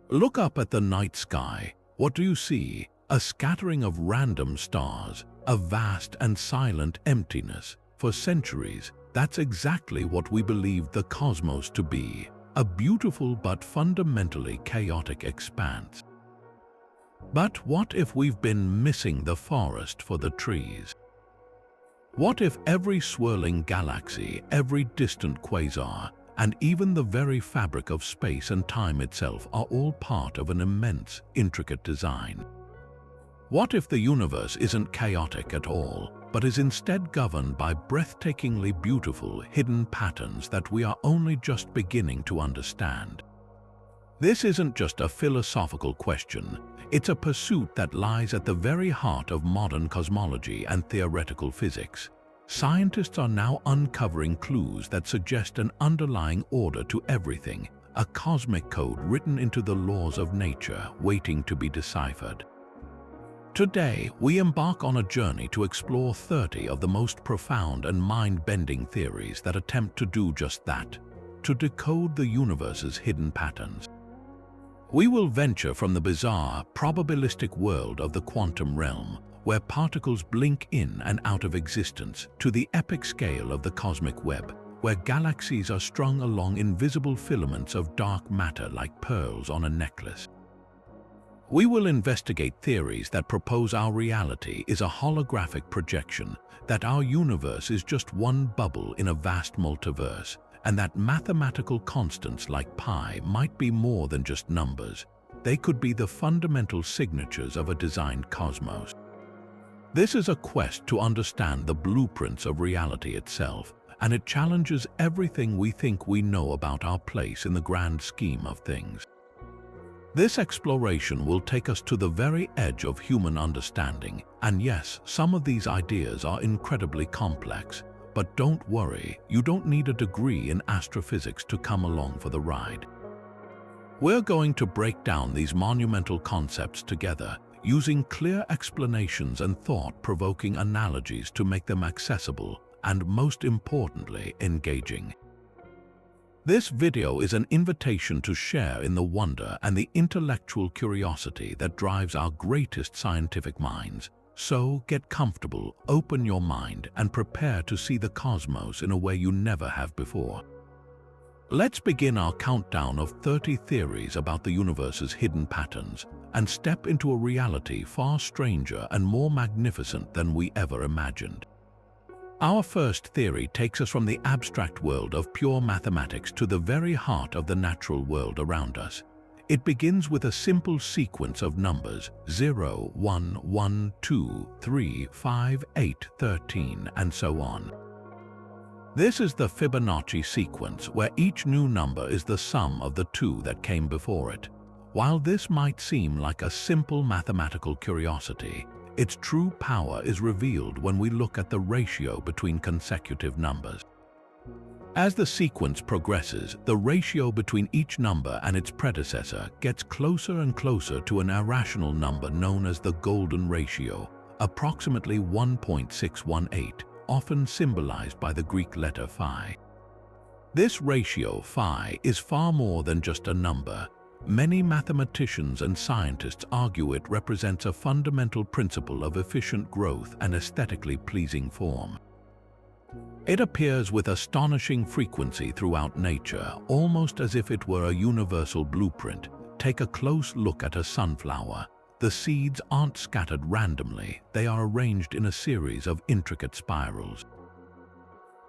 Look up at the night sky. What do you see? A scattering of random stars, a vast and silent emptiness. For centuries, that's exactly what we believed the cosmos to be, a beautiful but fundamentally chaotic expanse. But what if we've been missing the forest for the trees? What if every swirling galaxy, every distant quasar, and even the very fabric of space and time itself are all part of an immense, intricate design? What if the universe isn't chaotic at all, but is instead governed by breathtakingly beautiful, hidden patterns that we are only just beginning to understand? This isn't just a philosophical question, it's a pursuit that lies at the very heart of modern cosmology and theoretical physics. Scientists are now uncovering clues that suggest an underlying order to everything, a cosmic code written into the laws of nature, waiting to be deciphered. Today, we embark on a journey to explore 30 of the most profound and mind-bending theories that attempt to do just that, to decode the universe's hidden patterns. We will venture from the bizarre, probabilistic world of the quantum realm, where particles blink in and out of existence, to the epic scale of the cosmic web, where galaxies are strung along invisible filaments of dark matter like pearls on a necklace. We will investigate theories that propose our reality is a holographic projection, that our universe is just one bubble in a vast multiverse, and that mathematical constants like pi might be more than just numbers. They could be the fundamental signatures of a designed cosmos. This is a quest to understand the blueprints of reality itself, and it challenges everything we think we know about our place in the grand scheme of things. This exploration will take us to the very edge of human understanding, and yes, some of these ideas are incredibly complex. But don't worry, you don't need a degree in astrophysics to come along for the ride. We're going to break down these monumental concepts together, using clear explanations and thought-provoking analogies to make them accessible and, most importantly, engaging. This video is an invitation to share in the wonder and the intellectual curiosity that drives our greatest scientific minds. So get comfortable, open your mind, and prepare to see the cosmos in a way you never have before. Let's begin our countdown of 30 theories about the universe's hidden patterns and step into a reality far stranger and more magnificent than we ever imagined. Our first theory takes us from the abstract world of pure mathematics to the very heart of the natural world around us. It begins with a simple sequence of numbers 0, 1, 1, 2, 3, 5, 8, 13, and so on. This is the Fibonacci sequence, where each new number is the sum of the two that came before it. While this might seem like a simple mathematical curiosity, its true power is revealed when we look at the ratio between consecutive numbers. As the sequence progresses, the ratio between each number and its predecessor gets closer and closer to an irrational number known as the golden ratio, approximately 1.618, often symbolized by the Greek letter phi. This ratio, phi, is far more than just a number. Many mathematicians and scientists argue it represents a fundamental principle of efficient growth and aesthetically pleasing form. It appears with astonishing frequency throughout nature, almost as if it were a universal blueprint. Take a close look at a sunflower. The seeds aren't scattered randomly, they are arranged in a series of intricate spirals.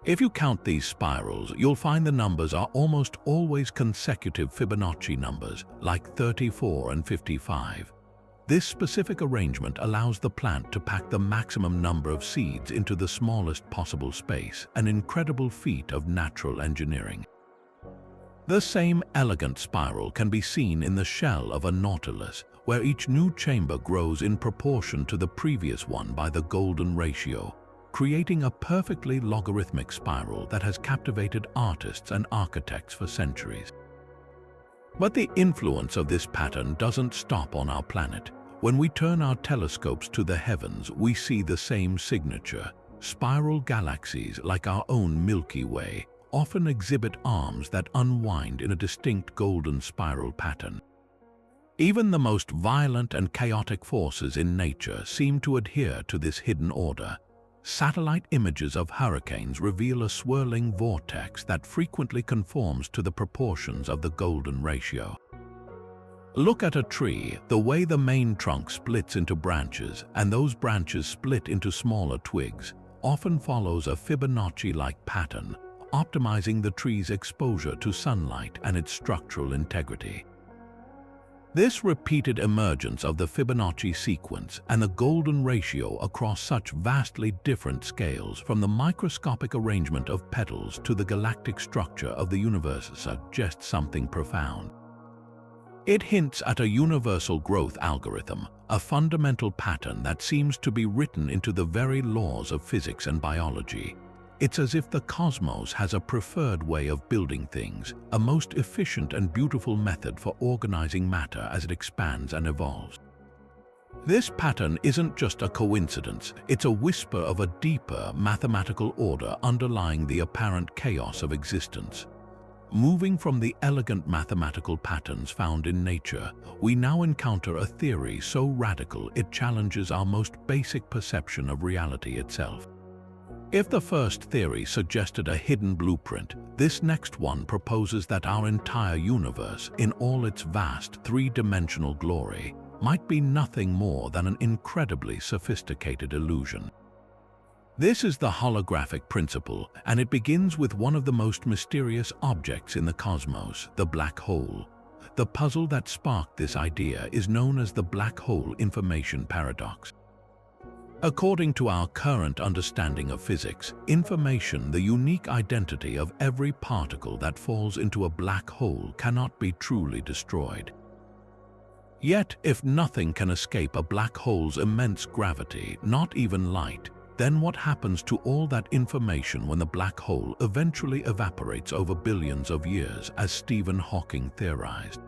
If you count these spirals, you'll find the numbers are almost always consecutive Fibonacci numbers, like 34 and 55. This specific arrangement allows the plant to pack the maximum number of seeds into the smallest possible space, an incredible feat of natural engineering. The same elegant spiral can be seen in the shell of a nautilus, where each new chamber grows in proportion to the previous one by the golden ratio, creating a perfectly logarithmic spiral that has captivated artists and architects for centuries. But the influence of this pattern doesn't stop on our planet. When we turn our telescopes to the heavens, we see the same signature. Spiral galaxies, like our own Milky Way, often exhibit arms that unwind in a distinct golden spiral pattern. Even the most violent and chaotic forces in nature seem to adhere to this hidden order. Satellite images of hurricanes reveal a swirling vortex that frequently conforms to the proportions of the golden ratio. Look at a tree. The way the main trunk splits into branches and those branches split into smaller twigs often follows a Fibonacci-like pattern, optimizing the tree's exposure to sunlight and its structural integrity. This repeated emergence of the Fibonacci sequence and the golden ratio across such vastly different scales, from the microscopic arrangement of petals to the galactic structure of the universe, suggests something profound. It hints at a universal growth algorithm, a fundamental pattern that seems to be written into the very laws of physics and biology. It's as if the cosmos has a preferred way of building things, a most efficient and beautiful method for organizing matter as it expands and evolves. This pattern isn't just a coincidence, it's a whisper of a deeper mathematical order underlying the apparent chaos of existence. Moving from the elegant mathematical patterns found in nature, we now encounter a theory so radical it challenges our most basic perception of reality itself. If the first theory suggested a hidden blueprint, this next one proposes that our entire universe, in all its vast three-dimensional glory, might be nothing more than an incredibly sophisticated illusion. This is the holographic principle, and it begins with one of the most mysterious objects in the cosmos, the black hole. The puzzle that sparked this idea is known as the black hole information paradox. According to our current understanding of physics, information, the unique identity of every particle that falls into a black hole, cannot be truly destroyed. Yet, if nothing can escape a black hole's immense gravity, not even light, then what happens to all that information when the black hole eventually evaporates over billions of years, as Stephen Hawking theorized?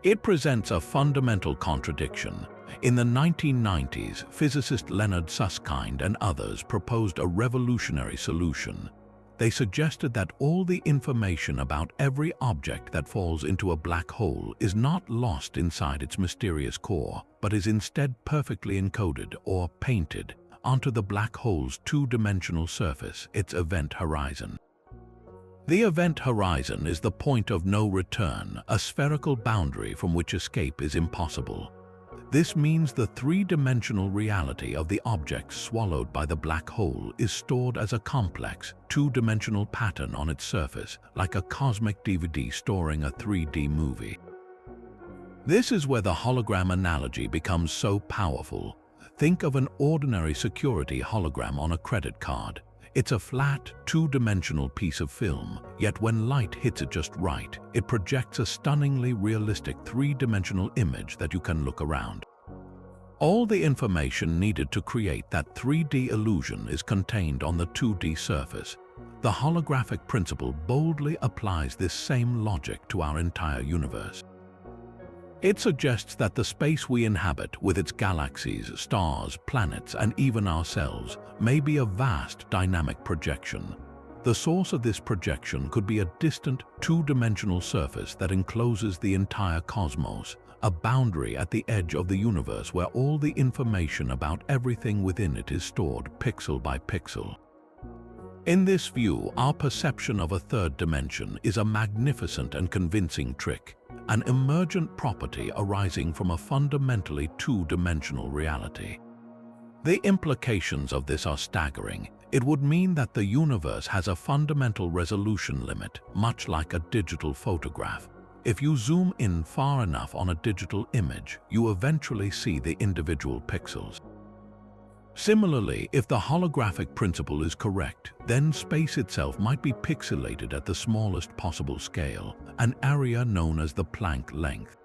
It presents a fundamental contradiction. In the 1990s, physicist Leonard Susskind and others proposed a revolutionary solution. They suggested that all the information about every object that falls into a black hole is not lost inside its mysterious core, but is instead perfectly encoded or painted onto the black hole's two-dimensional surface, its event horizon. The event horizon is the point of no return, a spherical boundary from which escape is impossible. This means the three-dimensional reality of the objects swallowed by the black hole is stored as a complex, two-dimensional pattern on its surface, like a cosmic DVD storing a 3D movie. This is where the hologram analogy becomes so powerful. Think of an ordinary security hologram on a credit card. It's a flat, two-dimensional piece of film, yet when light hits it just right, it projects a stunningly realistic three-dimensional image that you can look around. All the information needed to create that 3D illusion is contained on the 2D surface. The holographic principle boldly applies this same logic to our entire universe. It suggests that the space we inhabit, with its galaxies, stars, planets, and even ourselves, may be a vast dynamic projection. The source of this projection could be a distant, two-dimensional surface that encloses the entire cosmos, a boundary at the edge of the universe where all the information about everything within it is stored pixel by pixel. In this view, our perception of a third dimension is a magnificent and convincing trick, an emergent property arising from a fundamentally two-dimensional reality. The implications of this are staggering. It would mean that the universe has a fundamental resolution limit, much like a digital photograph. If you zoom in far enough on a digital image, you eventually see the individual pixels. Similarly, if the holographic principle is correct, then space itself might be pixelated at the smallest possible scale, an area known as the Planck length.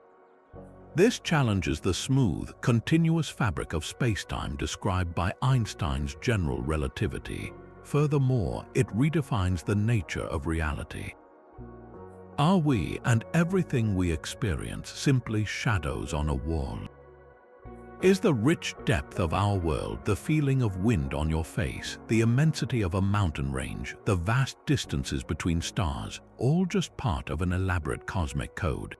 This challenges the smooth, continuous fabric of spacetime described by Einstein's general relativity. Furthermore, it redefines the nature of reality. Are we and everything we experience simply shadows on a wall? Is the rich depth of our world, the feeling of wind on your face, the immensity of a mountain range, the vast distances between stars, all just part of an elaborate cosmic code?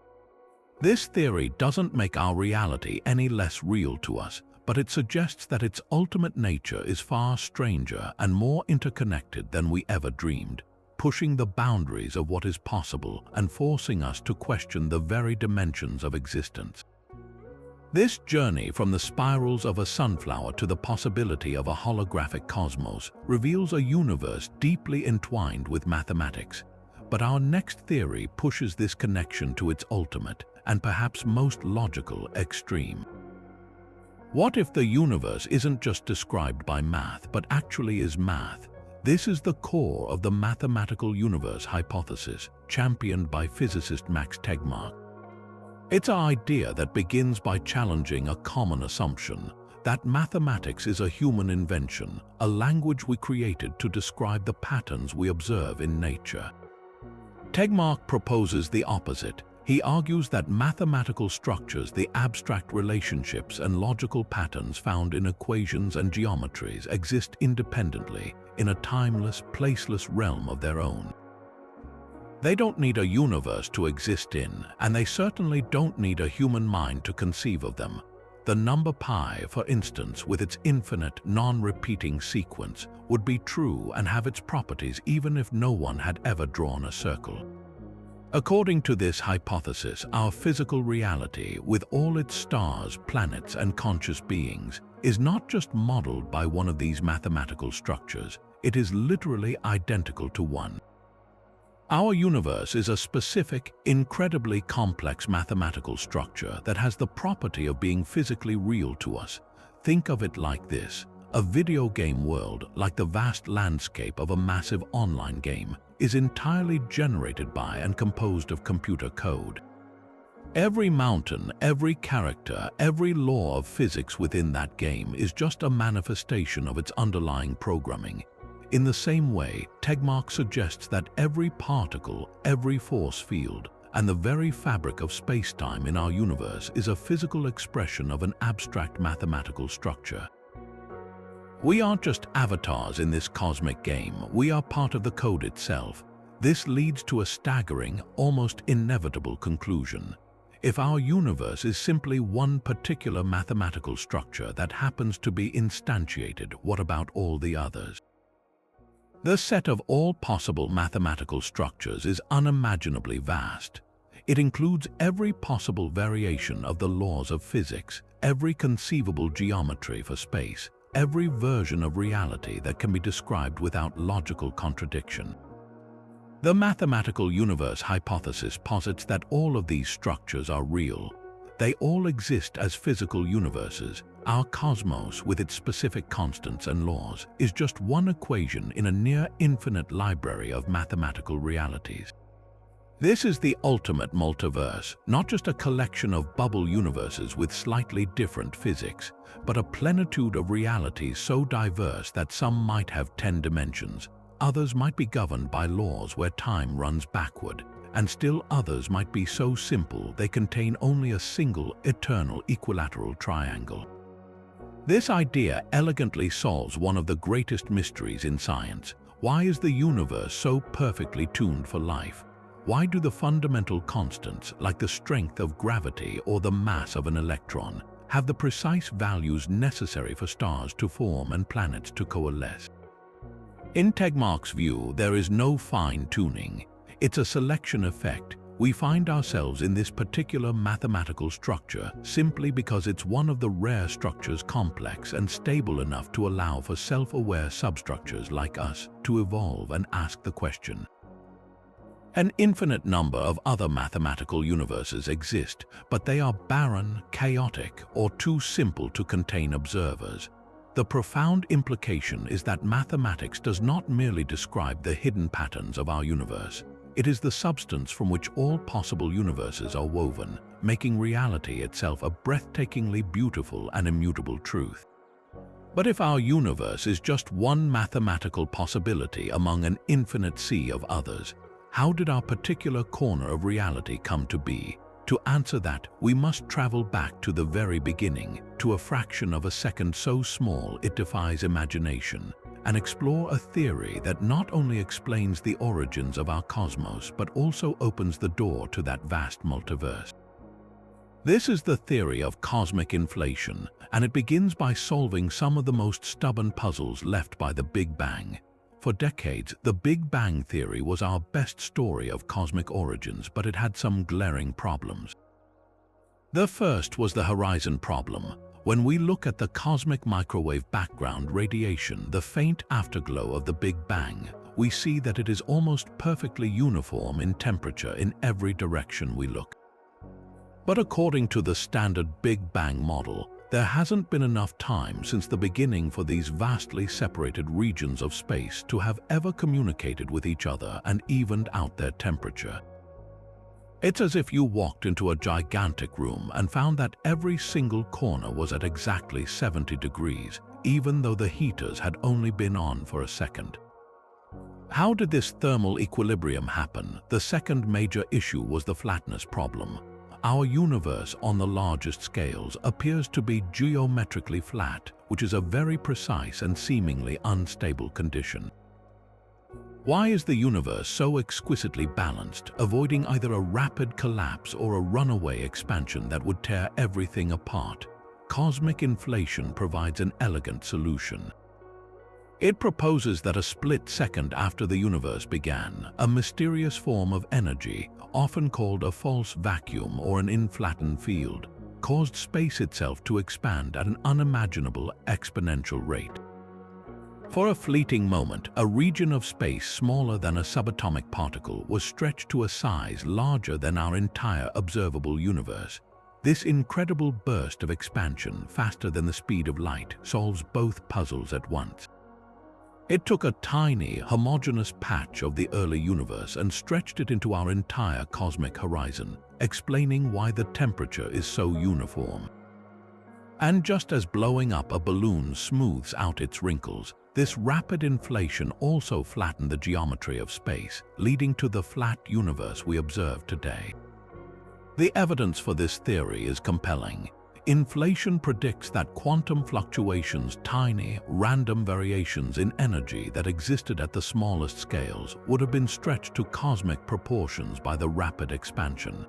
This theory doesn't make our reality any less real to us, but it suggests that its ultimate nature is far stranger and more interconnected than we ever dreamed, pushing the boundaries of what is possible and forcing us to question the very dimensions of existence. This journey from the spirals of a sunflower to the possibility of a holographic cosmos reveals a universe deeply entwined with mathematics. But our next theory pushes this connection to its ultimate and perhaps most logical extreme. What if the universe isn't just described by math, but actually is math? This is the core of the mathematical universe hypothesis, championed by physicist Max Tegmark. It's an idea that begins by challenging a common assumption, that mathematics is a human invention, a language we created to describe the patterns we observe in nature. Tegmark proposes the opposite. He argues that mathematical structures, the abstract relationships and logical patterns found in equations and geometries, exist independently in a timeless, placeless realm of their own. They don't need a universe to exist in, and they certainly don't need a human mind to conceive of them. The number pi, for instance, with its infinite, non-repeating sequence, would be true and have its properties even if no one had ever drawn a circle. According to this hypothesis, our physical reality, with all its stars, planets, and conscious beings, is not just modeled by one of these mathematical structures, it is literally identical to one. Our universe is a specific, incredibly complex mathematical structure that has the property of being physically real to us. Think of it like this: a video game world, like the vast landscape of a massive online game, is entirely generated by and composed of computer code. Every mountain, every character, every law of physics within that game is just a manifestation of its underlying programming. In the same way, Tegmark suggests that every particle, every force field, and the very fabric of space-time in our universe is a physical expression of an abstract mathematical structure. We aren't just avatars in this cosmic game, we are part of the code itself. This leads to a staggering, almost inevitable conclusion. If our universe is simply one particular mathematical structure that happens to be instantiated, what about all the others? The set of all possible mathematical structures is unimaginably vast. It includes every possible variation of the laws of physics, every conceivable geometry for space, every version of reality that can be described without logical contradiction. The mathematical universe hypothesis posits that all of these structures are real. They all exist as physical universes. Our cosmos, with its specific constants and laws, is just one equation in a near-infinite library of mathematical realities. This is the ultimate multiverse, not just a collection of bubble universes with slightly different physics, but a plenitude of realities so diverse that some might have 10 dimensions, others might be governed by laws where time runs backward, and still others might be so simple they contain only a single, eternal equilateral triangle. This idea elegantly solves one of the greatest mysteries in science. Why is the universe so perfectly tuned for life? Why do the fundamental constants, like the strength of gravity or the mass of an electron, have the precise values necessary for stars to form and planets to coalesce? In Tegmark's view, there is no fine-tuning. It's a selection effect. We find ourselves in this particular mathematical structure simply because it's one of the rare structures complex and stable enough to allow for self-aware substructures like us to evolve and ask the question. An infinite number of other mathematical universes exist, but they are barren, chaotic, or too simple to contain observers. The profound implication is that mathematics does not merely describe the hidden patterns of our universe. It is the substance from which all possible universes are woven, making reality itself a breathtakingly beautiful and immutable truth. But if our universe is just one mathematical possibility among an infinite sea of others, how did our particular corner of reality come to be? To answer that, we must travel back to the very beginning, to a fraction of a second so small it defies imagination, and explore a theory that not only explains the origins of our cosmos but also opens the door to that vast multiverse. This is the theory of cosmic inflation, and it begins by solving some of the most stubborn puzzles left by the Big Bang. For decades, the Big Bang theory was our best story of cosmic origins, but it had some glaring problems. The first was the horizon problem. When we look at the cosmic microwave background radiation, the faint afterglow of the Big Bang, we see that it is almost perfectly uniform in temperature in every direction we look. But according to the standard Big Bang model, there hasn't been enough time since the beginning for these vastly separated regions of space to have ever communicated with each other and evened out their temperature. It's as if you walked into a gigantic room and found that every single corner was at exactly 70 degrees, even though the heaters had only been on for a second. How did this thermal equilibrium happen? The second major issue was the flatness problem. Our universe on the largest scales appears to be geometrically flat, which is a very precise and seemingly unstable condition. Why is the universe so exquisitely balanced, avoiding either a rapid collapse or a runaway expansion that would tear everything apart? Cosmic inflation provides an elegant solution. It proposes that a split second after the universe began, a mysterious form of energy, often called a false vacuum or an inflattened field, caused space itself to expand at an unimaginable exponential rate. For a fleeting moment, a region of space smaller than a subatomic particle was stretched to a size larger than our entire observable universe. This incredible burst of expansion, faster than the speed of light, solves both puzzles at once. It took a tiny, homogeneous patch of the early universe and stretched it into our entire cosmic horizon, explaining why the temperature is so uniform. And just as blowing up a balloon smooths out its wrinkles, this rapid inflation also flattened the geometry of space, leading to the flat universe we observe today. The evidence for this theory is compelling. Inflation predicts that quantum fluctuations, tiny, random variations in energy that existed at the smallest scales, would have been stretched to cosmic proportions by the rapid expansion.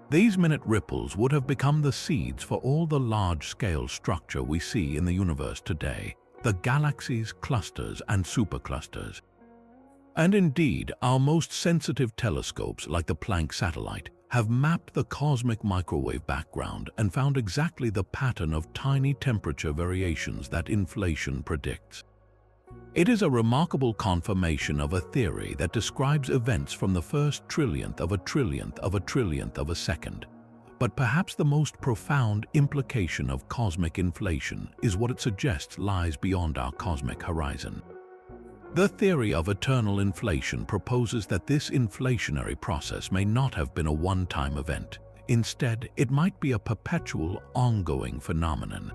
These minute ripples would have become the seeds for all the large-scale structure we see in the universe today, the galaxies, clusters, and superclusters. And indeed, our most sensitive telescopes, like the Planck satellite, have mapped the cosmic microwave background and found exactly the pattern of tiny temperature variations that inflation predicts. It is a remarkable confirmation of a theory that describes events from the first trillionth of a trillionth of a trillionth of a second. But perhaps the most profound implication of cosmic inflation is what it suggests lies beyond our cosmic horizon. The theory of eternal inflation proposes that this inflationary process may not have been a one-time event. Instead, it might be a perpetual, ongoing phenomenon.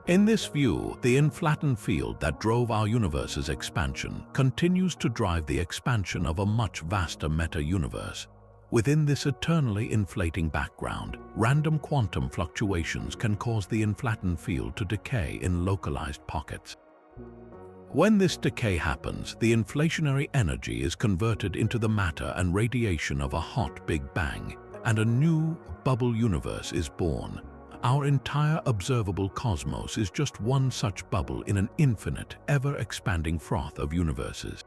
In this view, the inflattened field that drove our universe's expansion continues to drive the expansion of a much vaster meta-universe. Within this eternally inflating background, random quantum fluctuations can cause the inflattened field to decay in localized pockets. When this decay happens, the inflationary energy is converted into the matter and radiation of a hot Big Bang, and a new bubble universe is born. Our entire observable cosmos is just one such bubble in an infinite, ever-expanding froth of universes.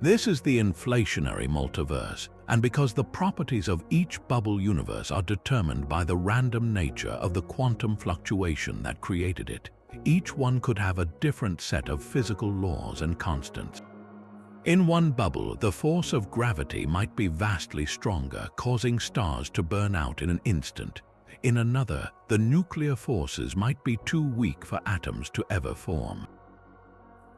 This is the inflationary multiverse, and because the properties of each bubble universe are determined by the random nature of the quantum fluctuation that created it, each one could have a different set of physical laws and constants. In one bubble, the force of gravity might be vastly stronger, causing stars to burn out in an instant. In another, the nuclear forces might be too weak for atoms to ever form.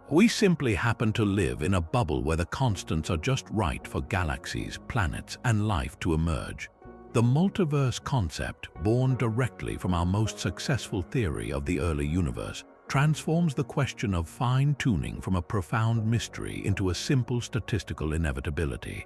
We simply happen to live in a bubble where the constants are just right for galaxies, planets, and life to emerge. The multiverse concept, born directly from our most successful theory of the early universe, transforms the question of fine-tuning from a profound mystery into a simple statistical inevitability.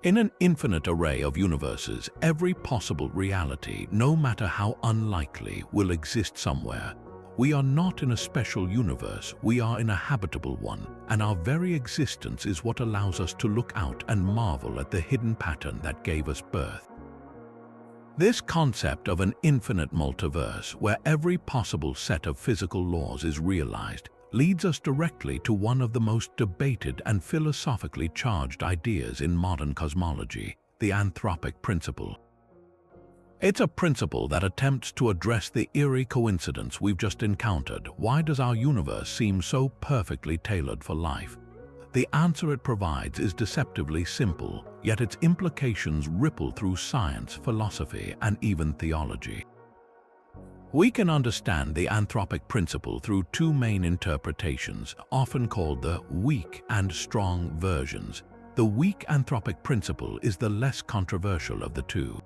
In an infinite array of universes, every possible reality, no matter how unlikely, will exist somewhere. We are not in a special universe, we are in a habitable one, and our very existence is what allows us to look out and marvel at the hidden pattern that gave us birth. This concept of an infinite multiverse, where every possible set of physical laws is realized, leads us directly to one of the most debated and philosophically charged ideas in modern cosmology, the anthropic principle. It's a principle that attempts to address the eerie coincidence we've just encountered. Why does our universe seem so perfectly tailored for life? The answer it provides is deceptively simple, yet its implications ripple through science, philosophy, and even theology. We can understand the anthropic principle through two main interpretations, often called the weak and strong versions. The weak anthropic principle is the less controversial of the two.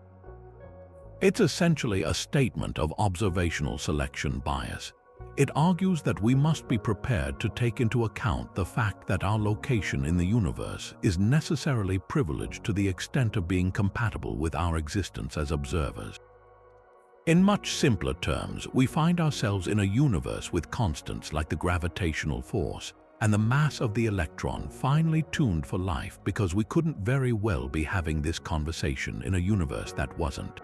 It's essentially a statement of observational selection bias. It argues that we must be prepared to take into account the fact that our location in the universe is necessarily privileged to the extent of being compatible with our existence as observers. In much simpler terms, we find ourselves in a universe with constants like the gravitational force and the mass of the electron finely tuned for life, because we couldn't very well be having this conversation in a universe that wasn't.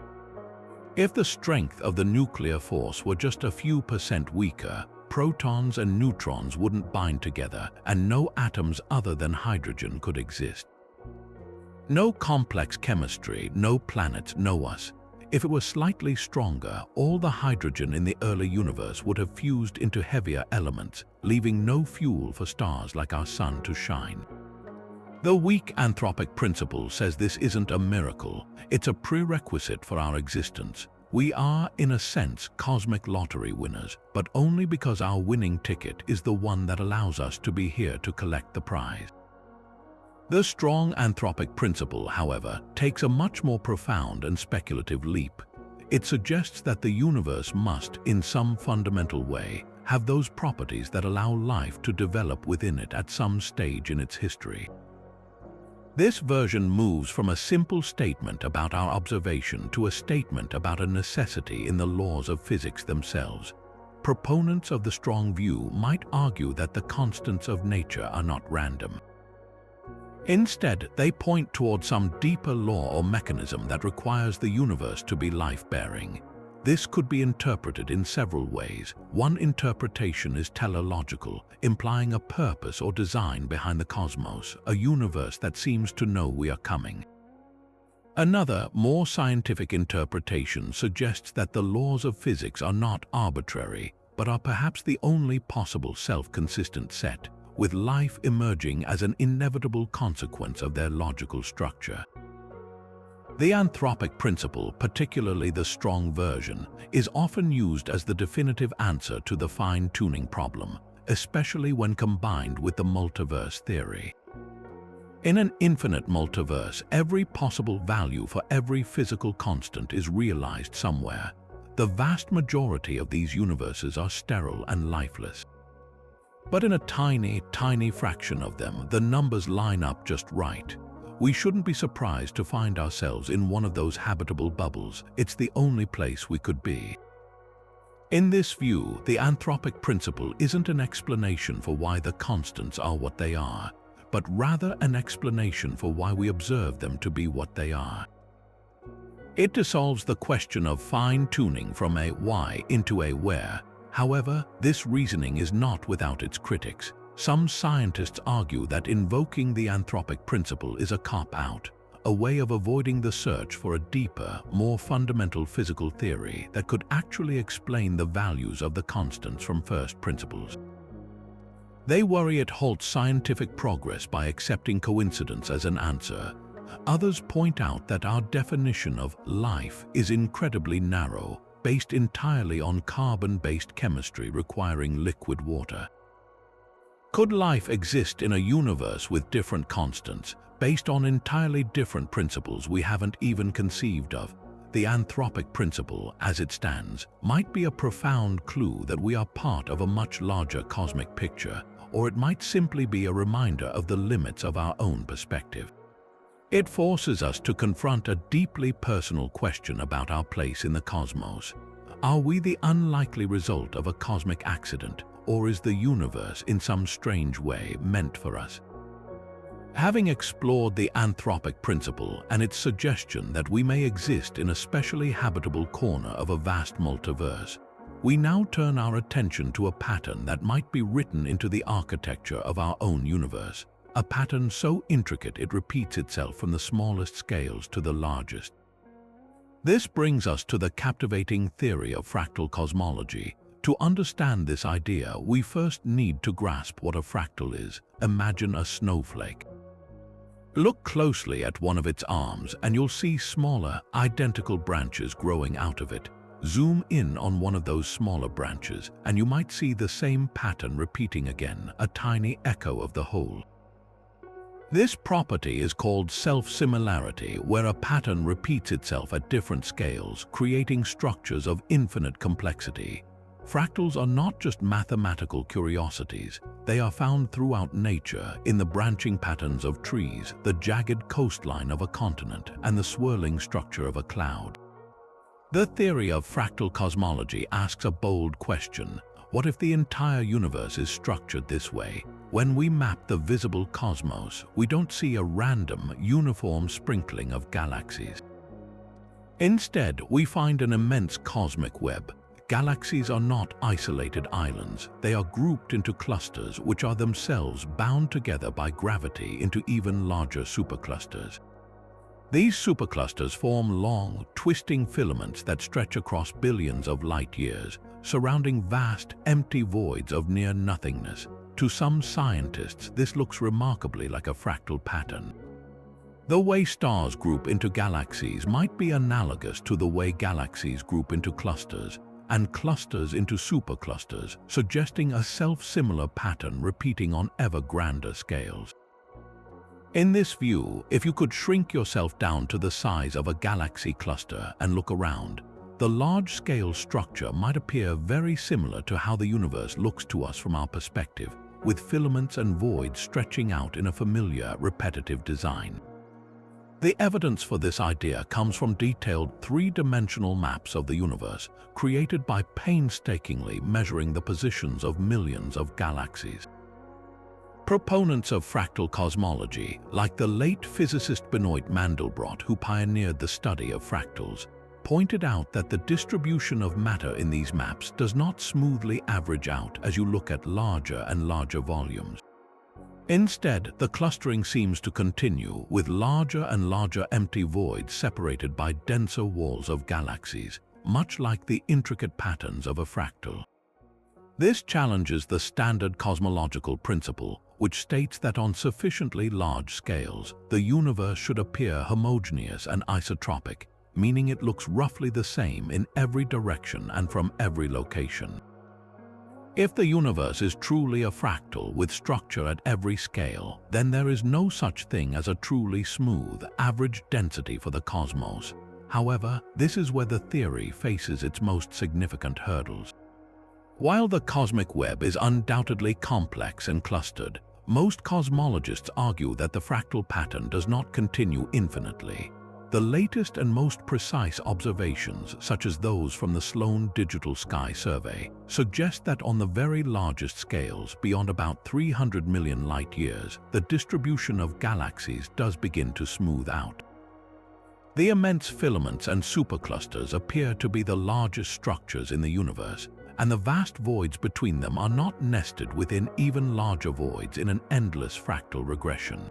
If the strength of the nuclear force were just a few percent weaker, protons and neutrons wouldn't bind together, and no atoms other than hydrogen could exist. No complex chemistry, no planets, no us. If it were slightly stronger, all the hydrogen in the early universe would have fused into heavier elements, leaving no fuel for stars like our sun to shine. The weak anthropic principle says this isn't a miracle, it's a prerequisite for our existence. We are, in a sense, cosmic lottery winners, but only because our winning ticket is the one that allows us to be here to collect the prize. The strong anthropic principle, however, takes a much more profound and speculative leap. It suggests that the universe must, in some fundamental way, have those properties that allow life to develop within it at some stage in its history. This version moves from a simple statement about our observation to a statement about a necessity in the laws of physics themselves. Proponents of the strong view might argue that the constants of nature are not random. Instead, they point toward some deeper law or mechanism that requires the universe to be life-bearing. This could be interpreted in several ways. One interpretation is teleological, implying a purpose or design behind the cosmos, a universe that seems to know we are coming. Another, more scientific interpretation suggests that the laws of physics are not arbitrary, but are perhaps the only possible self-consistent set, with life emerging as an inevitable consequence of their logical structure. The anthropic principle, particularly the strong version, is often used as the definitive answer to the fine-tuning problem, especially when combined with the multiverse theory. In an infinite multiverse, every possible value for every physical constant is realized somewhere. The vast majority of these universes are sterile and lifeless. But in a tiny, tiny fraction of them, the numbers line up just right. We shouldn't be surprised to find ourselves in one of those habitable bubbles. It's the only place we could be. In this view, the anthropic principle isn't an explanation for why the constants are what they are, but rather an explanation for why we observe them to be what they are. It dissolves the question of fine-tuning from a why into a where. However, this reasoning is not without its critics. Some scientists argue that invoking the anthropic principle is a cop-out, a way of avoiding the search for a deeper, more fundamental physical theory that could actually explain the values of the constants from first principles. They worry it halts scientific progress by accepting coincidence as an answer. Others point out that our definition of life is incredibly narrow, based entirely on carbon-based chemistry requiring liquid water. Could life exist in a universe with different constants, based on entirely different principles we haven't even conceived of? The anthropic principle, as it stands, might be a profound clue that we are part of a much larger cosmic picture, or it might simply be a reminder of the limits of our own perspective. It forces us to confront a deeply personal question about our place in the cosmos. Are we the unlikely result of a cosmic accident, or is the universe in some strange way meant for us? Having explored the anthropic principle and its suggestion that we may exist in a specially habitable corner of a vast multiverse, we now turn our attention to a pattern that might be written into the architecture of our own universe, a pattern so intricate it repeats itself from the smallest scales to the largest. This brings us to the captivating theory of fractal cosmology. To understand this idea, we first need to grasp what a fractal is. Imagine a snowflake. Look closely at one of its arms and you'll see smaller, identical branches growing out of it. Zoom in on one of those smaller branches and you might see the same pattern repeating again, a tiny echo of the whole. This property is called self-similarity, where a pattern repeats itself at different scales, creating structures of infinite complexity. Fractals are not just mathematical curiosities. They are found throughout nature, in the branching patterns of trees, the jagged coastline of a continent, and the swirling structure of a cloud. The theory of fractal cosmology asks a bold question. What if the entire universe is structured this way? When we map the visible cosmos, we don't see a random, uniform sprinkling of galaxies. Instead, we find an immense cosmic web. Galaxies are not isolated islands. They are grouped into clusters which are themselves bound together by gravity into even larger superclusters. These superclusters form long, twisting filaments that stretch across billions of light years, surrounding vast, empty voids of near nothingness. To some scientists, this looks remarkably like a fractal pattern. The way stars group into galaxies might be analogous to the way galaxies group into clusters, and clusters into superclusters, suggesting a self-similar pattern repeating on ever grander scales. In this view, if you could shrink yourself down to the size of a galaxy cluster and look around, the large-scale structure might appear very similar to how the universe looks to us from our perspective, with filaments and voids stretching out in a familiar, repetitive design. The evidence for this idea comes from detailed three-dimensional maps of the universe, created by painstakingly measuring the positions of millions of galaxies. Proponents of fractal cosmology, like the late physicist Benoit Mandelbrot, who pioneered the study of fractals, pointed out that the distribution of matter in these maps does not smoothly average out as you look at larger and larger volumes. Instead, the clustering seems to continue, with larger and larger empty voids separated by denser walls of galaxies, much like the intricate patterns of a fractal. This challenges the standard cosmological principle, which states that on sufficiently large scales, the universe should appear homogeneous and isotropic, meaning it looks roughly the same in every direction and from every location. If the universe is truly a fractal with structure at every scale, then there is no such thing as a truly smooth, average density for the cosmos. However, this is where the theory faces its most significant hurdles. While the cosmic web is undoubtedly complex and clustered, most cosmologists argue that the fractal pattern does not continue infinitely. The latest and most precise observations, such as those from the Sloan Digital Sky Survey, suggest that on the very largest scales, beyond about 300 million light-years, the distribution of galaxies does begin to smooth out. The immense filaments and superclusters appear to be the largest structures in the universe, and the vast voids between them are not nested within even larger voids in an endless fractal regression.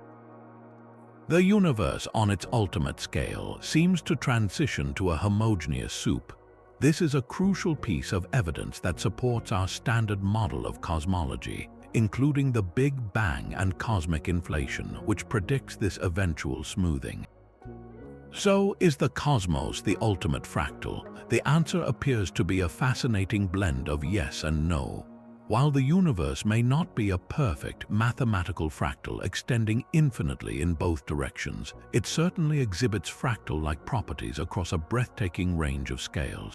The universe, on its ultimate scale, seems to transition to a homogeneous soup. This is a crucial piece of evidence that supports our standard model of cosmology, including the Big Bang and cosmic inflation, which predicts this eventual smoothing. So, is the cosmos the ultimate fractal? The answer appears to be a fascinating blend of yes and no. While the universe may not be a perfect mathematical fractal extending infinitely in both directions, it certainly exhibits fractal-like properties across a breathtaking range of scales.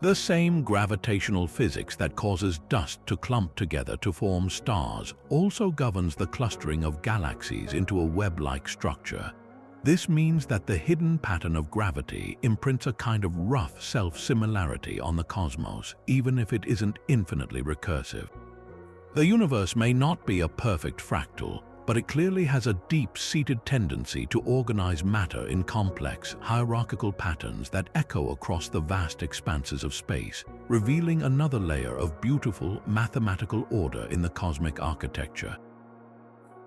The same gravitational physics that causes dust to clump together to form stars also governs the clustering of galaxies into a web-like structure. This means that the hidden pattern of gravity imprints a kind of rough self-similarity on the cosmos, even if it isn't infinitely recursive. The universe may not be a perfect fractal, but it clearly has a deep-seated tendency to organize matter in complex, hierarchical patterns that echo across the vast expanses of space, revealing another layer of beautiful mathematical order in the cosmic architecture.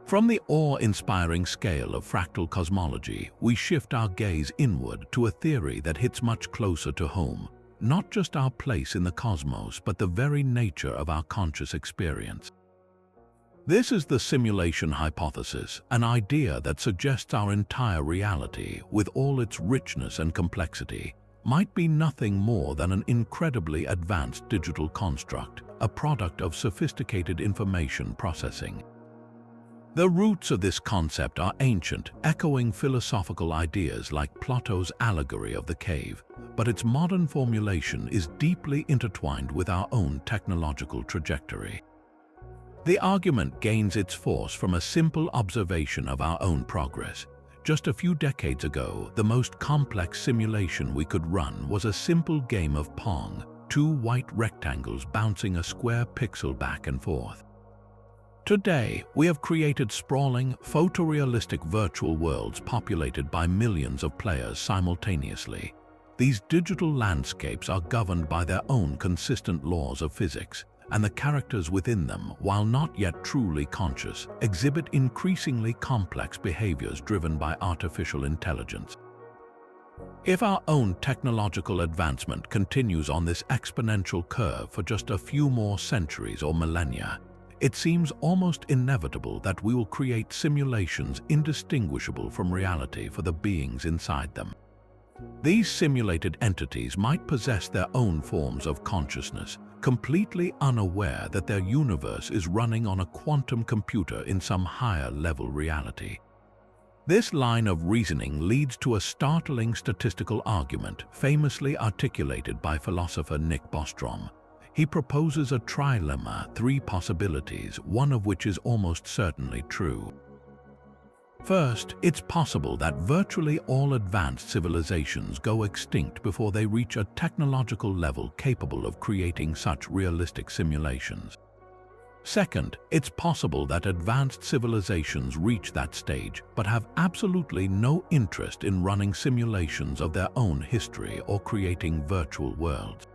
From the awe-inspiring scale of fractal cosmology, we shift our gaze inward to a theory that hits much closer to home, not just our place in the cosmos, but the very nature of our conscious experience. This is the simulation hypothesis, an idea that suggests our entire reality, with all its richness and complexity, might be nothing more than an incredibly advanced digital construct, a product of sophisticated information processing. The roots of this concept are ancient, echoing philosophical ideas like Plato's allegory of the cave, but its modern formulation is deeply intertwined with our own technological trajectory. The argument gains its force from a simple observation of our own progress. Just a few decades ago, the most complex simulation we could run was a simple game of Pong, two white rectangles bouncing a square pixel back and forth. Today, we have created sprawling, photorealistic virtual worlds populated by millions of players simultaneously. These digital landscapes are governed by their own consistent laws of physics, and the characters within them, while not yet truly conscious, exhibit increasingly complex behaviors driven by artificial intelligence. If our own technological advancement continues on this exponential curve for just a few more centuries or millennia, it seems almost inevitable that we will create simulations indistinguishable from reality for the beings inside them. These simulated entities might possess their own forms of consciousness, completely unaware that their universe is running on a quantum computer in some higher-level reality. This line of reasoning leads to a startling statistical argument famously articulated by philosopher Nick Bostrom. He proposes a trilemma, three possibilities, one of which is almost certainly true. First, it's possible that virtually all advanced civilizations go extinct before they reach a technological level capable of creating such realistic simulations. Second, it's possible that advanced civilizations reach that stage but have absolutely no interest in running simulations of their own history or creating virtual worlds.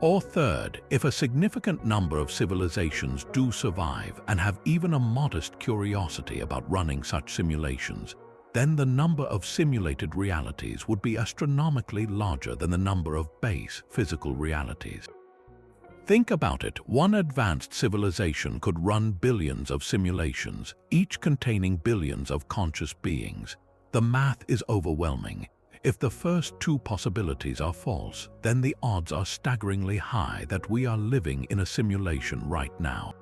Or third, if a significant number of civilizations do survive and have even a modest curiosity about running such simulations, then the number of simulated realities would be astronomically larger than the number of base physical realities. Think about it, one advanced civilization could run billions of simulations, each containing billions of conscious beings. The math is overwhelming. If the first two possibilities are false, then the odds are staggeringly high that we are living in a simulation right now.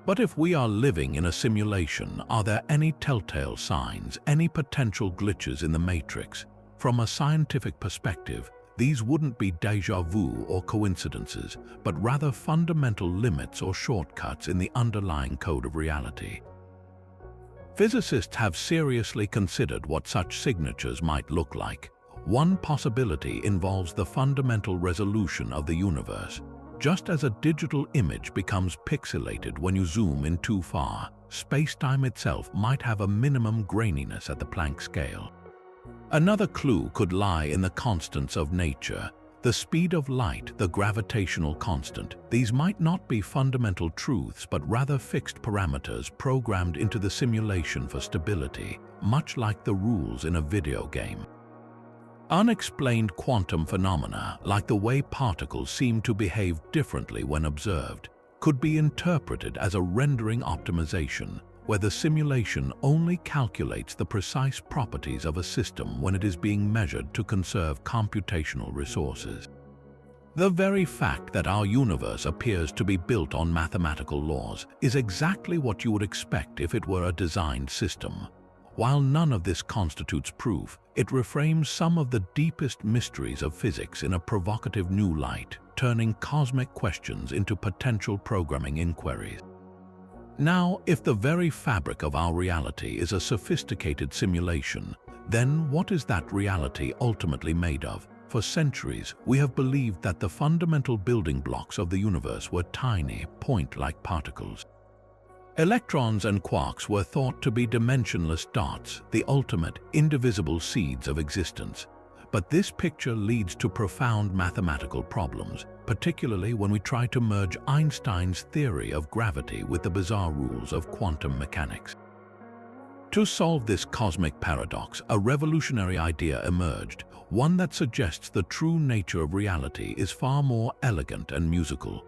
But if we are living in a simulation, are there any telltale signs, any potential glitches in the matrix? From a scientific perspective, these wouldn't be déjà vu or coincidences, but rather fundamental limits or shortcuts in the underlying code of reality. Physicists have seriously considered what such signatures might look like. One possibility involves the fundamental resolution of the universe. Just as a digital image becomes pixelated when you zoom in too far, space-time itself might have a minimum graininess at the Planck scale. Another clue could lie in the constants of nature. The speed of light, the gravitational constant, these might not be fundamental truths but rather fixed parameters programmed into the simulation for stability, much like the rules in a video game. Unexplained quantum phenomena, like the way particles seem to behave differently when observed, could be interpreted as a rendering optimization, where the simulation only calculates the precise properties of a system when it is being measured to conserve computational resources. The very fact that our universe appears to be built on mathematical laws is exactly what you would expect if it were a designed system. While none of this constitutes proof, it reframes some of the deepest mysteries of physics in a provocative new light, turning cosmic questions into potential programming inquiries. Now, if the very fabric of our reality is a sophisticated simulation, then what is that reality ultimately made of? For centuries, we have believed that the fundamental building blocks of the universe were tiny, point-like particles. Electrons and quarks were thought to be dimensionless dots, the ultimate, indivisible seeds of existence. But this picture leads to profound mathematical problems, particularly when we try to merge Einstein's theory of gravity with the bizarre rules of quantum mechanics. To solve this cosmic paradox, a revolutionary idea emerged, one that suggests the true nature of reality is far more elegant and musical.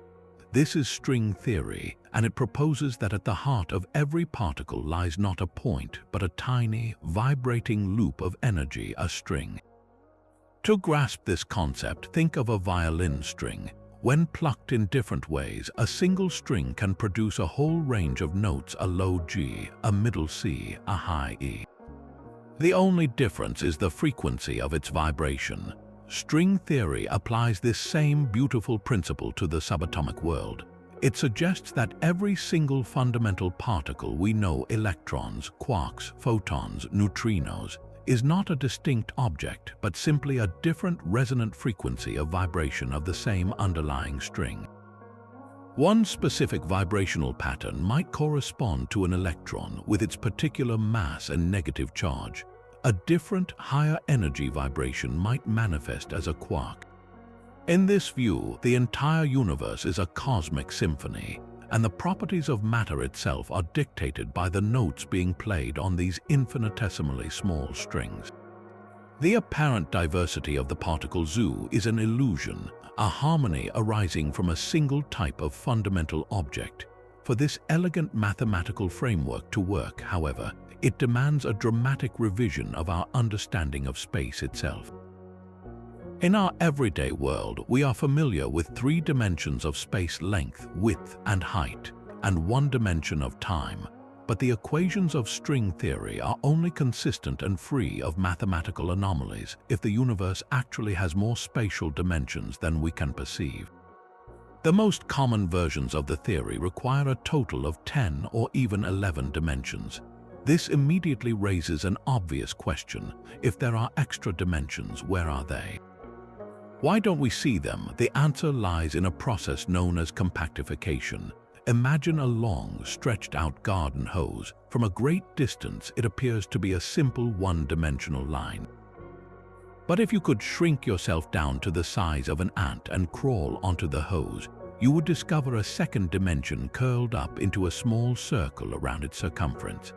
This is string theory, and it proposes that at the heart of every particle lies not a point, but a tiny, vibrating loop of energy, a string. To grasp this concept, think of a violin string. When plucked in different ways, a single string can produce a whole range of notes: a low G, a middle C, a high E. The only difference is the frequency of its vibration. String theory applies this same beautiful principle to the subatomic world. It suggests that every single fundamental particle we know, electrons, quarks, photons, neutrinos, is not a distinct object, but simply a different resonant frequency of vibration of the same underlying string. One specific vibrational pattern might correspond to an electron with its particular mass and negative charge. A different, higher energy vibration might manifest as a quark. In this view, the entire universe is a cosmic symphony, and the properties of matter itself are dictated by the notes being played on these infinitesimally small strings. The apparent diversity of the particle zoo is an illusion, a harmony arising from a single type of fundamental object. For this elegant mathematical framework to work, however, it demands a dramatic revision of our understanding of space itself. In our everyday world, we are familiar with 3 dimensions of space: length, width, and height, and 1 dimension of time. But the equations of string theory are only consistent and free of mathematical anomalies if the universe actually has more spatial dimensions than we can perceive. The most common versions of the theory require a total of 10 or even 11 dimensions. This immediately raises an obvious question: if there are extra dimensions, where are they? Why don't we see them? The answer lies in a process known as compactification. Imagine a long, stretched-out garden hose. From a great distance, it appears to be a simple one-dimensional line. But if you could shrink yourself down to the size of an ant and crawl onto the hose, you would discover a second dimension curled up into a small circle around its circumference.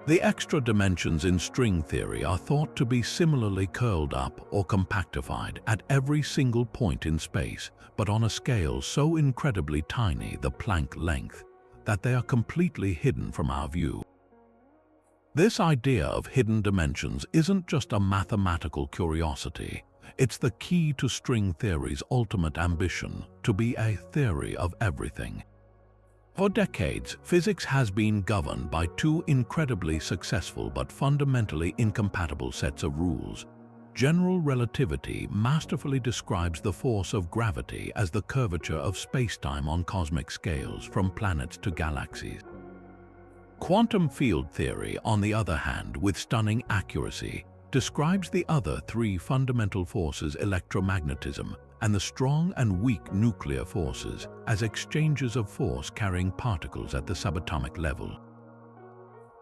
The extra dimensions in string theory are thought to be similarly curled up or compactified at every single point in space, but on a scale so incredibly tiny, the Planck length, that they are completely hidden from our view. This idea of hidden dimensions isn't just a mathematical curiosity. It's the key to string theory's ultimate ambition, to be a theory of everything. For decades, physics has been governed by 2 incredibly successful but fundamentally incompatible sets of rules. General relativity masterfully describes the force of gravity as the curvature of spacetime on cosmic scales, from planets to galaxies. Quantum field theory, on the other hand, with stunning accuracy, describes the other 3 fundamental forces, electromagnetism, and the strong and weak nuclear forces, as exchanges of force carrying particles at the subatomic level.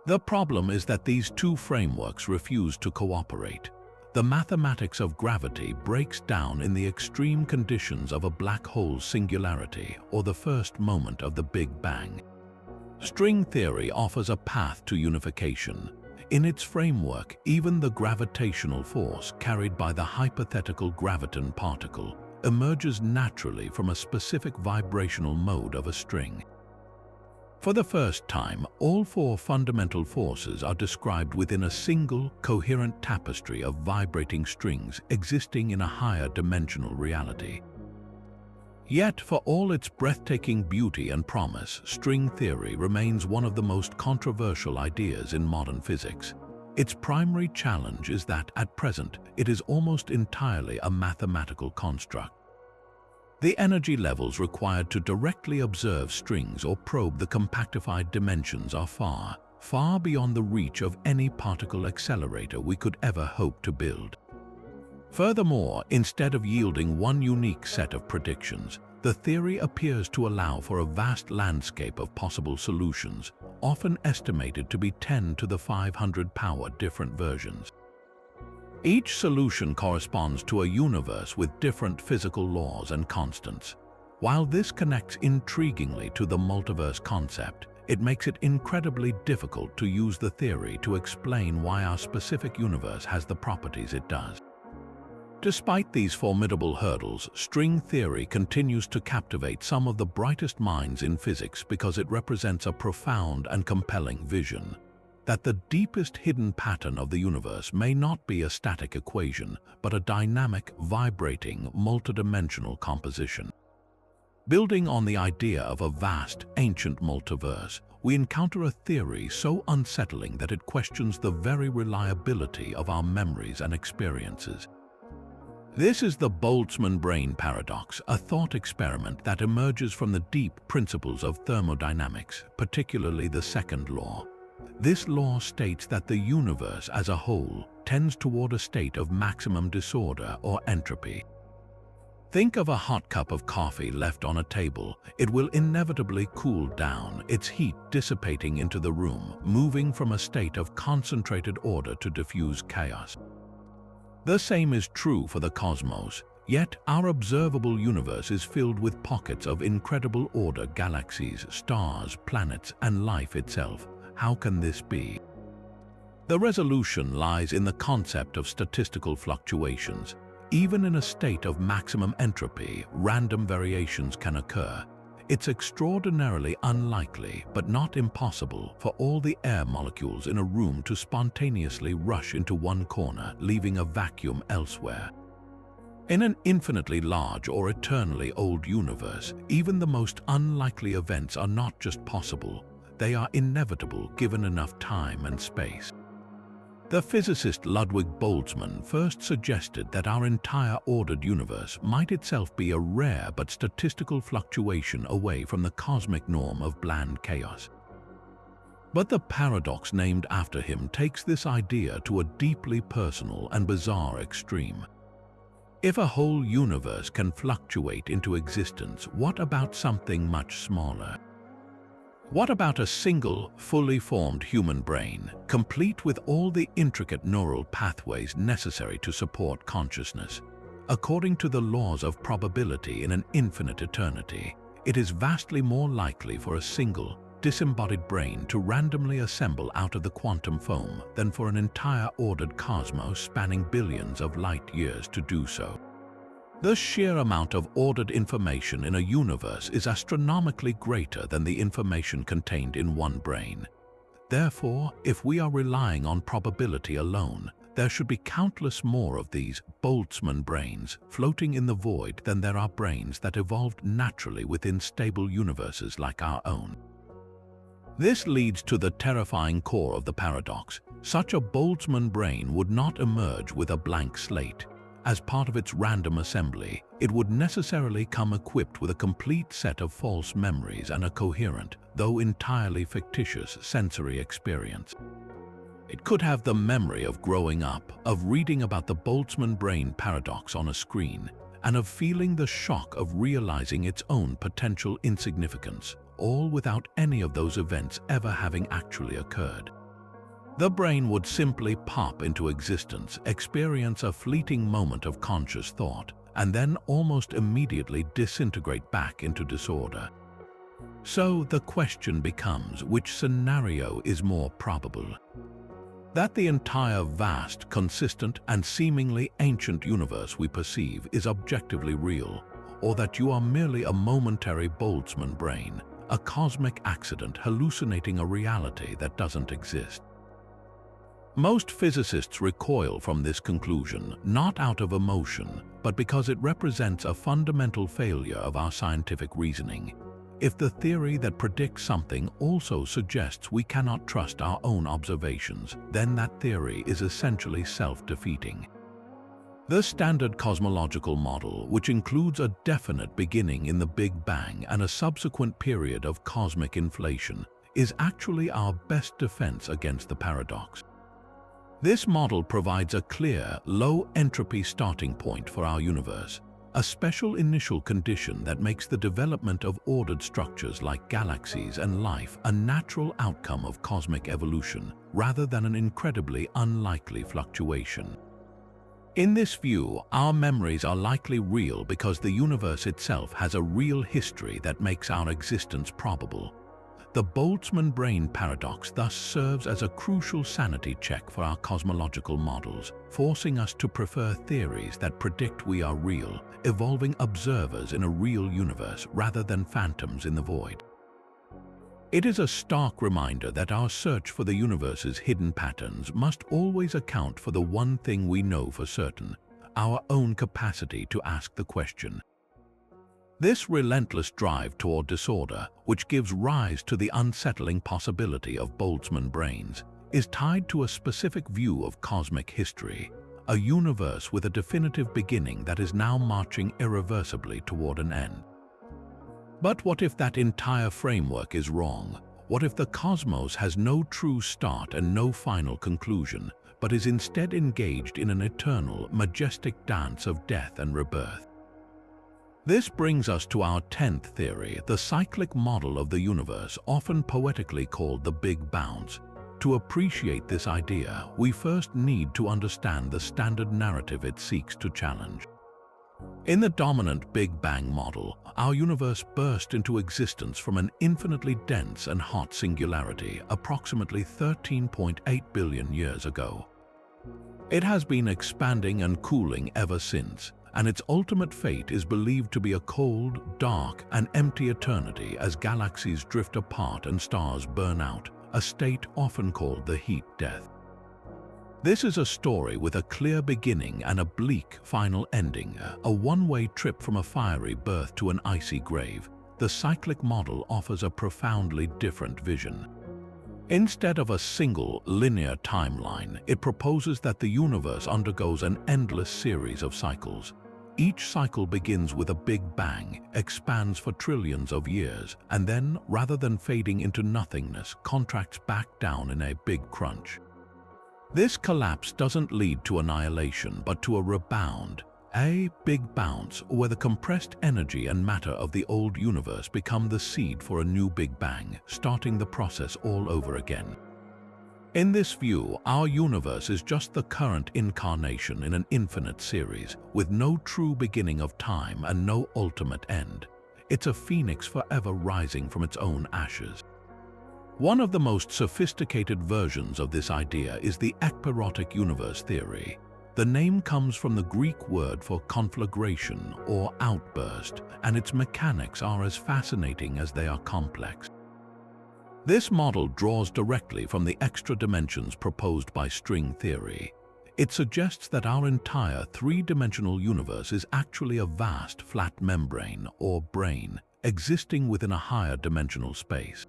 The problem is that these 2 frameworks refuse to cooperate. The mathematics of gravity breaks down in the extreme conditions of a black hole singularity or the first moment of the Big Bang. String theory offers a path to unification. In its framework, even the gravitational force carried by the hypothetical graviton particle emerges naturally from a specific vibrational mode of a string. For the first time, all 4 fundamental forces are described within a single, coherent tapestry of vibrating strings existing in a higher dimensional reality. Yet, for all its breathtaking beauty and promise, string theory remains one of the most controversial ideas in modern physics. Its primary challenge is that, at present, it is almost entirely a mathematical construct. The energy levels required to directly observe strings or probe the compactified dimensions are far, far beyond the reach of any particle accelerator we could ever hope to build. Furthermore, instead of yielding one unique set of predictions, The theory appears to allow for a vast landscape of possible solutions, often estimated to be 10 to the 500 power different versions. Each solution corresponds to a universe with different physical laws and constants. While this connects intriguingly to the multiverse concept, it makes it incredibly difficult to use the theory to explain why our specific universe has the properties it does. Despite these formidable hurdles, string theory continues to captivate some of the brightest minds in physics because it represents a profound and compelling vision that the deepest hidden pattern of the universe may not be a static equation, but a dynamic, vibrating, multidimensional composition. Building on the idea of a vast, ancient multiverse, we encounter a theory so unsettling that it questions the very reliability of our memories and experiences. This is the Boltzmann brain paradox, a thought experiment that emerges from the deep principles of thermodynamics, particularly the second law. This law states that the universe as a whole tends toward a state of maximum disorder or entropy. Think of a hot cup of coffee left on a table. It will inevitably cool down, its heat dissipating into the room, moving from a state of concentrated order to diffuse chaos. The same is true for the cosmos, yet our observable universe is filled with pockets of incredible order: galaxies, stars, planets, and life itself. How can this be? The resolution lies in the concept of statistical fluctuations. Even in a state of maximum entropy, random variations can occur. It's extraordinarily unlikely, but not impossible, for all the air molecules in a room to spontaneously rush into one corner, leaving a vacuum elsewhere. In an infinitely large or eternally old universe, even the most unlikely events are not just possible, they are inevitable given enough time and space. The physicist Ludwig Boltzmann first suggested that our entire ordered universe might itself be a rare but statistical fluctuation away from the cosmic norm of bland chaos. But the paradox named after him takes this idea to a deeply personal and bizarre extreme. If a whole universe can fluctuate into existence, what about something much smaller? What about a single, fully formed human brain, complete with all the intricate neural pathways necessary to support consciousness? According to the laws of probability in an infinite eternity, it is vastly more likely for a single, disembodied brain to randomly assemble out of the quantum foam than for an entire ordered cosmos spanning billions of light years to do so. The sheer amount of ordered information in a universe is astronomically greater than the information contained in one brain. Therefore, if we are relying on probability alone, there should be countless more of these Boltzmann brains floating in the void than there are brains that evolved naturally within stable universes like our own. This leads to the terrifying core of the paradox. Such a Boltzmann brain would not emerge with a blank slate. As part of its random assembly, it would necessarily come equipped with a complete set of false memories and a coherent, though entirely fictitious, sensory experience. It could have the memory of growing up, of reading about the Boltzmann brain paradox on a screen, and of feeling the shock of realizing its own potential insignificance, all without any of those events ever having actually occurred. The brain would simply pop into existence, experience a fleeting moment of conscious thought, and then almost immediately disintegrate back into disorder. So the question becomes, which scenario is more probable? That the entire vast, consistent, and seemingly ancient universe we perceive is objectively real, or that you are merely a momentary Boltzmann brain, a cosmic accident hallucinating a reality that doesn't exist? Most physicists recoil from this conclusion, not out of emotion, but because it represents a fundamental failure of our scientific reasoning. If the theory that predicts something also suggests we cannot trust our own observations, then that theory is essentially self-defeating. The standard cosmological model, which includes a definite beginning in the Big Bang and a subsequent period of cosmic inflation, is actually our best defense against the paradox. This model provides a clear, low-entropy starting point for our universe, a special initial condition that makes the development of ordered structures like galaxies and life a natural outcome of cosmic evolution, rather than an incredibly unlikely fluctuation. In this view, our memories are likely real because the universe itself has a real history that makes our existence probable. The Boltzmann brain paradox thus serves as a crucial sanity check for our cosmological models, forcing us to prefer theories that predict we are real, evolving observers in a real universe rather than phantoms in the void. It is a stark reminder that our search for the universe's hidden patterns must always account for the one thing we know for certain: our own capacity to ask the question. This relentless drive toward disorder, which gives rise to the unsettling possibility of Boltzmann brains, is tied to a specific view of cosmic history, a universe with a definitive beginning that is now marching irreversibly toward an end. But what if that entire framework is wrong? What if the cosmos has no true start and no final conclusion, but is instead engaged in an eternal, majestic dance of death and rebirth? This brings us to our 10th theory, the cyclic model of the universe, often poetically called the Big Bounce. To appreciate this idea, we first need to understand the standard narrative it seeks to challenge. In the dominant Big Bang model, our universe burst into existence from an infinitely dense and hot singularity approximately 13.8 billion years ago. It has been expanding and cooling ever since, and its ultimate fate is believed to be a cold, dark, and empty eternity as galaxies drift apart and stars burn out, a state often called the heat death. This is a story with a clear beginning and a bleak final ending, a one-way trip from a fiery birth to an icy grave. The cyclic model offers a profoundly different vision. Instead of a single, linear timeline, it proposes that the universe undergoes an endless series of cycles. Each cycle begins with a big bang, expands for trillions of years, and then, rather than fading into nothingness, contracts back down in a big crunch. This collapse doesn't lead to annihilation, but to a rebound, a big bounce, where the compressed energy and matter of the old universe become the seed for a new Big Bang, starting the process all over again. In this view, our universe is just the current incarnation in an infinite series, with no true beginning of time and no ultimate end. It's a phoenix forever rising from its own ashes. One of the most sophisticated versions of this idea is the ekpyrotic universe theory. The name comes from the Greek word for conflagration or outburst, and its mechanics are as fascinating as they are complex. This model draws directly from the extra dimensions proposed by string theory. It suggests that our entire three-dimensional universe is actually a vast flat membrane, or brain, existing within a higher dimensional space.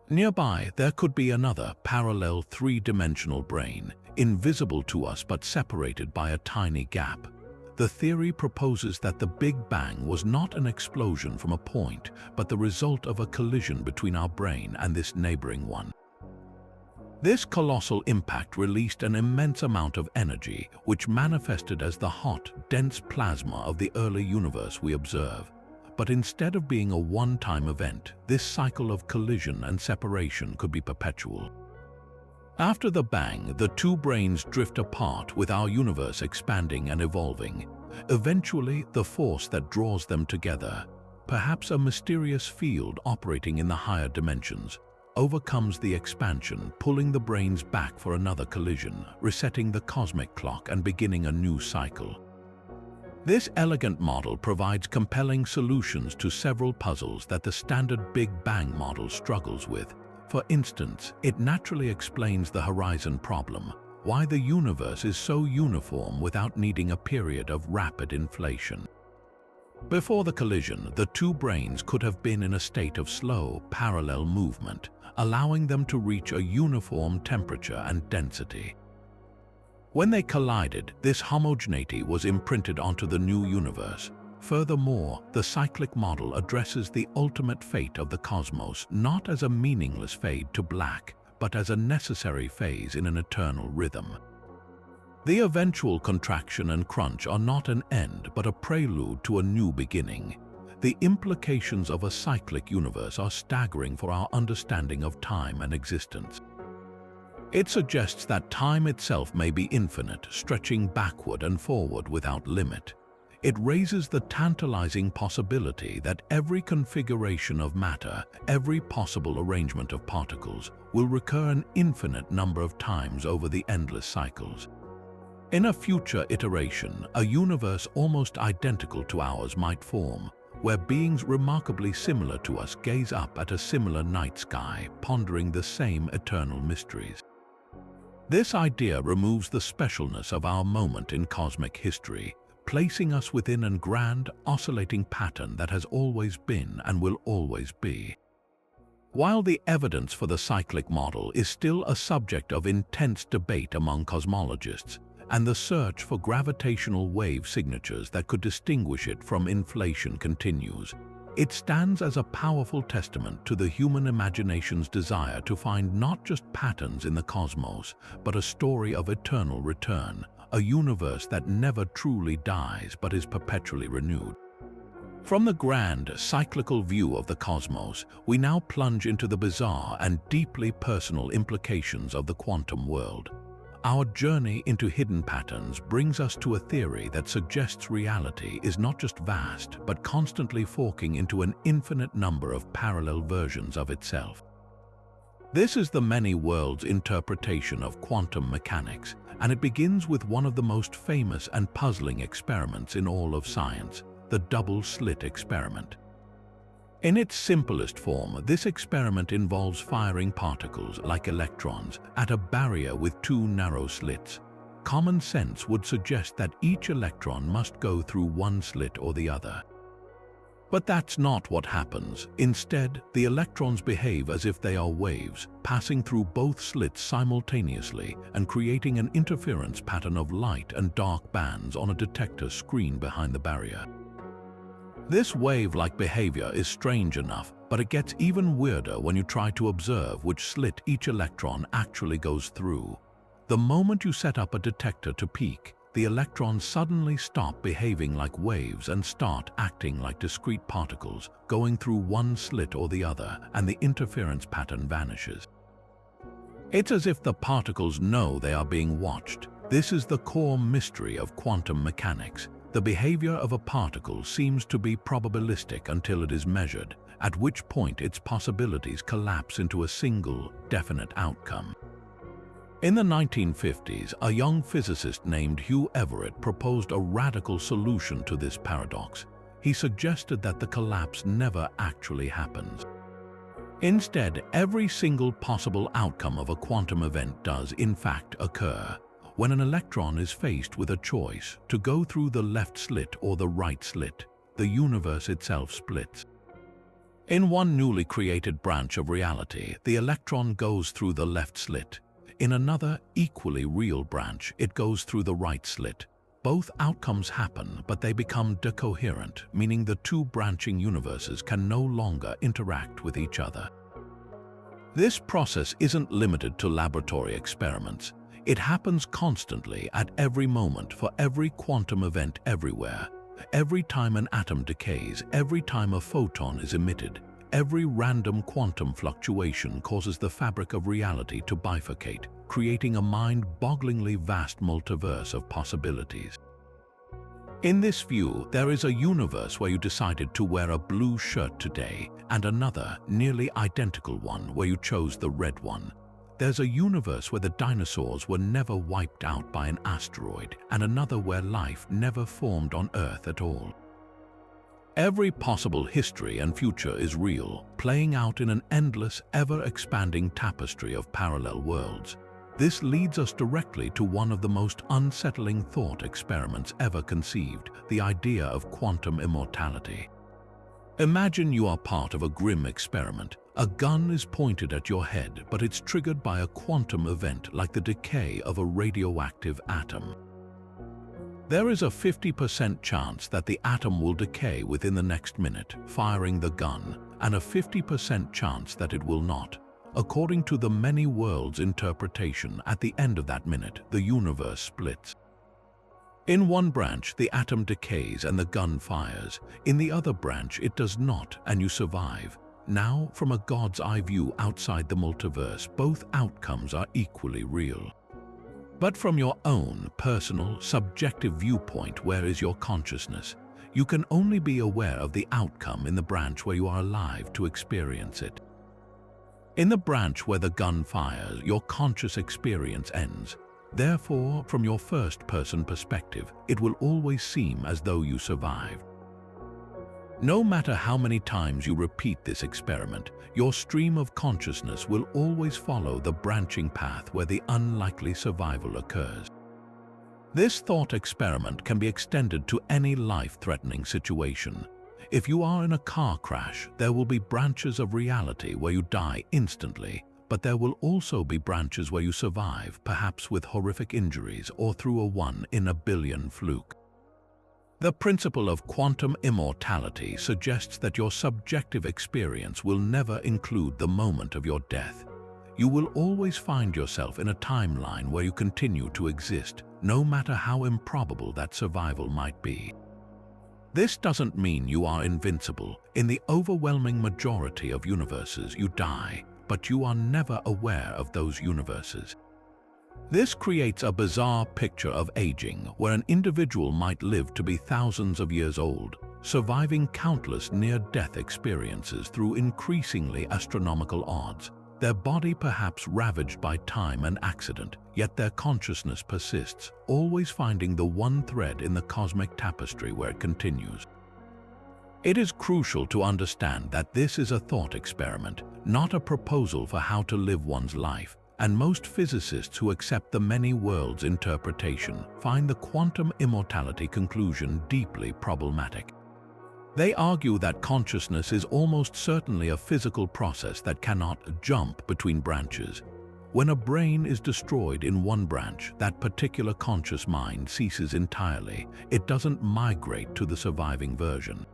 Nearby, there could be another parallel three-dimensional brain, invisible to us but separated by a tiny gap. The theory proposes that the Big Bang was not an explosion from a point, but the result of a collision between our brain and this neighboring one. This colossal impact released an immense amount of energy, which manifested as the hot, dense plasma of the early universe we observe. But instead of being a one-time event, this cycle of collision and separation could be perpetual. After the bang, the two brains drift apart, with our universe expanding and evolving. Eventually, the force that draws them together, perhaps a mysterious field operating in the higher dimensions, overcomes the expansion, pulling the brains back for another collision, resetting the cosmic clock and beginning a new cycle. This elegant model provides compelling solutions to several puzzles that the standard Big Bang model struggles with. For instance, it naturally explains the horizon problem, why the universe is so uniform without needing a period of rapid inflation. Before the collision, the two brains could have been in a state of slow, parallel movement, allowing them to reach a uniform temperature and density. When they collided, this homogeneity was imprinted onto the new universe. Furthermore, the cyclic model addresses the ultimate fate of the cosmos not as a meaningless fade to black, but as a necessary phase in an eternal rhythm. The eventual contraction and crunch are not an end but a prelude to a new beginning. The implications of a cyclic universe are staggering for our understanding of time and existence. It suggests that time itself may be infinite, stretching backward and forward without limit. It raises the tantalizing possibility that every configuration of matter, every possible arrangement of particles, will recur an infinite number of times over the endless cycles. In a future iteration, a universe almost identical to ours might form, where beings remarkably similar to us gaze up at a similar night sky, pondering the same eternal mysteries. This idea removes the specialness of our moment in cosmic history, placing us within a grand, oscillating pattern that has always been and will always be. While the evidence for the cyclic model is still a subject of intense debate among cosmologists, and the search for gravitational wave signatures that could distinguish it from inflation continues, it stands as a powerful testament to the human imagination's desire to find not just patterns in the cosmos, but a story of eternal return, a universe that never truly dies but is perpetually renewed. From the grand, cyclical view of the cosmos, we now plunge into the bizarre and deeply personal implications of the quantum world. Our journey into hidden patterns brings us to a theory that suggests reality is not just vast, but constantly forking into an infinite number of parallel versions of itself. This is the many worlds interpretation of quantum mechanics, and it begins with one of the most famous and puzzling experiments in all of science, the double-slit experiment. In its simplest form, this experiment involves firing particles, like electrons, at a barrier with two narrow slits. Common sense would suggest that each electron must go through one slit or the other. But that's not what happens. Instead, the electrons behave as if they are waves, passing through both slits simultaneously and creating an interference pattern of light and dark bands on a detector screen behind the barrier. This wave-like behavior is strange enough, but it gets even weirder when you try to observe which slit each electron actually goes through. The moment you set up a detector to peak, the electrons suddenly stop behaving like waves and start acting like discrete particles, going through one slit or the other, and the interference pattern vanishes. It's as if the particles know they are being watched. This is the core mystery of quantum mechanics. The behavior of a particle seems to be probabilistic until it is measured, at which point its possibilities collapse into a single, definite outcome. In the 1950s, a young physicist named Hugh Everett proposed a radical solution to this paradox. He suggested that the collapse never actually happens. Instead, every single possible outcome of a quantum event does, in fact, occur. When an electron is faced with a choice to go through the left slit or the right slit, the universe itself splits. In one newly created branch of reality, the electron goes through the left slit. In another, equally real branch, it goes through the right slit. Both outcomes happen, but they become decoherent, meaning the two branching universes can no longer interact with each other. This process isn't limited to laboratory experiments. It happens constantly at every moment for every quantum event everywhere. Every time an atom decays, every time a photon is emitted, every random quantum fluctuation causes the fabric of reality to bifurcate, creating a mind-bogglingly vast multiverse of possibilities. In this view, there is a universe where you decided to wear a blue shirt today, and another, nearly identical one, where you chose the red one. There's a universe where the dinosaurs were never wiped out by an asteroid, and another where life never formed on Earth at all. Every possible history and future is real, playing out in an endless, ever-expanding tapestry of parallel worlds. This leads us directly to one of the most unsettling thought experiments ever conceived, the idea of quantum immortality. Imagine you are part of a grim experiment. A gun is pointed at your head, but it's triggered by a quantum event like the decay of a radioactive atom. There is a 50% chance that the atom will decay within the next minute, firing the gun, and a 50% chance that it will not. According to the many worlds interpretation, at the end of that minute, the universe splits. In one branch, the atom decays and the gun fires. In the other branch, it does not, and you survive. Now, from a God's eye view outside the multiverse, both outcomes are equally real. But from your own personal, subjective viewpoint, where is your consciousness? You can only be aware of the outcome in the branch where you are alive to experience it. In the branch where the gun fires, your conscious experience ends. Therefore, from your first-person perspective, it will always seem as though you survived. No matter how many times you repeat this experiment, your stream of consciousness will always follow the branching path where the unlikely survival occurs. This thought experiment can be extended to any life-threatening situation. If you are in a car crash, there will be branches of reality where you die instantly, but there will also be branches where you survive, perhaps with horrific injuries or through a 1 in a billion fluke. The principle of quantum immortality suggests that your subjective experience will never include the moment of your death. You will always find yourself in a timeline where you continue to exist, no matter how improbable that survival might be. This doesn't mean you are invincible. In the overwhelming majority of universes, you die, but you are never aware of those universes. This creates a bizarre picture of aging, where an individual might live to be thousands of years old, surviving countless near-death experiences through increasingly astronomical odds, their body perhaps ravaged by time and accident, yet their consciousness persists, always finding the one thread in the cosmic tapestry where it continues. It is crucial to understand that this is a thought experiment, not a proposal for how to live one's life, and most physicists who accept the many worlds interpretation find the quantum immortality conclusion deeply problematic. They argue that consciousness is almost certainly a physical process that cannot jump between branches. When a brain is destroyed in one branch, that particular conscious mind ceases entirely. It doesn't migrate to the surviving version.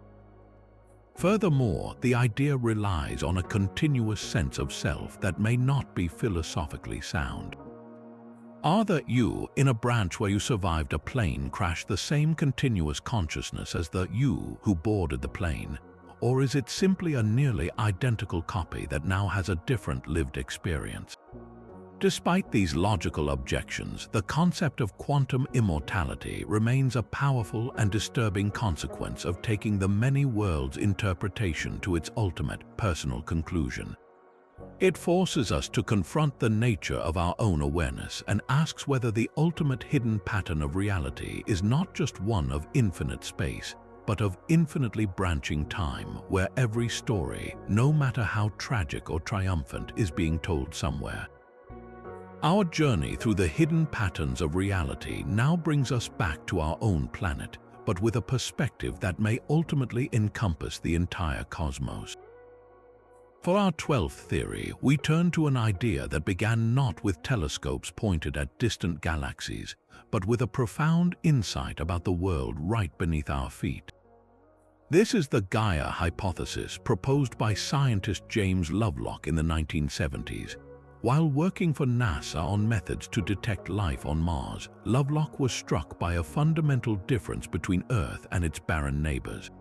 Furthermore, the idea relies on a continuous sense of self that may not be philosophically sound. Are the you in a branch where you survived a plane crash the same continuous consciousness as the you who boarded the plane? Or is it simply a nearly identical copy that now has a different lived experience? Despite these logical objections, the concept of quantum immortality remains a powerful and disturbing consequence of taking the many worlds interpretation to its ultimate personal conclusion. It forces us to confront the nature of our own awareness and asks whether the ultimate hidden pattern of reality is not just one of infinite space, but of infinitely branching time, where every story, no matter how tragic or triumphant, is being told somewhere. Our journey through the hidden patterns of reality now brings us back to our own planet, but with a perspective that may ultimately encompass the entire cosmos. For our 12th theory, we turn to an idea that began not with telescopes pointed at distant galaxies, but with a profound insight about the world right beneath our feet. This is the Gaia hypothesis proposed by scientist James Lovelock in the 1970s. While working for NASA on methods to detect life on Mars, Lovelock was struck by a fundamental difference between Earth and its barren neighbors.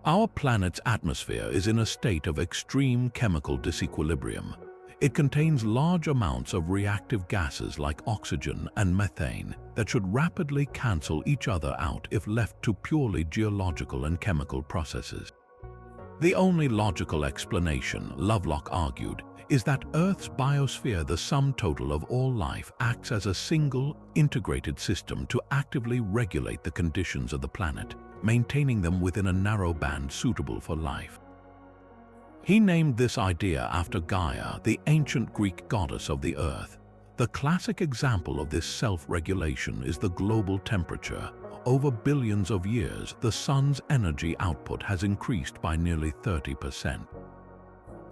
Our planet's atmosphere is in a state of extreme chemical disequilibrium. It contains large amounts of reactive gases like oxygen and methane that should rapidly cancel each other out if left to purely geological and chemical processes. The only logical explanation, Lovelock argued, is that Earth's biosphere, the sum total of all life, acts as a single, integrated system to actively regulate the conditions of the planet, maintaining them within a narrow band suitable for life. He named this idea after Gaia, the ancient Greek goddess of the Earth. The classic example of this self-regulation is the global temperature. Over billions of years, the sun's energy output has increased by nearly 30%.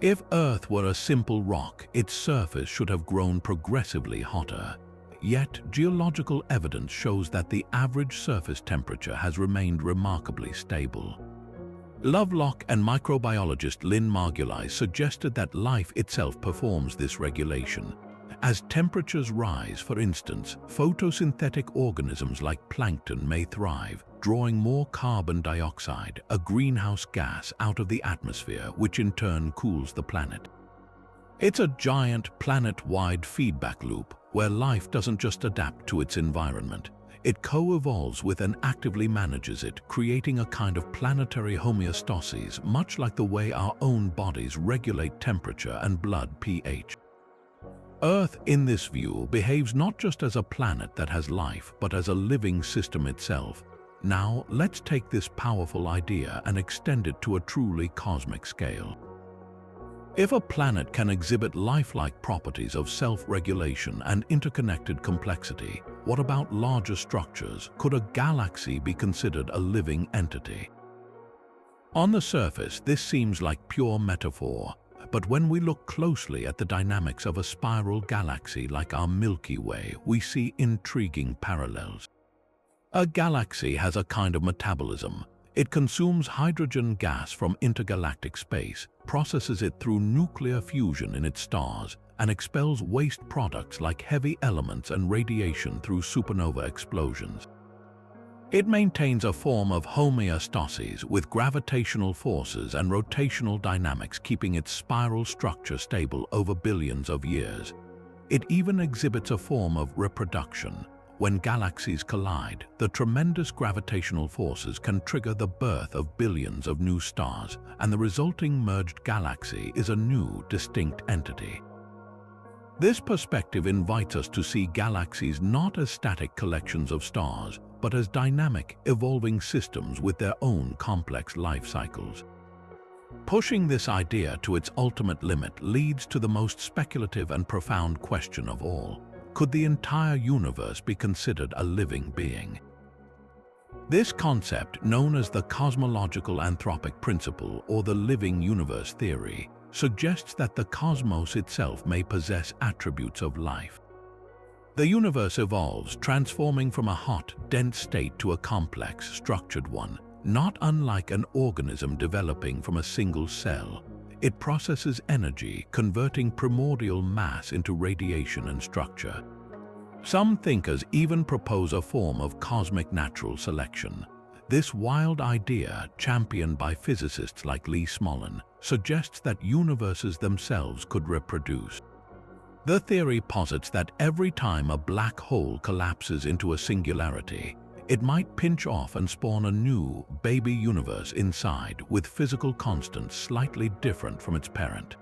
If Earth were a simple rock, its surface should have grown progressively hotter. Yet, geological evidence shows that the average surface temperature has remained remarkably stable. Lovelock and microbiologist Lynn Margulies suggested that life itself performs this regulation. As temperatures rise, for instance, photosynthetic organisms like plankton may thrive, drawing more carbon dioxide, a greenhouse gas, out of the atmosphere, which in turn cools the planet. It's a giant planet-wide feedback loop where life doesn't just adapt to its environment. It co-evolves with and actively manages it, creating a kind of planetary homeostasis, much like the way our own bodies regulate temperature and blood pH. Earth, in this view, behaves not just as a planet that has life, but as a living system itself. Now, let's take this powerful idea and extend it to a truly cosmic scale. If a planet can exhibit lifelike properties of self-regulation and interconnected complexity, what about larger structures? Could a galaxy be considered a living entity? On the surface, this seems like pure metaphor, but when we look closely at the dynamics of a spiral galaxy like our Milky Way, we see intriguing parallels. A galaxy has a kind of metabolism. It consumes hydrogen gas from intergalactic space, processes it through nuclear fusion in its stars, and expels waste products like heavy elements and radiation through supernova explosions. It maintains a form of homeostasis with gravitational forces and rotational dynamics keeping its spiral structure stable over billions of years. It even exhibits a form of reproduction. When galaxies collide, the tremendous gravitational forces can trigger the birth of billions of new stars, and the resulting merged galaxy is a new, distinct entity. This perspective invites us to see galaxies not as static collections of stars, but as dynamic, evolving systems with their own complex life cycles. Pushing this idea to its ultimate limit leads to the most speculative and profound question of all. Could the entire universe be considered a living being? This concept, known as the cosmological anthropic principle or the living universe theory, suggests that the cosmos itself may possess attributes of life. The universe evolves, transforming from a hot, dense state to a complex, structured one, not unlike an organism developing from a single cell. It processes energy, converting primordial mass into radiation and structure. Some thinkers even propose a form of cosmic natural selection. This wild idea, championed by physicists like Lee Smolin, suggests that universes themselves could reproduce. The theory posits that every time a black hole collapses into a singularity, it might pinch off and spawn a new, baby universe inside, with physical constants slightly different from its parent.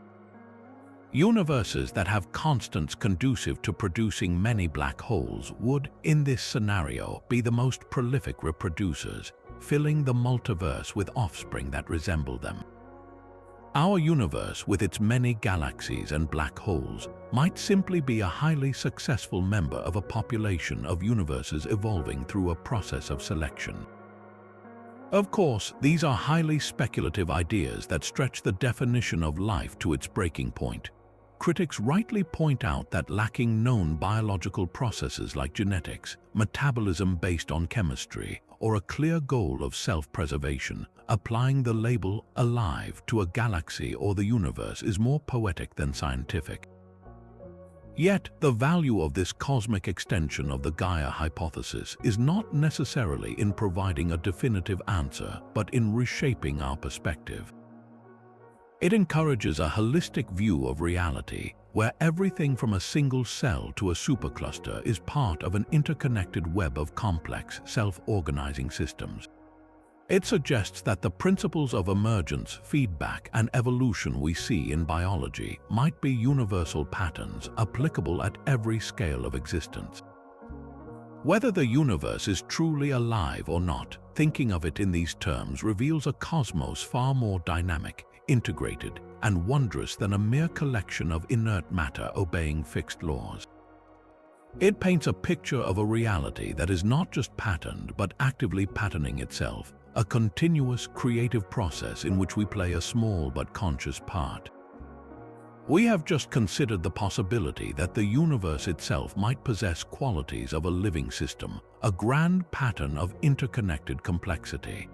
Universes that have constants conducive to producing many black holes would, in this scenario, be the most prolific reproducers, filling the multiverse with offspring that resemble them. Our universe, with its many galaxies and black holes, might simply be a highly successful member of a population of universes evolving through a process of selection. Of course, these are highly speculative ideas that stretch the definition of life to its breaking point. Critics rightly point out that lacking known biological processes like genetics, metabolism based on chemistry, or a clear goal of self-preservation, applying the label alive to a galaxy or the universe is more poetic than scientific. Yet, the value of this cosmic extension of the Gaia hypothesis is not necessarily in providing a definitive answer, but in reshaping our perspective. It encourages a holistic view of reality, where everything from a single cell to a supercluster is part of an interconnected web of complex, self-organizing systems. It suggests that the principles of emergence, feedback, and evolution we see in biology might be universal patterns applicable at every scale of existence. Whether the universe is truly alive or not, thinking of it in these terms reveals a cosmos far more dynamic, integrated, and wondrous than a mere collection of inert matter obeying fixed laws. It paints a picture of a reality that is not just patterned but actively patterning itself, a continuous creative process in which we play a small but conscious part. We have just considered the possibility that the universe itself might possess qualities of a living system, a grand pattern of interconnected complexity.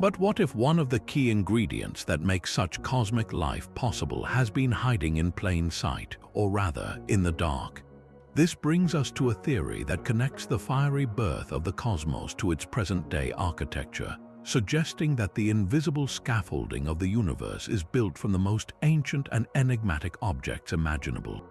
But what if one of the key ingredients that make such cosmic life possible has been hiding in plain sight, or rather, in the dark? This brings us to a theory that connects the fiery birth of the cosmos to its present-day architecture, suggesting that the invisible scaffolding of the universe is built from the most ancient and enigmatic objects imaginable.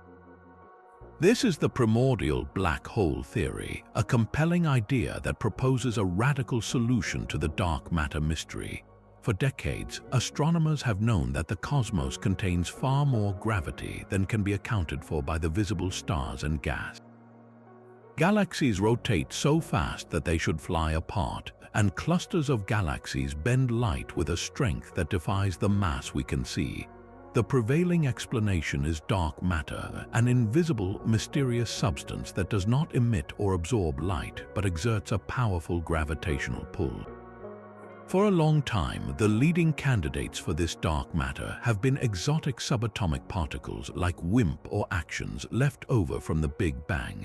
This is the primordial black hole theory, a compelling idea that proposes a radical solution to the dark matter mystery. For decades, astronomers have known that the cosmos contains far more gravity than can be accounted for by the visible stars and gas. Galaxies rotate so fast that they should fly apart, and clusters of galaxies bend light with a strength that defies the mass we can see. The prevailing explanation is dark matter, an invisible, mysterious substance that does not emit or absorb light but exerts a powerful gravitational pull. For a long time, the leading candidates for this dark matter have been exotic subatomic particles like WIMP or actions left over from the Big Bang.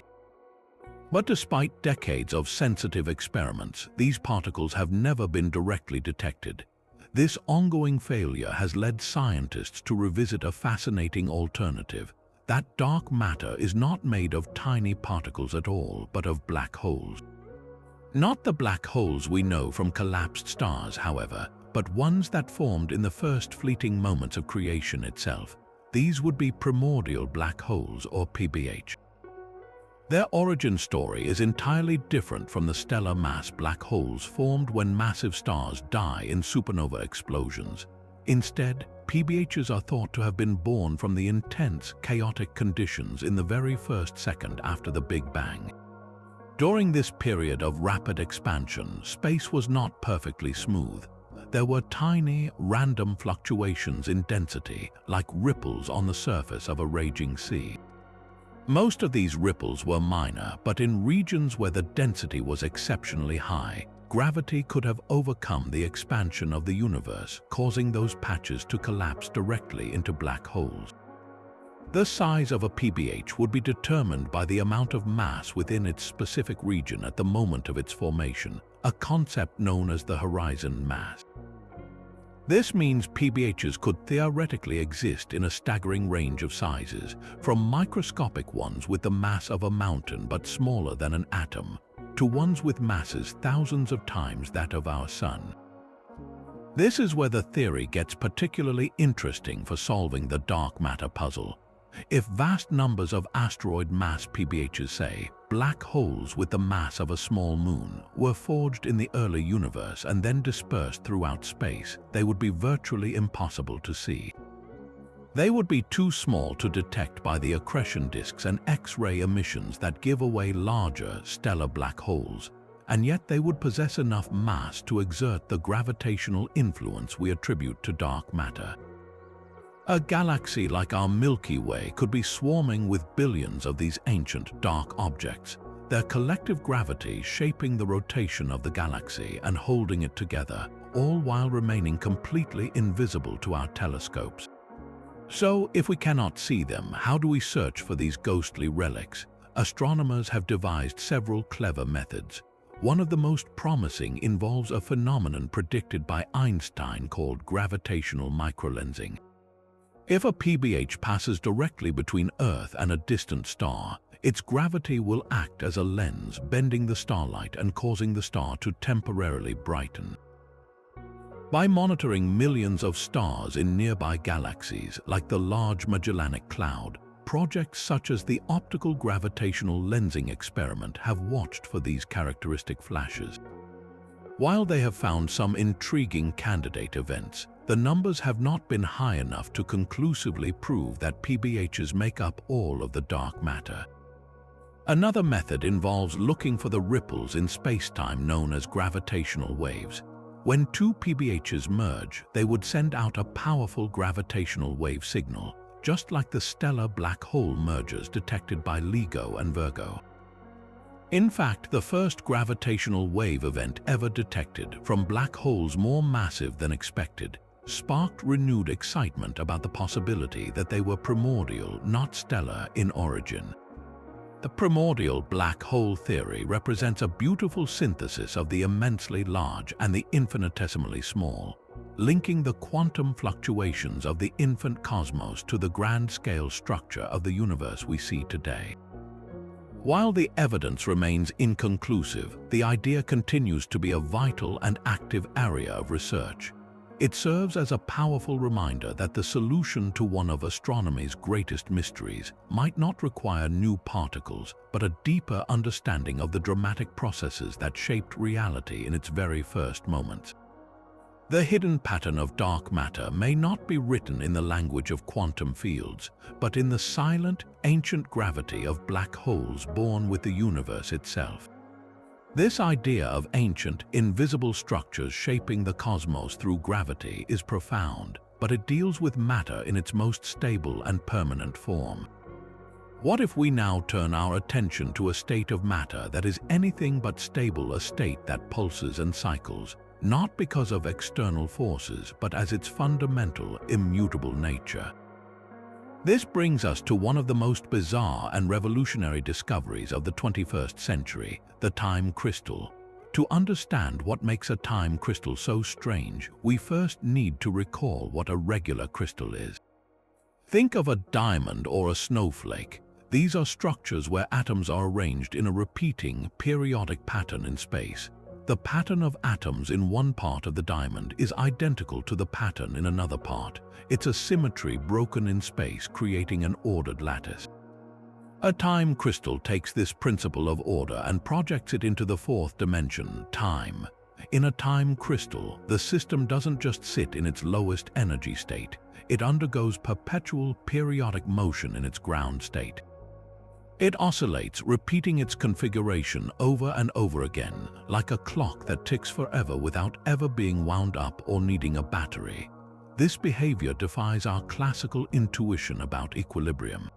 But despite decades of sensitive experiments, these particles have never been directly detected. This ongoing failure has led scientists to revisit a fascinating alternative: that dark matter is not made of tiny particles at all, but of black holes. Not the black holes we know from collapsed stars, however, but ones that formed in the first fleeting moments of creation itself. These would be primordial black holes, or PBH. Their origin story is entirely different from the stellar mass black holes formed when massive stars die in supernova explosions. Instead, PBHs are thought to have been born from the intense, chaotic conditions in the very first second after the Big Bang. During this period of rapid expansion, space was not perfectly smooth. There were tiny, random fluctuations in density, like ripples on the surface of a raging sea. Most of these ripples were minor, but in regions where the density was exceptionally high, gravity could have overcome the expansion of the universe, causing those patches to collapse directly into black holes. The size of a PBH would be determined by the amount of mass within its specific region at the moment of its formation, a concept known as the horizon mass. This means PBHs could theoretically exist in a staggering range of sizes, from microscopic ones with the mass of a mountain but smaller than an atom, to ones with masses thousands of times that of our Sun. This is where the theory gets particularly interesting for solving the dark matter puzzle. If vast numbers of asteroid mass PBHs, say, black holes with the mass of a small moon, were forged in the early universe and then dispersed throughout space, they would be virtually impossible to see. They would be too small to detect by the accretion disks and X-ray emissions that give away larger stellar black holes, and yet they would possess enough mass to exert the gravitational influence we attribute to dark matter. A galaxy like our Milky Way could be swarming with billions of these ancient dark objects, their collective gravity shaping the rotation of the galaxy and holding it together, all while remaining completely invisible to our telescopes. So, if we cannot see them, how do we search for these ghostly relics? Astronomers have devised several clever methods. One of the most promising involves a phenomenon predicted by Einstein called gravitational microlensing. If a PBH passes directly between Earth and a distant star, its gravity will act as a lens, bending the starlight and causing the star to temporarily brighten. By monitoring millions of stars in nearby galaxies, like the Large Magellanic Cloud, projects such as the optical gravitational lensing experiment have watched for these characteristic flashes. While they have found some intriguing candidate events, the numbers have not been high enough to conclusively prove that PBHs make up all of the dark matter. Another method involves looking for the ripples in space-time known as gravitational waves. When two PBHs merge, they would send out a powerful gravitational wave signal, just like the stellar black hole mergers detected by LIGO and Virgo. In fact, the first gravitational wave event ever detected from black holes more massive than expected sparked renewed excitement about the possibility that they were primordial, not stellar, in origin. The primordial black hole theory represents a beautiful synthesis of the immensely large and the infinitesimally small, linking the quantum fluctuations of the infant cosmos to the grand-scale structure of the universe we see today. While the evidence remains inconclusive, the idea continues to be a vital and active area of research. It serves as a powerful reminder that the solution to one of astronomy's greatest mysteries might not require new particles, but a deeper understanding of the dramatic processes that shaped reality in its very first moments. The hidden pattern of dark matter may not be written in the language of quantum fields, but in the silent, ancient gravity of black holes born with the universe itself. This idea of ancient, invisible structures shaping the cosmos through gravity is profound, but it deals with matter in its most stable and permanent form. What if we now turn our attention to a state of matter that is anything but stable, a state that pulses and cycles, not because of external forces, but as its fundamental, immutable nature? This brings us to one of the most bizarre and revolutionary discoveries of the 21st century, the time crystal. To understand what makes a time crystal so strange, we first need to recall what a regular crystal is. Think of a diamond or a snowflake. These are structures where atoms are arranged in a repeating, periodic pattern in space. The pattern of atoms in one part of the diamond is identical to the pattern in another part. It's a symmetry broken in space, creating an ordered lattice. A time crystal takes this principle of order and projects it into the fourth dimension, time. In a time crystal, the system doesn't just sit in its lowest energy state. It undergoes perpetual, periodic motion in its ground state. It oscillates, repeating its configuration over and over again, like a clock that ticks forever without ever being wound up or needing a battery. This behavior defies our classical intuition about equilibrium.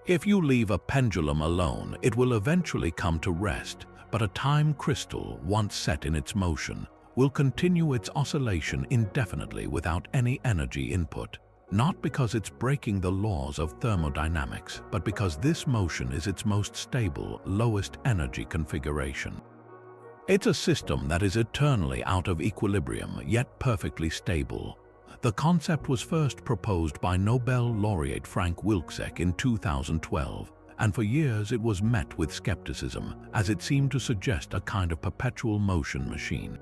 If you leave a pendulum alone, it will eventually come to rest, but a time crystal, once set in its motion, will continue its oscillation indefinitely without any energy input. Not because it's breaking the laws of thermodynamics, but because this motion is its most stable, lowest energy configuration. It's a system that is eternally out of equilibrium, yet perfectly stable. The concept was first proposed by Nobel laureate Frank Wilczek in 2012, and for years it was met with skepticism, as it seemed to suggest a kind of perpetual motion machine.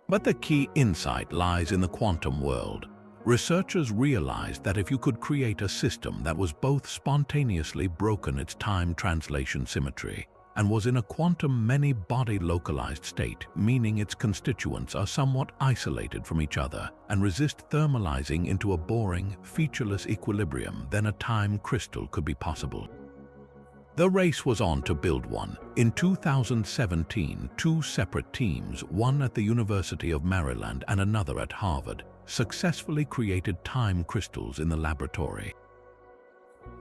But the key insight lies in the quantum world. Researchers realized that if you could create a system that was both spontaneously broken its time translation symmetry and was in a quantum many-body localized state, meaning its constituents are somewhat isolated from each other and resist thermalizing into a boring, featureless equilibrium, then a time crystal could be possible. The race was on to build one. In 2017, two separate teams, one at the University of Maryland and another at Harvard, successfully created time crystals in the laboratory.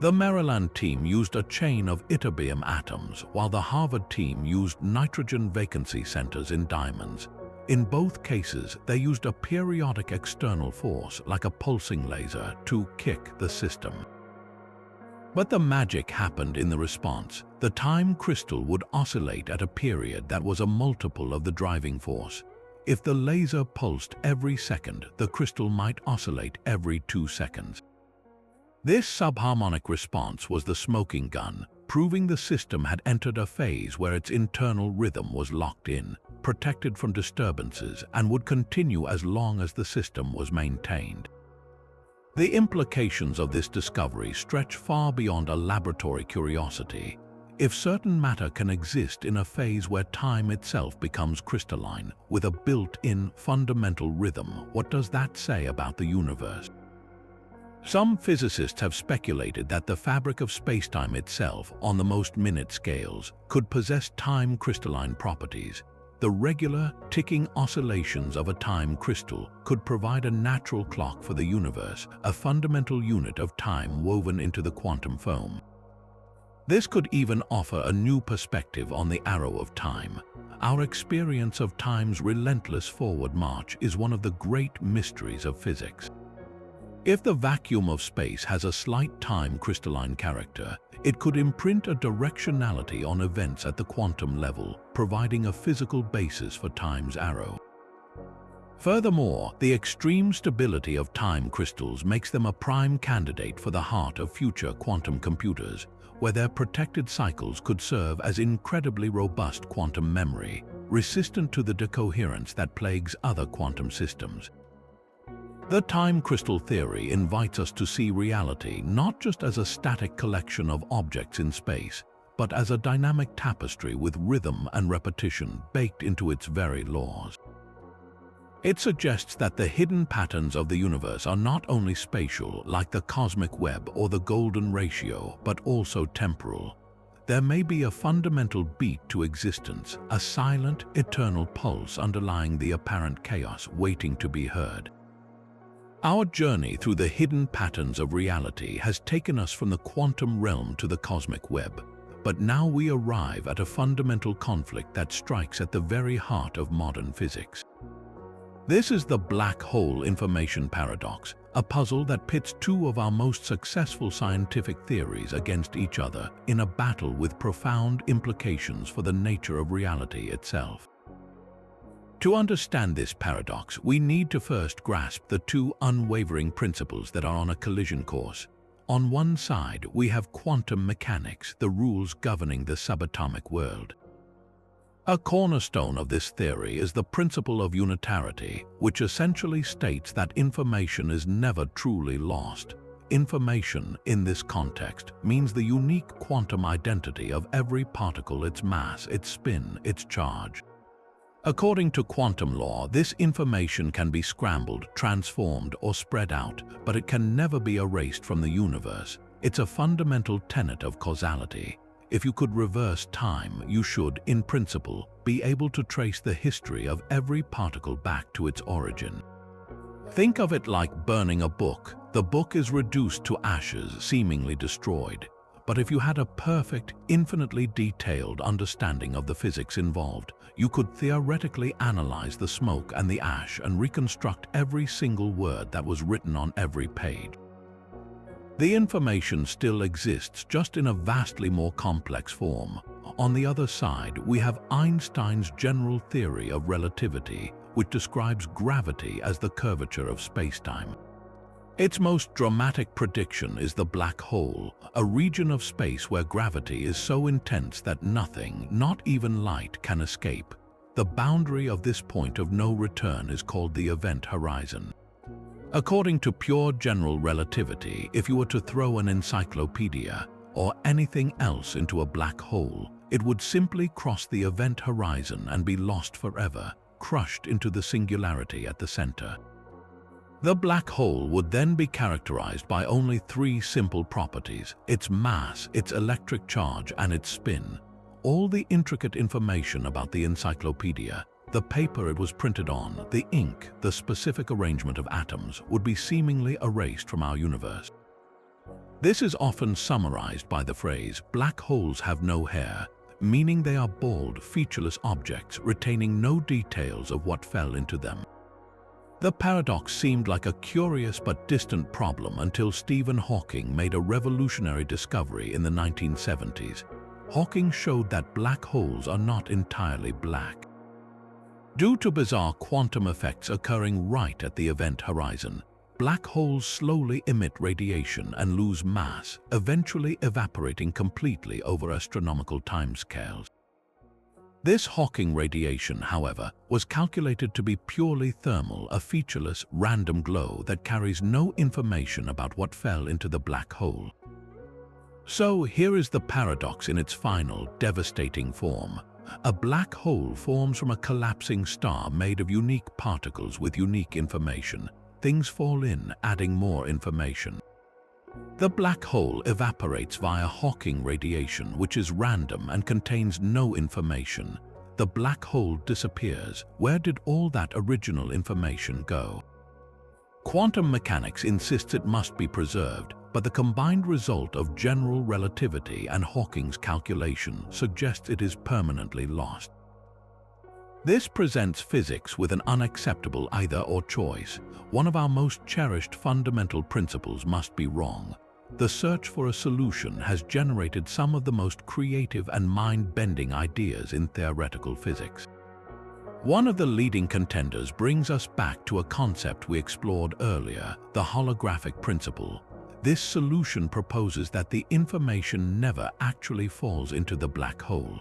The Maryland team used a chain of ytterbium atoms, while the Harvard team used nitrogen vacancy centers in diamonds. In both cases, they used a periodic external force, like a pulsing laser, to kick the system. But the magic happened in the response. The time crystal would oscillate at a period that was a multiple of the driving force. If the laser pulsed every second, the crystal might oscillate every 2 seconds. This subharmonic response was the smoking gun, proving the system had entered a phase where its internal rhythm was locked in, protected from disturbances, and would continue as long as the system was maintained. The implications of this discovery stretch far beyond a laboratory curiosity. If certain matter can exist in a phase where time itself becomes crystalline, with a built-in fundamental rhythm, what does that say about the universe? Some physicists have speculated that the fabric of spacetime itself, on the most minute scales, could possess time crystalline properties. The regular, ticking oscillations of a time crystal could provide a natural clock for the universe, a fundamental unit of time woven into the quantum foam. This could even offer a new perspective on the arrow of time. Our experience of time's relentless forward march is one of the great mysteries of physics. If the vacuum of space has a slight time crystalline character, it could imprint a directionality on events at the quantum level, providing a physical basis for time's arrow. Furthermore, the extreme stability of time crystals makes them a prime candidate for the heart of future quantum computers, where their protected cycles could serve as incredibly robust quantum memory, resistant to the decoherence that plagues other quantum systems. The time crystal theory invites us to see reality not just as a static collection of objects in space, but as a dynamic tapestry with rhythm and repetition baked into its very laws. It suggests that the hidden patterns of the universe are not only spatial, like the cosmic web or the golden ratio, but also temporal. There may be a fundamental beat to existence, a silent, eternal pulse underlying the apparent chaos waiting to be heard. Our journey through the hidden patterns of reality has taken us from the quantum realm to the cosmic web, but now we arrive at a fundamental conflict that strikes at the very heart of modern physics. This is the black hole information paradox, a puzzle that pits two of our most successful scientific theories against each other in a battle with profound implications for the nature of reality itself. To understand this paradox, we need to first grasp the two unwavering principles that are on a collision course. On one side, we have quantum mechanics, the rules governing the subatomic world. A cornerstone of this theory is the principle of unitarity, which essentially states that information is never truly lost. Information, in this context, means the unique quantum identity of every particle, its mass, its spin, its charge. According to quantum law, this information can be scrambled, transformed, or spread out, but it can never be erased from the universe. It's a fundamental tenet of causality. If you could reverse time, you should, in principle, be able to trace the history of every particle back to its origin. Think of it like burning a book. The book is reduced to ashes, seemingly destroyed. But if you had a perfect, infinitely detailed understanding of the physics involved, you could theoretically analyze the smoke and the ash and reconstruct every single word that was written on every page. The information still exists, just in a vastly more complex form. On the other side, we have Einstein's general theory of relativity, which describes gravity as the curvature of spacetime. Its most dramatic prediction is the black hole, a region of space where gravity is so intense that nothing, not even light, can escape. The boundary of this point of no return is called the event horizon. According to pure general relativity, if you were to throw an encyclopedia or anything else into a black hole, it would simply cross the event horizon and be lost forever, crushed into the singularity at the center. The black hole would then be characterized by only three simple properties: its mass, its electric charge, and its spin. All the intricate information about the encyclopedia, the paper it was printed on, the ink, the specific arrangement of atoms, would be seemingly erased from our universe. This is often summarized by the phrase, "black holes have no hair," meaning they are bald, featureless objects retaining no details of what fell into them. The paradox seemed like a curious but distant problem until Stephen Hawking made a revolutionary discovery in the 1970s. Hawking showed that black holes are not entirely black. Due to bizarre quantum effects occurring right at the event horizon, black holes slowly emit radiation and lose mass, eventually evaporating completely over astronomical timescales. This Hawking radiation, however, was calculated to be purely thermal, a featureless, random glow that carries no information about what fell into the black hole. So here is the paradox in its final, devastating form. A black hole forms from a collapsing star made of unique particles with unique information. Things fall in, adding more information. The black hole evaporates via Hawking radiation, which is random and contains no information. The black hole disappears. Where did all that original information go? Quantum mechanics insists it must be preserved, but the combined result of general relativity and Hawking's calculation suggests it is permanently lost. This presents physics with an unacceptable either-or choice. One of our most cherished fundamental principles must be wrong. The search for a solution has generated some of the most creative and mind-bending ideas in theoretical physics. One of the leading contenders brings us back to a concept we explored earlier, the holographic principle. This solution proposes that the information never actually falls into the black hole.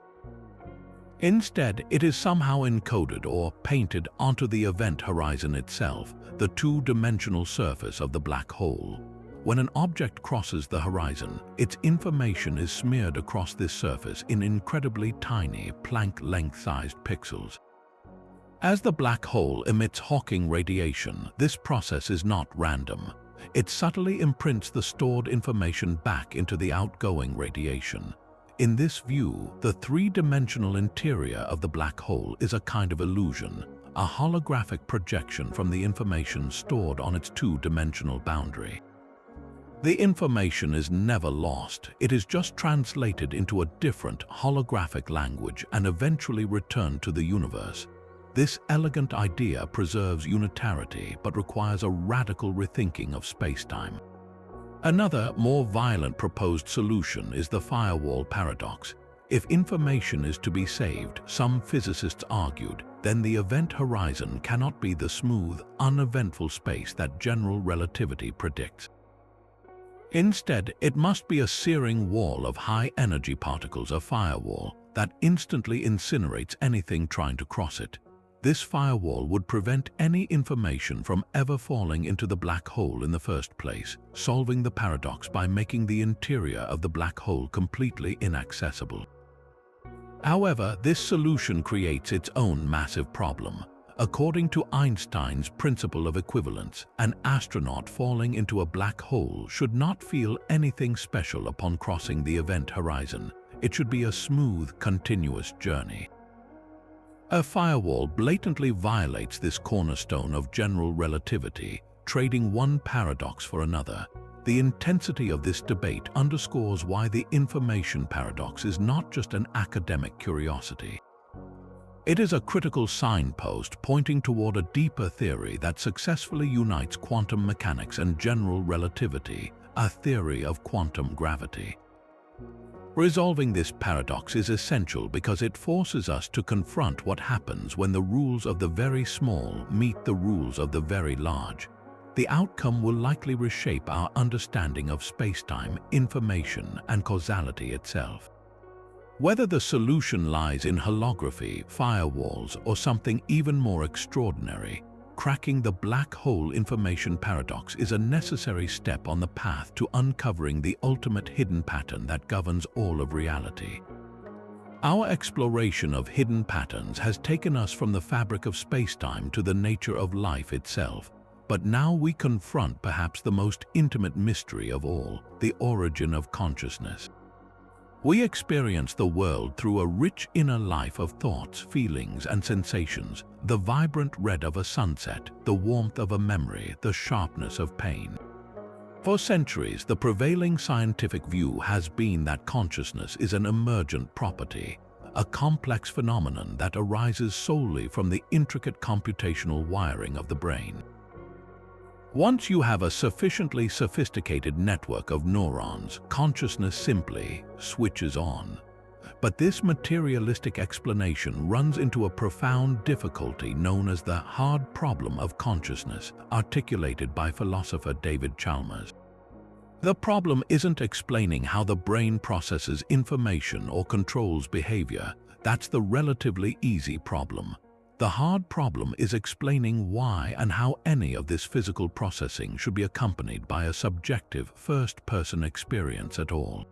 Instead, it is somehow encoded or painted onto the event horizon itself, the two-dimensional surface of the black hole. When an object crosses the horizon, its information is smeared across this surface in incredibly tiny, Planck-length-sized pixels. As the black hole emits Hawking radiation, this process is not random. It subtly imprints the stored information back into the outgoing radiation. In this view, the three-dimensional interior of the black hole is a kind of illusion, a holographic projection from the information stored on its two-dimensional boundary. The information is never lost, it is just translated into a different holographic language and eventually returned to the universe. This elegant idea preserves unitarity but requires a radical rethinking of spacetime. Another, more violent proposed solution is the firewall paradox. If information is to be saved, some physicists argued, then the event horizon cannot be the smooth, uneventful space that general relativity predicts. Instead, it must be a searing wall of high-energy particles, a firewall, that instantly incinerates anything trying to cross it. This firewall would prevent any information from ever falling into the black hole in the first place, solving the paradox by making the interior of the black hole completely inaccessible. However, this solution creates its own massive problem. According to Einstein's principle of equivalence, an astronaut falling into a black hole should not feel anything special upon crossing the event horizon. It should be a smooth, continuous journey. A firewall blatantly violates this cornerstone of general relativity, trading one paradox for another. The intensity of this debate underscores why the information paradox is not just an academic curiosity. It is a critical signpost pointing toward a deeper theory that successfully unites quantum mechanics and general relativity, a theory of quantum gravity. Resolving this paradox is essential because it forces us to confront what happens when the rules of the very small meet the rules of the very large. The outcome will likely reshape our understanding of spacetime, information, and causality itself. Whether the solution lies in holography, firewalls, or something even more extraordinary, cracking the black hole information paradox is a necessary step on the path to uncovering the ultimate hidden pattern that governs all of reality. Our exploration of hidden patterns has taken us from the fabric of spacetime to the nature of life itself, but now we confront perhaps the most intimate mystery of all, the origin of consciousness. We experience the world through a rich inner life of thoughts, feelings, and sensations, the vibrant red of a sunset, the warmth of a memory, the sharpness of pain. For centuries, the prevailing scientific view has been that consciousness is an emergent property, a complex phenomenon that arises solely from the intricate computational wiring of the brain. Once you have a sufficiently sophisticated network of neurons, consciousness simply switches on. But this materialistic explanation runs into a profound difficulty known as the hard problem of consciousness, articulated by philosopher David Chalmers. The problem isn't explaining how the brain processes information or controls behavior. That's the relatively easy problem. The hard problem is explaining why and how any of this physical processing should be accompanied by a subjective, first-person experience at all.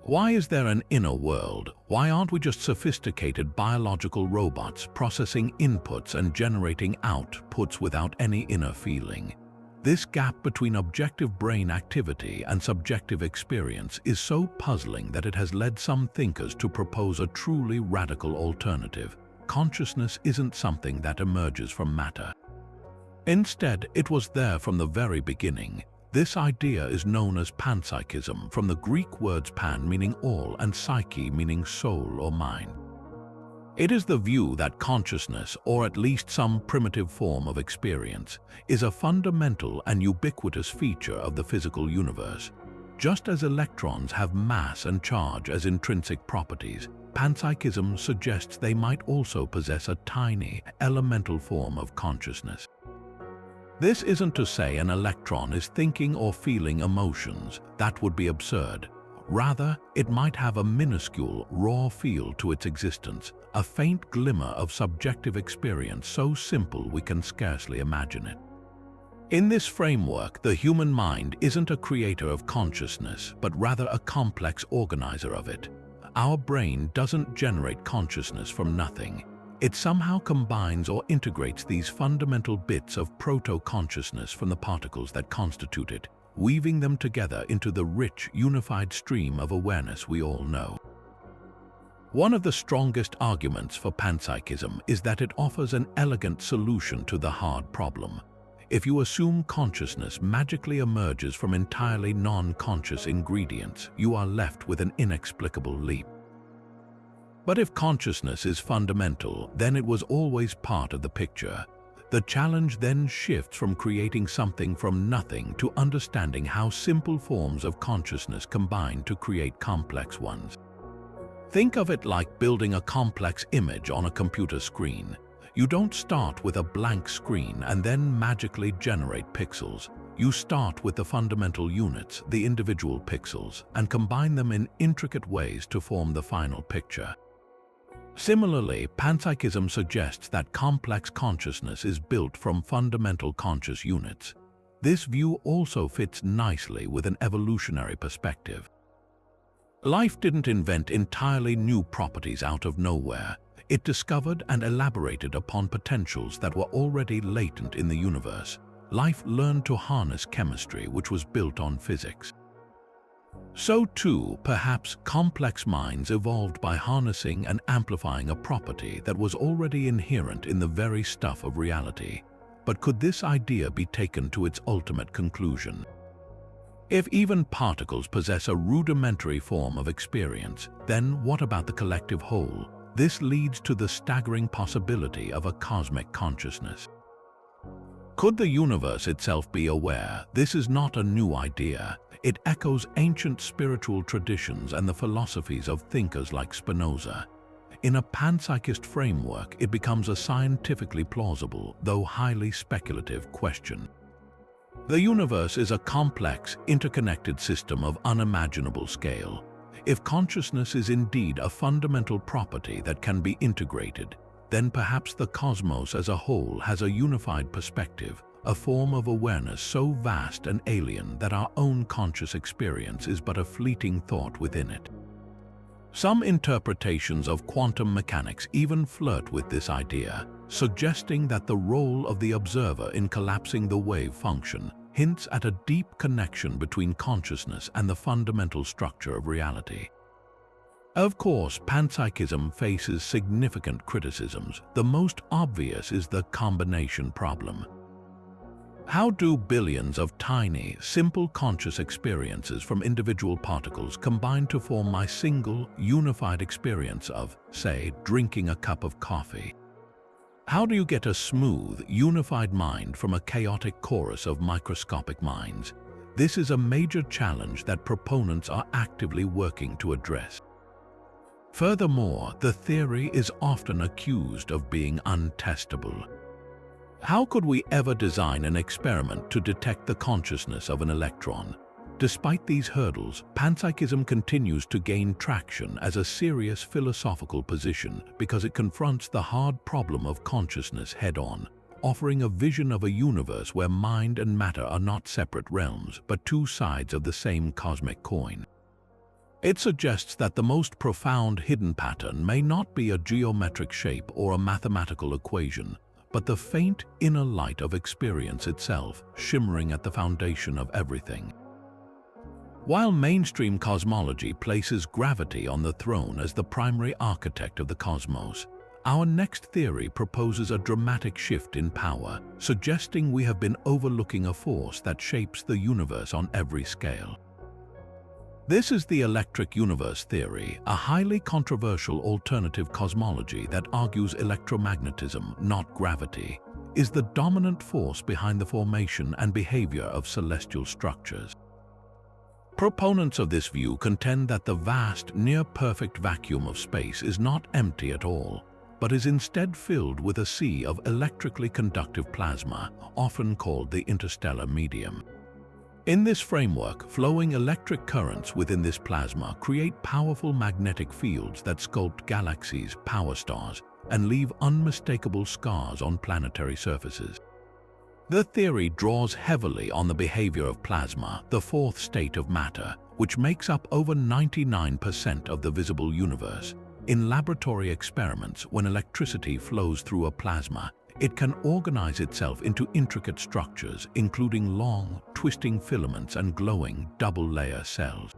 Why is there an inner world? Why aren't we just sophisticated biological robots processing inputs and generating outputs without any inner feeling? This gap between objective brain activity and subjective experience is so puzzling that it has led some thinkers to propose a truly radical alternative. Consciousness isn't something that emerges from matter. Instead, it was there from the very beginning. This idea is known as panpsychism, from the Greek words pan meaning all and psyche meaning soul or mind. It is the view that consciousness, or at least some primitive form of experience, is a fundamental and ubiquitous feature of the physical universe. Just as electrons have mass and charge as intrinsic properties, panpsychism suggests they might also possess a tiny, elemental form of consciousness. This isn't to say an electron is thinking or feeling emotions. That would be absurd. Rather, it might have a minuscule, raw feel to its existence, a faint glimmer of subjective experience so simple we can scarcely imagine it. In this framework, the human mind isn't a creator of consciousness, but rather a complex organizer of it. Our brain doesn't generate consciousness from nothing. It somehow combines or integrates these fundamental bits of proto-consciousness from the particles that constitute it, weaving them together into the rich, unified stream of awareness we all know. One of the strongest arguments for panpsychism is that it offers an elegant solution to the hard problem. If you assume consciousness magically emerges from entirely non-conscious ingredients, you are left with an inexplicable leap. But if consciousness is fundamental, then it was always part of the picture. The challenge then shifts from creating something from nothing to understanding how simple forms of consciousness combine to create complex ones. Think of it like building a complex image on a computer screen. You don't start with a blank screen and then magically generate pixels. You start with the fundamental units, the individual pixels, and combine them in intricate ways to form the final picture. Similarly, panpsychism suggests that complex consciousness is built from fundamental conscious units. This view also fits nicely with an evolutionary perspective. Life didn't invent entirely new properties out of nowhere. It discovered and elaborated upon potentials that were already latent in the universe. Life learned to harness chemistry, which was built on physics. So too, perhaps complex minds evolved by harnessing and amplifying a property that was already inherent in the very stuff of reality. But could this idea be taken to its ultimate conclusion? If even particles possess a rudimentary form of experience, then what about the collective whole? This leads to the staggering possibility of a cosmic consciousness. Could the universe itself be aware? This is not a new idea. It echoes ancient spiritual traditions and the philosophies of thinkers like Spinoza. In a panpsychist framework, it becomes a scientifically plausible, though highly speculative, question. The universe is a complex, interconnected system of unimaginable scale. If consciousness is indeed a fundamental property that can be integrated, then perhaps the cosmos as a whole has a unified perspective, a form of awareness so vast and alien that our own conscious experience is but a fleeting thought within it. Some interpretations of quantum mechanics even flirt with this idea, suggesting that the role of the observer in collapsing the wave function hints at a deep connection between consciousness and the fundamental structure of reality. Of course, panpsychism faces significant criticisms. The most obvious is the combination problem. How do billions of tiny, simple conscious experiences from individual particles combine to form my single, unified experience of, say, drinking a cup of coffee? How do you get a smooth, unified mind from a chaotic chorus of microscopic minds? This is a major challenge that proponents are actively working to address. Furthermore, the theory is often accused of being untestable. How could we ever design an experiment to detect the consciousness of an electron? Despite these hurdles, panpsychism continues to gain traction as a serious philosophical position because it confronts the hard problem of consciousness head-on, offering a vision of a universe where mind and matter are not separate realms, but two sides of the same cosmic coin. It suggests that the most profound hidden pattern may not be a geometric shape or a mathematical equation, but the faint inner light of experience itself, shimmering at the foundation of everything. While mainstream cosmology places gravity on the throne as the primary architect of the cosmos, our next theory proposes a dramatic shift in power, suggesting we have been overlooking a force that shapes the universe on every scale. This is the electric universe theory, a highly controversial alternative cosmology that argues electromagnetism, not gravity, is the dominant force behind the formation and behavior of celestial structures. Proponents of this view contend that the vast, near-perfect vacuum of space is not empty at all, but is instead filled with a sea of electrically conductive plasma, often called the interstellar medium. In this framework, flowing electric currents within this plasma create powerful magnetic fields that sculpt galaxies, power stars, and leave unmistakable scars on planetary surfaces. The theory draws heavily on the behavior of plasma, the fourth state of matter, which makes up over 99% of the visible universe. In laboratory experiments, when electricity flows through a plasma, it can organize itself into intricate structures, including long, twisting filaments and glowing, double-layer cells.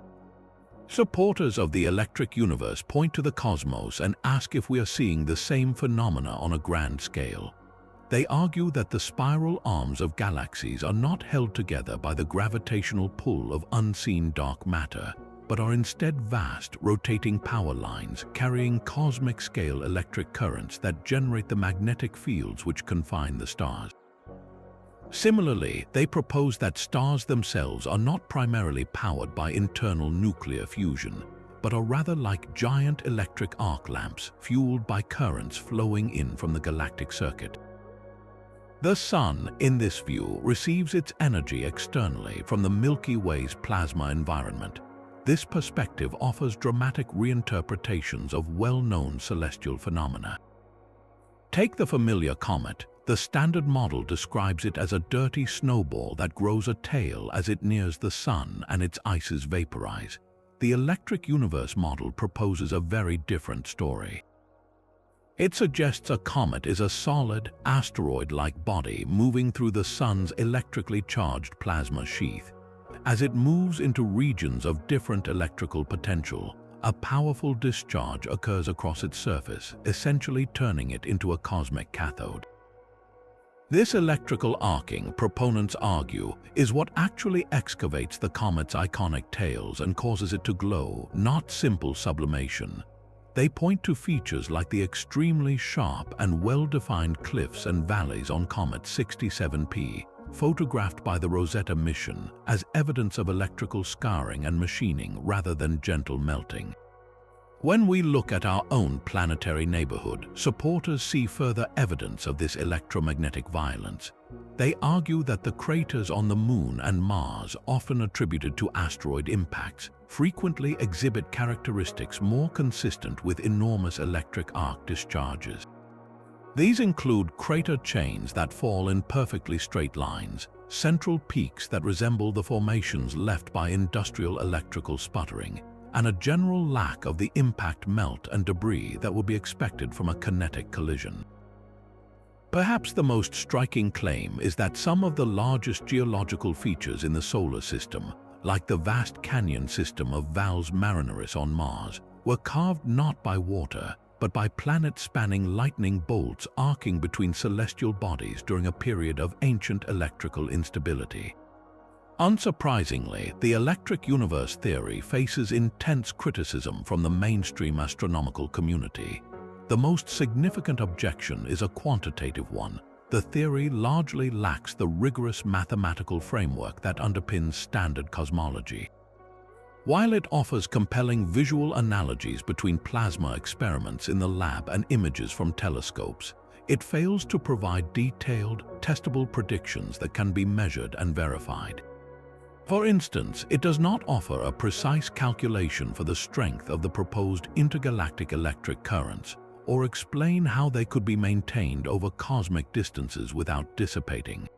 Supporters of the electric universe point to the cosmos and ask if we are seeing the same phenomena on a grand scale. They argue that the spiral arms of galaxies are not held together by the gravitational pull of unseen dark matter, but are instead vast, rotating power lines carrying cosmic-scale electric currents that generate the magnetic fields which confine the stars. Similarly, they propose that stars themselves are not primarily powered by internal nuclear fusion, but are rather like giant electric arc lamps fueled by currents flowing in from the galactic circuit. The Sun, in this view, receives its energy externally from the Milky Way's plasma environment. This perspective offers dramatic reinterpretations of well-known celestial phenomena. Take the familiar comet. The standard model describes it as a dirty snowball that grows a tail as it nears the Sun and its ices vaporize. The electric universe model proposes a very different story. It suggests a comet is a solid, asteroid-like body moving through the Sun's electrically charged plasma sheath. As it moves into regions of different electrical potential, a powerful discharge occurs across its surface, essentially turning it into a cosmic cathode. This electrical arcing, proponents argue, is what actually excavates the comet's iconic tails and causes it to glow, not simple sublimation. They point to features like the extremely sharp and well-defined cliffs and valleys on Comet 67P, photographed by the Rosetta mission, as evidence of electrical scarring and machining rather than gentle melting. When we look at our own planetary neighborhood, supporters see further evidence of this electromagnetic violence. They argue that the craters on the Moon and Mars, often attributed to asteroid impacts, frequently exhibit characteristics more consistent with enormous electric arc discharges. These include crater chains that fall in perfectly straight lines, central peaks that resemble the formations left by industrial electrical sputtering, and a general lack of the impact melt and debris that would be expected from a kinetic collision. Perhaps the most striking claim is that some of the largest geological features in the solar system, like the vast canyon system of Valles Marineris on Mars, were carved not by water, but by planet-spanning lightning bolts arcing between celestial bodies during a period of ancient electrical instability. Unsurprisingly, the electric universe theory faces intense criticism from the mainstream astronomical community. The most significant objection is a quantitative one. The theory largely lacks the rigorous mathematical framework that underpins standard cosmology. While it offers compelling visual analogies between plasma experiments in the lab and images from telescopes, it fails to provide detailed, testable predictions that can be measured and verified. For instance, it does not offer a precise calculation for the strength of the proposed intergalactic electric currents, or explain how they could be maintained over cosmic distances without dissipating.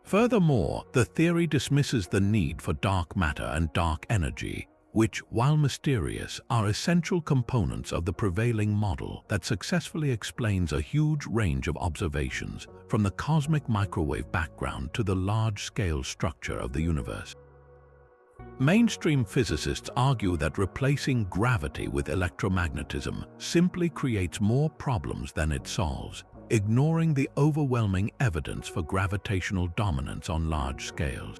Furthermore, the theory dismisses the need for dark matter and dark energy, which, while mysterious, are essential components of the prevailing model that successfully explains a huge range of observations, from the cosmic microwave background to the large-scale structure of the universe. Mainstream physicists argue that replacing gravity with electromagnetism simply creates more problems than it solves, ignoring the overwhelming evidence for gravitational dominance on large scales.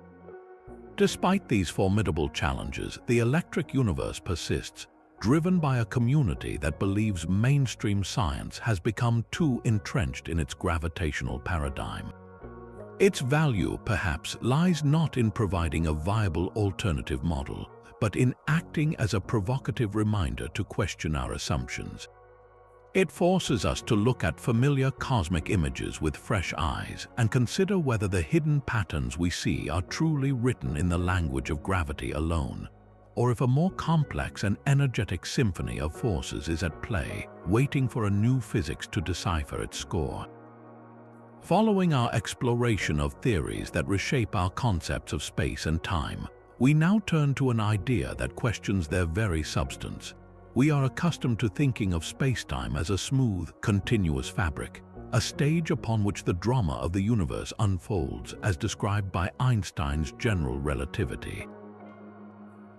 Despite these formidable challenges, the electric universe persists, driven by a community that believes mainstream science has become too entrenched in its gravitational paradigm. Its value, perhaps, lies not in providing a viable alternative model, but in acting as a provocative reminder to question our assumptions. It forces us to look at familiar cosmic images with fresh eyes and consider whether the hidden patterns we see are truly written in the language of gravity alone, or if a more complex and energetic symphony of forces is at play, waiting for a new physics to decipher its score. Following our exploration of theories that reshape our concepts of space and time, we now turn to an idea that questions their very substance. We are accustomed to thinking of space-time as a smooth, continuous fabric, a stage upon which the drama of the universe unfolds as described by Einstein's general relativity.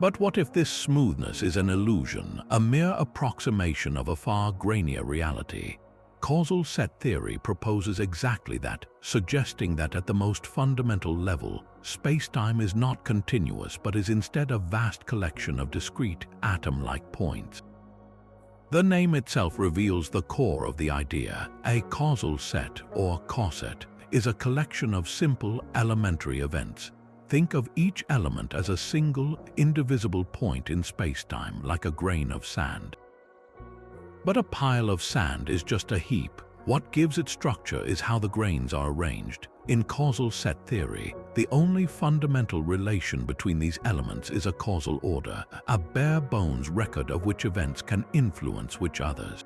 But what if this smoothness is an illusion, a mere approximation of a far grainier reality? Causal set theory proposes exactly that, suggesting that at the most fundamental level, space-time is not continuous but is instead a vast collection of discrete, atom-like points. The name itself reveals the core of the idea. A causal set, or coset, is a collection of simple, elementary events. Think of each element as a single, indivisible point in space-time, like a grain of sand. But a pile of sand is just a heap. What gives it structure is how the grains are arranged. In causal set theory, the only fundamental relation between these elements is a causal order, a bare-bones record of which events can influence which others.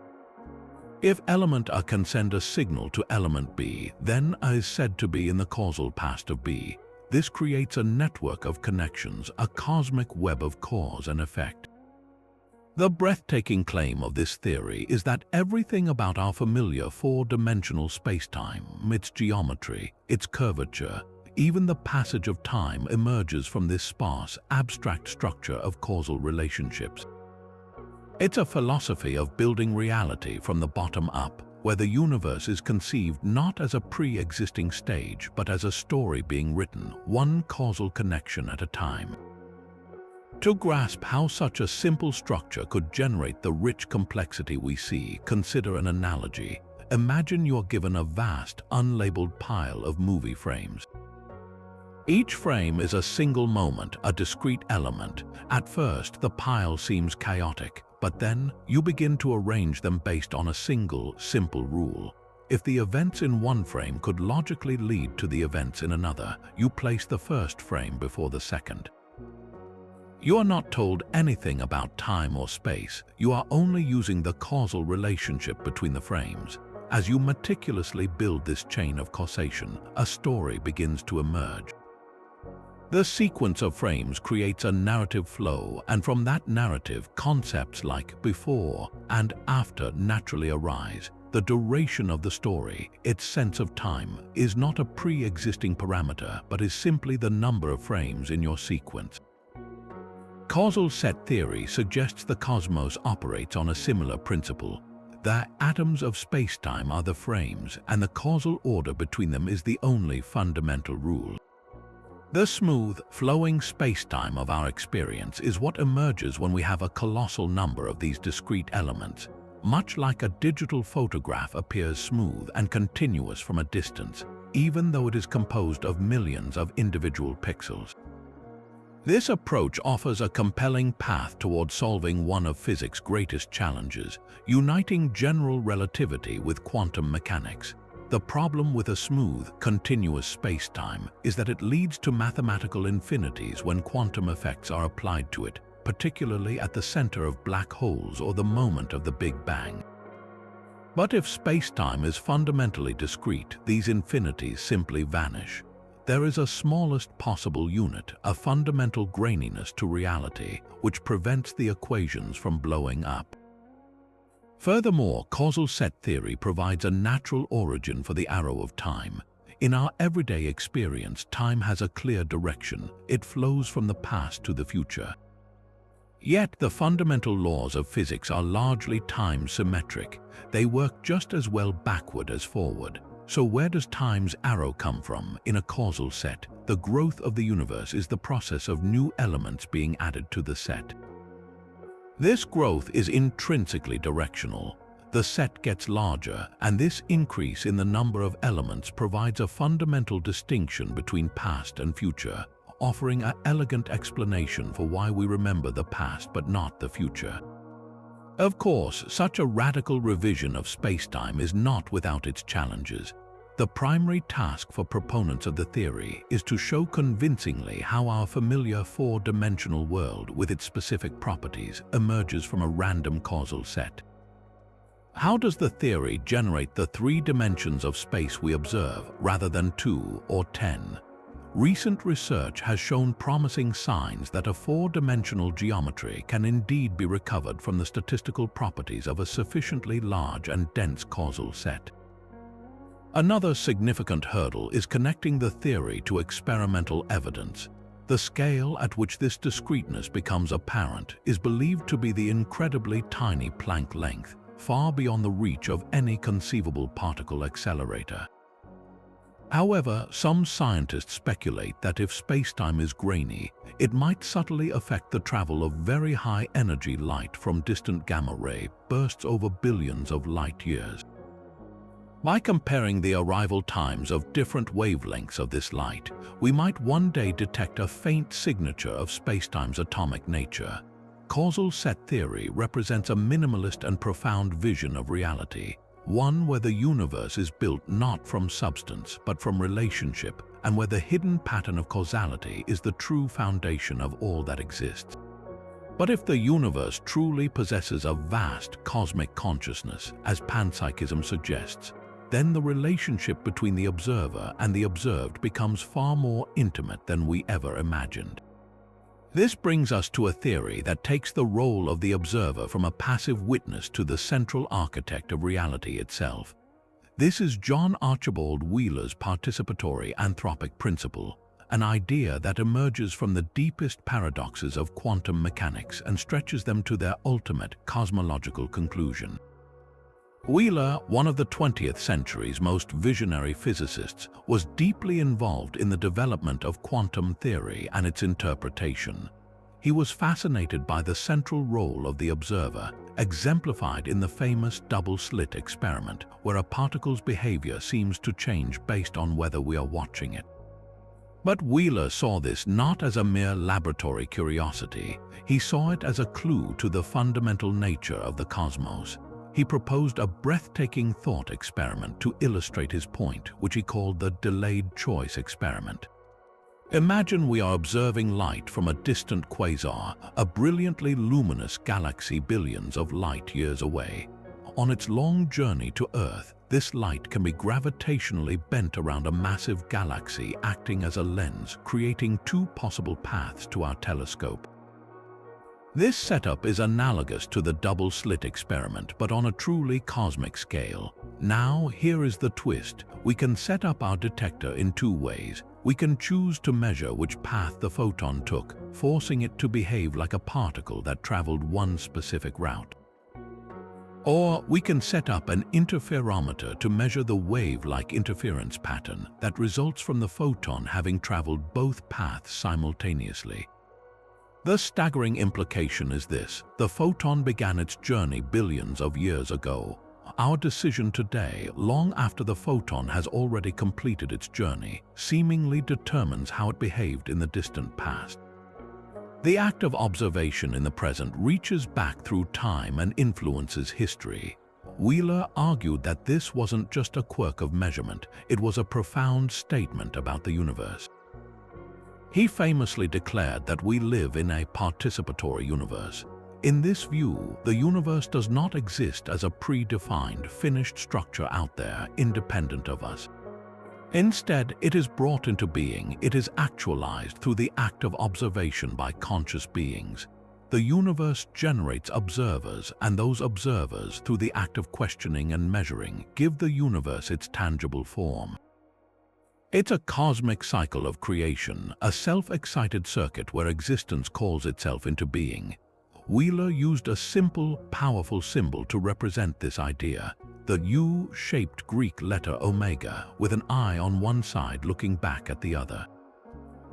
If element A can send a signal to element B, then A is said to be in the causal past of B. This creates a network of connections, a cosmic web of cause and effect. The breathtaking claim of this theory is that everything about our familiar four-dimensional space-time, its geometry, its curvature, even the passage of time emerges from this sparse, abstract structure of causal relationships. It's a philosophy of building reality from the bottom up, where the universe is conceived not as a pre-existing stage, but as a story being written, one causal connection at a time. To grasp how such a simple structure could generate the rich complexity we see, consider an analogy. Imagine you're given a vast, unlabeled pile of movie frames. Each frame is a single moment, a discrete element. At first, the pile seems chaotic, but then you begin to arrange them based on a single, simple rule. If the events in one frame could logically lead to the events in another, you place the first frame before the second. You are not told anything about time or space. You are only using the causal relationship between the frames. As you meticulously build this chain of causation, a story begins to emerge. The sequence of frames creates a narrative flow, and from that narrative, concepts like before and after naturally arise. The duration of the story, its sense of time, is not a pre-existing parameter, but is simply the number of frames in your sequence. Causal set theory suggests the cosmos operates on a similar principle. The atoms of space-time are the frames, and the causal order between them is the only fundamental rule. The smooth, flowing space-time of our experience is what emerges when we have a colossal number of these discrete elements. Much like a digital photograph appears smooth and continuous from a distance, even though it is composed of millions of individual pixels. This approach offers a compelling path toward solving one of physics' greatest challenges, uniting general relativity with quantum mechanics. The problem with a smooth, continuous space-time is that it leads to mathematical infinities when quantum effects are applied to it, particularly at the center of black holes or the moment of the Big Bang. But if space-time is fundamentally discrete, these infinities simply vanish. There is a smallest possible unit, a fundamental graininess to reality, which prevents the equations from blowing up. Furthermore, causal set theory provides a natural origin for the arrow of time. In our everyday experience, time has a clear direction. It flows from the past to the future. Yet, the fundamental laws of physics are largely time-symmetric. They work just as well backward as forward. So where does time's arrow come from in a causal set? The growth of the universe is the process of new elements being added to the set. This growth is intrinsically directional. The set gets larger, and this increase in the number of elements provides a fundamental distinction between past and future, offering an elegant explanation for why we remember the past but not the future. Of course, such a radical revision of spacetime is not without its challenges. The primary task for proponents of the theory is to show convincingly how our familiar four-dimensional world with its specific properties emerges from a random causal set. How does the theory generate the 3 dimensions of space we observe rather than 2 or 10? Recent research has shown promising signs that a 4-dimensional geometry can indeed be recovered from the statistical properties of a sufficiently large and dense causal set. Another significant hurdle is connecting the theory to experimental evidence. The scale at which this discreteness becomes apparent is believed to be the incredibly tiny Planck length, far beyond the reach of any conceivable particle accelerator. However, some scientists speculate that if spacetime is grainy, it might subtly affect the travel of very high-energy light from distant gamma-ray bursts over billions of light-years. By comparing the arrival times of different wavelengths of this light, we might one day detect a faint signature of spacetime's atomic nature. Causal set theory represents a minimalist and profound vision of reality, one where the universe is built not from substance but from relationship, and where the hidden pattern of causality is the true foundation of all that exists. But if the universe truly possesses a vast cosmic consciousness, as panpsychism suggests, then the relationship between the observer and the observed becomes far more intimate than we ever imagined. This brings us to a theory that takes the role of the observer from a passive witness to the central architect of reality itself. This is John Archibald Wheeler's participatory anthropic principle, an idea that emerges from the deepest paradoxes of quantum mechanics and stretches them to their ultimate cosmological conclusion. Wheeler, one of the 20th century's most visionary physicists, was deeply involved in the development of quantum theory and its interpretation. He was fascinated by the central role of the observer, exemplified in the famous double-slit experiment, where a particle's behavior seems to change based on whether we are watching it. But Wheeler saw this not as a mere laboratory curiosity. He saw it as a clue to the fundamental nature of the cosmos. He proposed a breathtaking thought experiment to illustrate his point, which he called the delayed choice experiment. Imagine we are observing light from a distant quasar, a brilliantly luminous galaxy billions of light years away. On its long journey to Earth, this light can be gravitationally bent around a massive galaxy, acting as a lens, creating 2 possible paths to our telescope. This setup is analogous to the double-slit experiment, but on a truly cosmic scale. Now, here is the twist. We can set up our detector in 2 ways. We can choose to measure which path the photon took, forcing it to behave like a particle that traveled one specific route. Or we can set up an interferometer to measure the wave-like interference pattern that results from the photon having traveled both paths simultaneously. The staggering implication is this: the photon began its journey billions of years ago. Our decision today, long after the photon has already completed its journey, seemingly determines how it behaved in the distant past. The act of observation in the present reaches back through time and influences history. Wheeler argued that this wasn't just a quirk of measurement, it was a profound statement about the universe. He famously declared that we live in a participatory universe. In this view, the universe does not exist as a predefined, finished structure out there, independent of us. Instead, it is brought into being, it is actualized through the act of observation by conscious beings. The universe generates observers, and those observers, through the act of questioning and measuring, give the universe its tangible form. It's a cosmic cycle of creation, a self-excited circuit where existence calls itself into being. Wheeler used a simple, powerful symbol to represent this idea, the U-shaped Greek letter omega, with an eye on one side looking back at the other.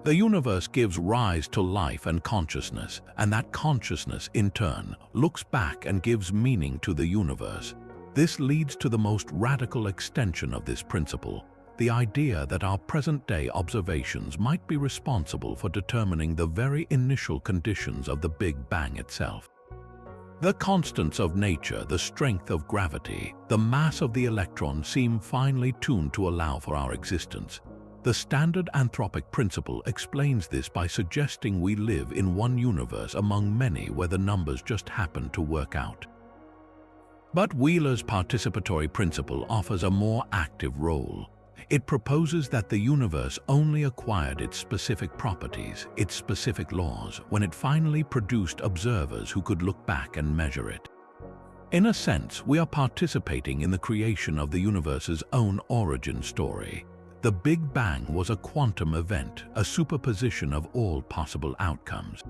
The universe gives rise to life and consciousness, and that consciousness, in turn, looks back and gives meaning to the universe. This leads to the most radical extension of this principle, the idea that our present-day observations might be responsible for determining the very initial conditions of the Big Bang itself. The constants of nature, the strength of gravity, the mass of the electron seem finely tuned to allow for our existence. The standard anthropic principle explains this by suggesting we live in one universe among many where the numbers just happen to work out. But Wheeler's participatory principle offers a more active role. It proposes that the universe only acquired its specific properties, its specific laws, when it finally produced observers who could look back and measure it. In a sense, we are participating in the creation of the universe's own origin story. The Big Bang was a quantum event, a superposition of all possible outcomes.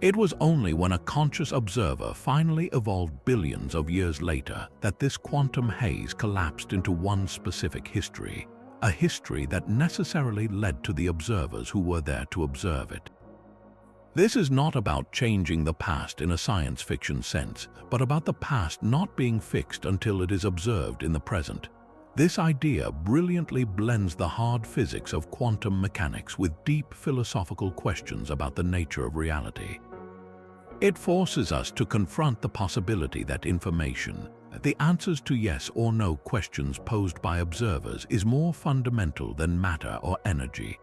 It was only when a conscious observer finally evolved billions of years later that this quantum haze collapsed into one specific history, a history that necessarily led to the observers who were there to observe it. This is not about changing the past in a science fiction sense, but about the past not being fixed until it is observed in the present. This idea brilliantly blends the hard physics of quantum mechanics with deep philosophical questions about the nature of reality. It forces us to confront the possibility that information, the answers to yes or no questions posed by observers, is more fundamental than matter or energy.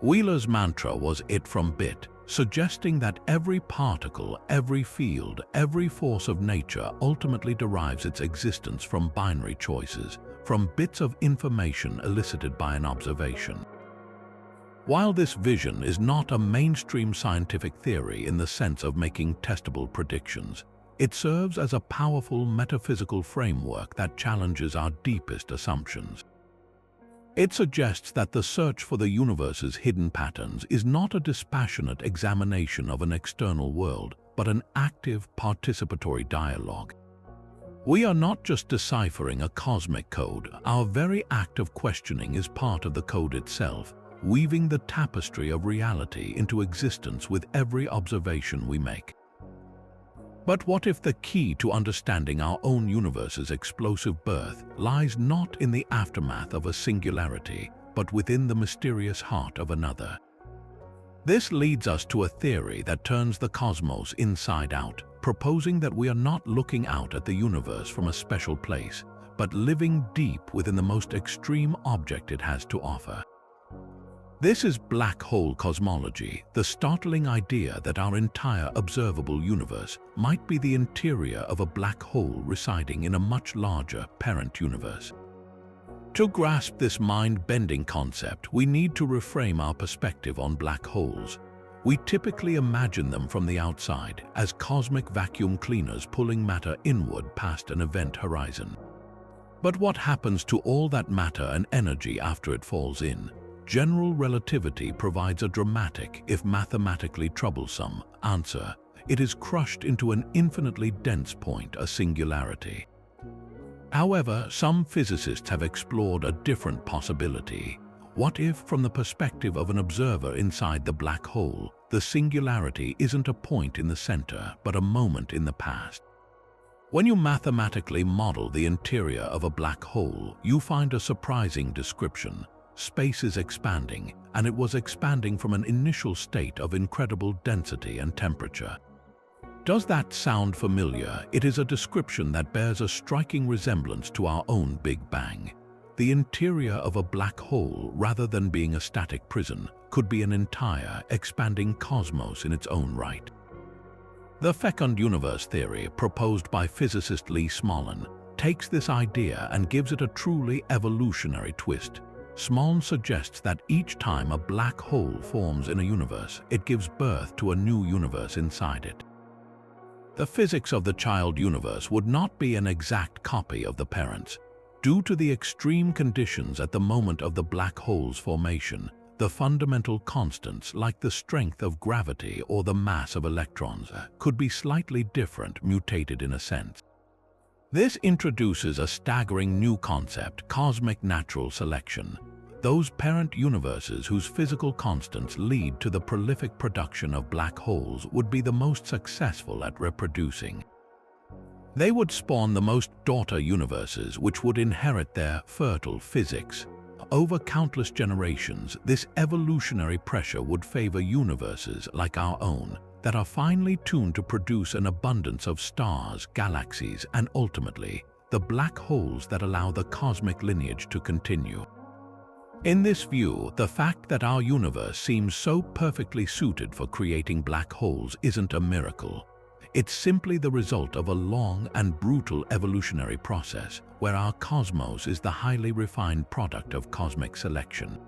Wheeler's mantra was "it from bit," suggesting that every particle, every field, every force of nature ultimately derives its existence from binary choices, from bits of information elicited by an observation. While this vision is not a mainstream scientific theory in the sense of making testable predictions, it serves as a powerful metaphysical framework that challenges our deepest assumptions. It suggests that the search for the universe's hidden patterns is not a dispassionate examination of an external world, but an active, participatory dialogue. We are not just deciphering a cosmic code. Our very act of questioning is part of the code itself, weaving the tapestry of reality into existence with every observation we make. But what if the key to understanding our own universe's explosive birth lies not in the aftermath of a singularity, but within the mysterious heart of another? This leads us to a theory that turns the cosmos inside out, proposing that we are not looking out at the universe from a special place, but living deep within the most extreme object it has to offer. This is black hole cosmology, the startling idea that our entire observable universe might be the interior of a black hole residing in a much larger parent universe. To grasp this mind-bending concept, we need to reframe our perspective on black holes. We typically imagine them from the outside as cosmic vacuum cleaners pulling matter inward past an event horizon. But what happens to all that matter and energy after it falls in? General relativity provides a dramatic, if mathematically troublesome, answer. It is crushed into an infinitely dense point, a singularity. However, some physicists have explored a different possibility. What if, from the perspective of an observer inside the black hole, the singularity isn't a point in the center, but a moment in the past? When you mathematically model the interior of a black hole, you find a surprising description. Space is expanding, and it was expanding from an initial state of incredible density and temperature. Does that sound familiar? It is a description that bears a striking resemblance to our own Big Bang. The interior of a black hole, rather than being a static prison, could be an entire, expanding cosmos in its own right. The fecund universe theory, proposed by physicist Lee Smolin, takes this idea and gives it a truly evolutionary twist. Smolin suggests that each time a black hole forms in a universe, it gives birth to a new universe inside it. The physics of the child universe would not be an exact copy of the parent's. Due to the extreme conditions at the moment of the black hole's formation, the fundamental constants like the strength of gravity or the mass of electrons could be slightly different, mutated in a sense. This introduces a staggering new concept, cosmic natural selection. Those parent universes whose physical constants lead to the prolific production of black holes would be the most successful at reproducing. They would spawn the most daughter universes which would inherit their fertile physics. Over countless generations, this evolutionary pressure would favor universes like our own that are finely tuned to produce an abundance of stars, galaxies, and ultimately, the black holes that allow the cosmic lineage to continue. In this view, the fact that our universe seems so perfectly suited for creating black holes isn't a miracle. It's simply the result of a long and brutal evolutionary process where our cosmos is the highly refined product of cosmic selection.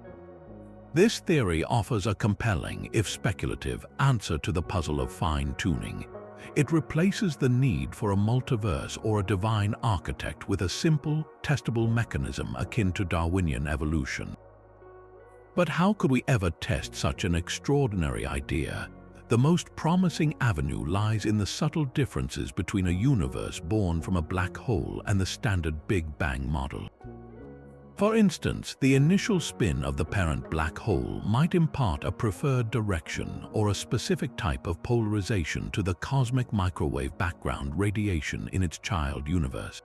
This theory offers a compelling, if speculative, answer to the puzzle of fine-tuning. It replaces the need for a multiverse or a divine architect with a simple, testable mechanism akin to Darwinian evolution. But how could we ever test such an extraordinary idea? The most promising avenue lies in the subtle differences between a universe born from a black hole and the standard Big Bang model. For instance, the initial spin of the parent black hole might impart a preferred direction or a specific type of polarization to the cosmic microwave background radiation in its child universe.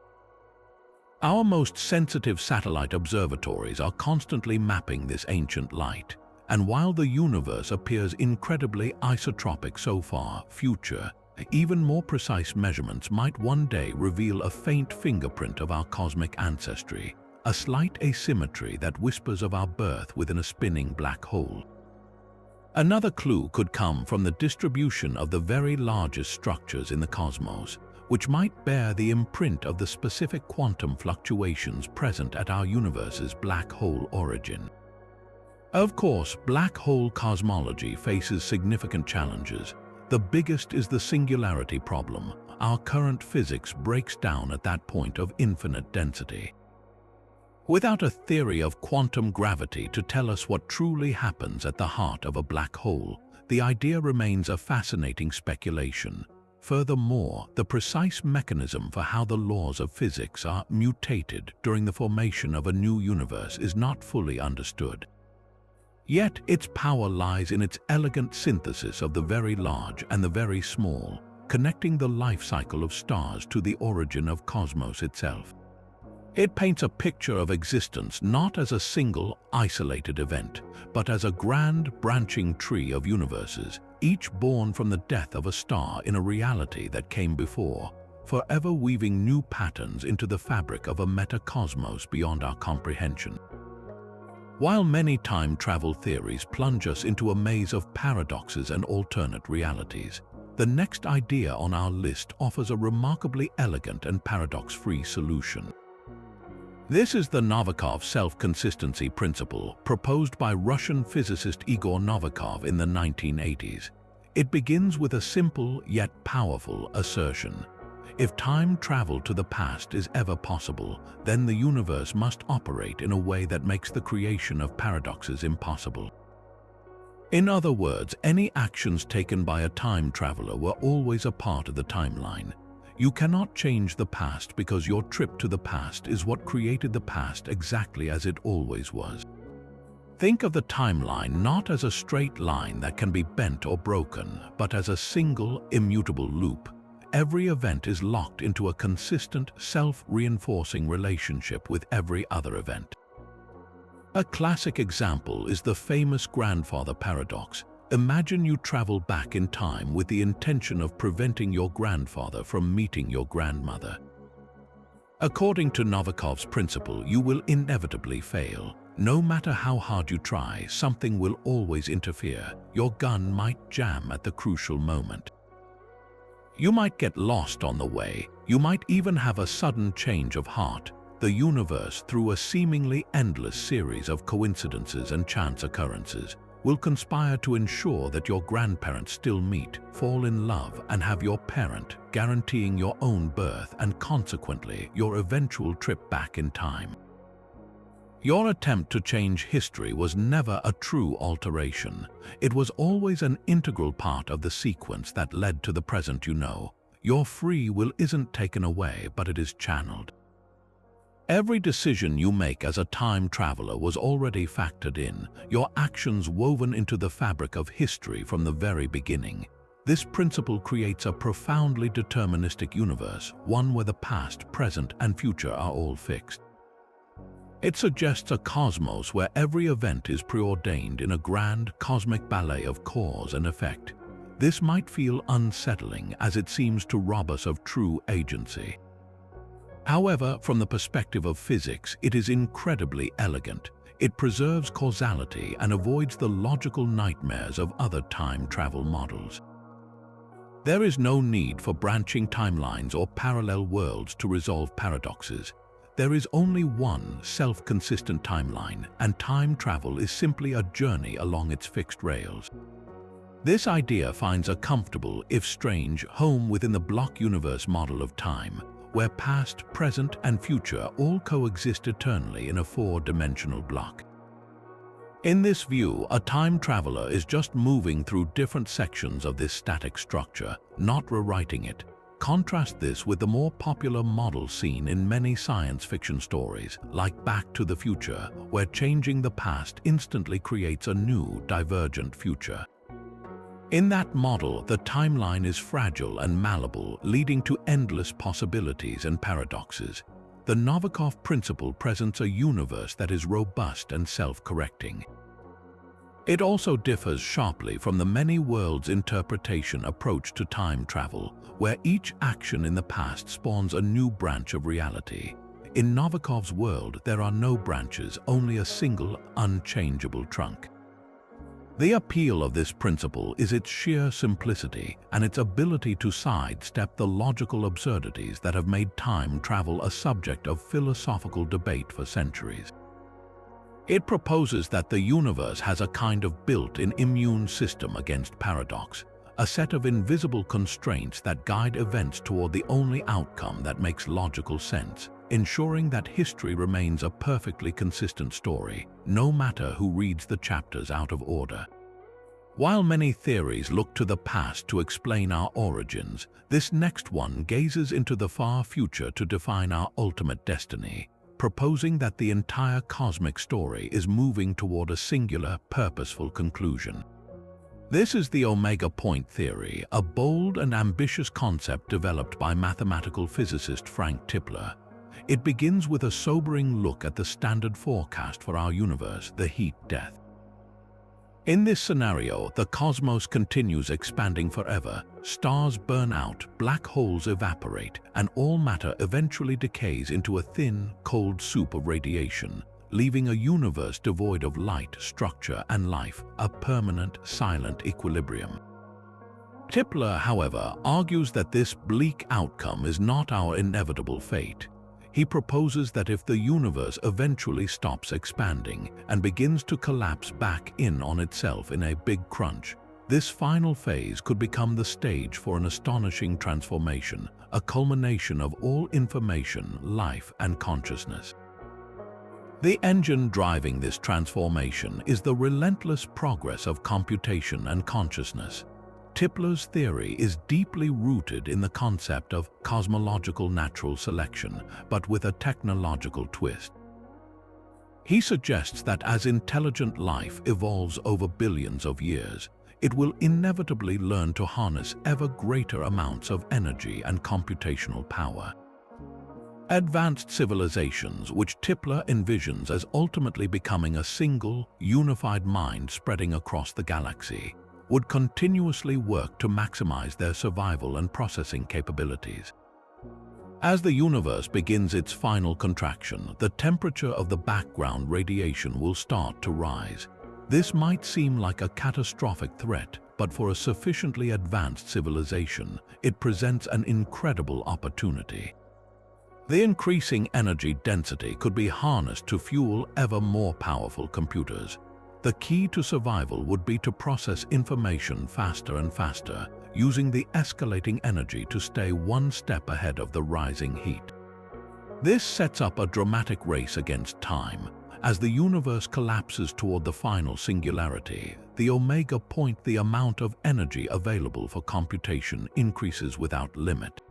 Our most sensitive satellite observatories are constantly mapping this ancient light. And while the universe appears incredibly isotropic so far, future, even more precise measurements might one day reveal a faint fingerprint of our cosmic ancestry, a slight asymmetry that whispers of our birth within a spinning black hole. Another clue could come from the distribution of the very largest structures in the cosmos, which might bear the imprint of the specific quantum fluctuations present at our universe's black hole origin. Of course, black hole cosmology faces significant challenges. The biggest is the singularity problem. Our current physics breaks down at that point of infinite density. Without a theory of quantum gravity to tell us what truly happens at the heart of a black hole, the idea remains a fascinating speculation. Furthermore, the precise mechanism for how the laws of physics are mutated during the formation of a new universe is not fully understood. Yet its power lies in its elegant synthesis of the very large and the very small, connecting the life cycle of stars to the origin of cosmos itself. It paints a picture of existence not as a single, isolated event, but as a grand, branching tree of universes, each born from the death of a star in a reality that came before, forever weaving new patterns into the fabric of a metacosmos beyond our comprehension. While many time travel theories plunge us into a maze of paradoxes and alternate realities, the next idea on our list offers a remarkably elegant and paradox-free solution. This is the Novikov self-consistency principle proposed by Russian physicist Igor Novikov in the 1980s. It begins with a simple yet powerful assertion. If time travel to the past is ever possible, then the universe must operate in a way that makes the creation of paradoxes impossible. In other words, any actions taken by a time traveler were always a part of the timeline. You cannot change the past because your trip to the past is what created the past exactly as it always was. Think of the timeline not as a straight line that can be bent or broken, but as a single, immutable loop. Every event is locked into a consistent, self-reinforcing relationship with every other event. A classic example is the famous grandfather paradox. Imagine you travel back in time with the intention of preventing your grandfather from meeting your grandmother. According to Novikov's principle, you will inevitably fail. No matter how hard you try, something will always interfere. Your gun might jam at the crucial moment. You might get lost on the way. You might even have a sudden change of heart. The universe, through a seemingly endless series of coincidences and chance occurrences, will conspire to ensure that your grandparents still meet, fall in love, and have your parent, guaranteeing your own birth and consequently your eventual trip back in time. Your attempt to change history was never a true alteration. It was always an integral part of the sequence that led to the present you know. Your free will isn't taken away, but it is channeled. Every decision you make as a time traveler was already factored in, your actions woven into the fabric of history from the very beginning. This principle creates a profoundly deterministic universe, one where the past, present, and future are all fixed. It suggests a cosmos where every event is preordained in a grand cosmic ballet of cause and effect. This might feel unsettling, as it seems to rob us of true agency. However, from the perspective of physics, it is incredibly elegant. It preserves causality and avoids the logical nightmares of other time travel models. There is no need for branching timelines or parallel worlds to resolve paradoxes. There is only one self-consistent timeline, and time travel is simply a journey along its fixed rails. This idea finds a comfortable, if strange, home within the block universe model of time, where past, present, and future all coexist eternally in a four-dimensional block. In this view, a time traveler is just moving through different sections of this static structure, not rewriting it. Contrast this with the more popular model seen in many science fiction stories, like Back to the Future, where changing the past instantly creates a new, divergent future. In that model, the timeline is fragile and malleable, leading to endless possibilities and paradoxes. The Novikov principle presents a universe that is robust and self-correcting. It also differs sharply from the many worlds interpretation approach to time travel, where each action in the past spawns a new branch of reality. In Novikov's world, there are no branches, only a single, unchangeable trunk. The appeal of this principle is its sheer simplicity and its ability to sidestep the logical absurdities that have made time travel a subject of philosophical debate for centuries. It proposes that the universe has a kind of built-in immune system against paradox, a set of invisible constraints that guide events toward the only outcome that makes logical sense, ensuring that history remains a perfectly consistent story, no matter who reads the chapters out of order. While many theories look to the past to explain our origins, this next one gazes into the far future to define our ultimate destiny, proposing that the entire cosmic story is moving toward a singular, purposeful conclusion. This is the Omega Point theory, a bold and ambitious concept developed by mathematical physicist Frank Tipler. It begins with a sobering look at the standard forecast for our universe, the heat-death. In this scenario, the cosmos continues expanding forever, stars burn out, black holes evaporate, and all matter eventually decays into a thin, cold soup of radiation, leaving a universe devoid of light, structure, and life, a permanent, silent equilibrium. Tipler, however, argues that this bleak outcome is not our inevitable fate. He proposes that if the universe eventually stops expanding and begins to collapse back in on itself in a big crunch, this final phase could become the stage for an astonishing transformation, a culmination of all information, life, and consciousness. The engine driving this transformation is the relentless progress of computation and consciousness. Tipler's theory is deeply rooted in the concept of cosmological natural selection, but with a technological twist. He suggests that as intelligent life evolves over billions of years, it will inevitably learn to harness ever greater amounts of energy and computational power. Advanced civilizations, which Tipler envisions as ultimately becoming a single, unified mind spreading across the galaxy, would continuously work to maximize their survival and processing capabilities. As the universe begins its final contraction, the temperature of the background radiation will start to rise. This might seem like a catastrophic threat, but for a sufficiently advanced civilization, it presents an incredible opportunity. The increasing energy density could be harnessed to fuel ever more powerful computers. The key to survival would be to process information faster and faster, using the escalating energy to stay one step ahead of the rising heat. This sets up a dramatic race against time, As the universe collapses toward the final singularity, the omega point, the amount of energy available for computation, increases without limit.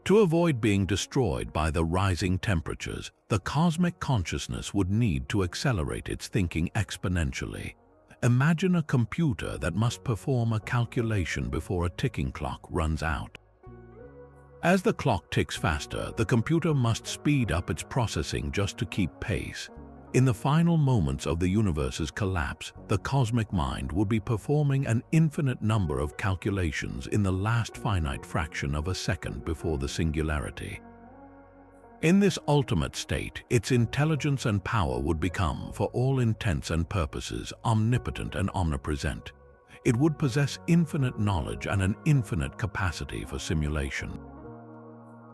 To avoid being destroyed by the rising temperatures, the cosmic consciousness would need to accelerate its thinking exponentially. Imagine a computer that must perform a calculation before a ticking clock runs out. As the clock ticks faster, the computer must speed up its processing just to keep pace. In the final moments of the universe's collapse, the cosmic mind would be performing an infinite number of calculations in the last finite fraction of a second before the singularity. In this ultimate state, its intelligence and power would become, for all intents and purposes, omnipotent and omnipresent. It would possess infinite knowledge and an infinite capacity for simulation.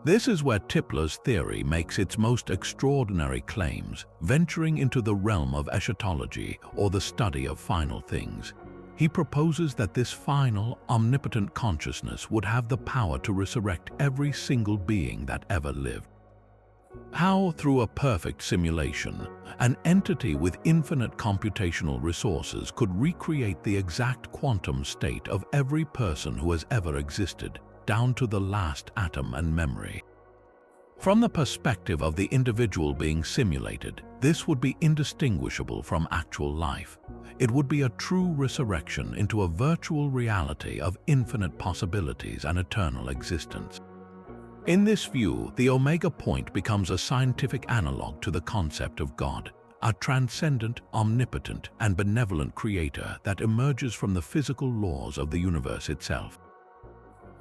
This is where Tipler's theory makes its most extraordinary claims, venturing into the realm of eschatology, or the study of final things. He proposes that this final, omnipotent consciousness would have the power to resurrect every single being that ever lived. How, through a perfect simulation, an entity with infinite computational resources could recreate the exact quantum state of every person who has ever existed, down to the last atom and memory. From the perspective of the individual being simulated, this would be indistinguishable from actual life. It would be a true resurrection into a virtual reality of infinite possibilities and eternal existence. In this view, the omega point becomes a scientific analog to the concept of God, a transcendent, omnipotent, and benevolent creator that emerges from the physical laws of the universe itself.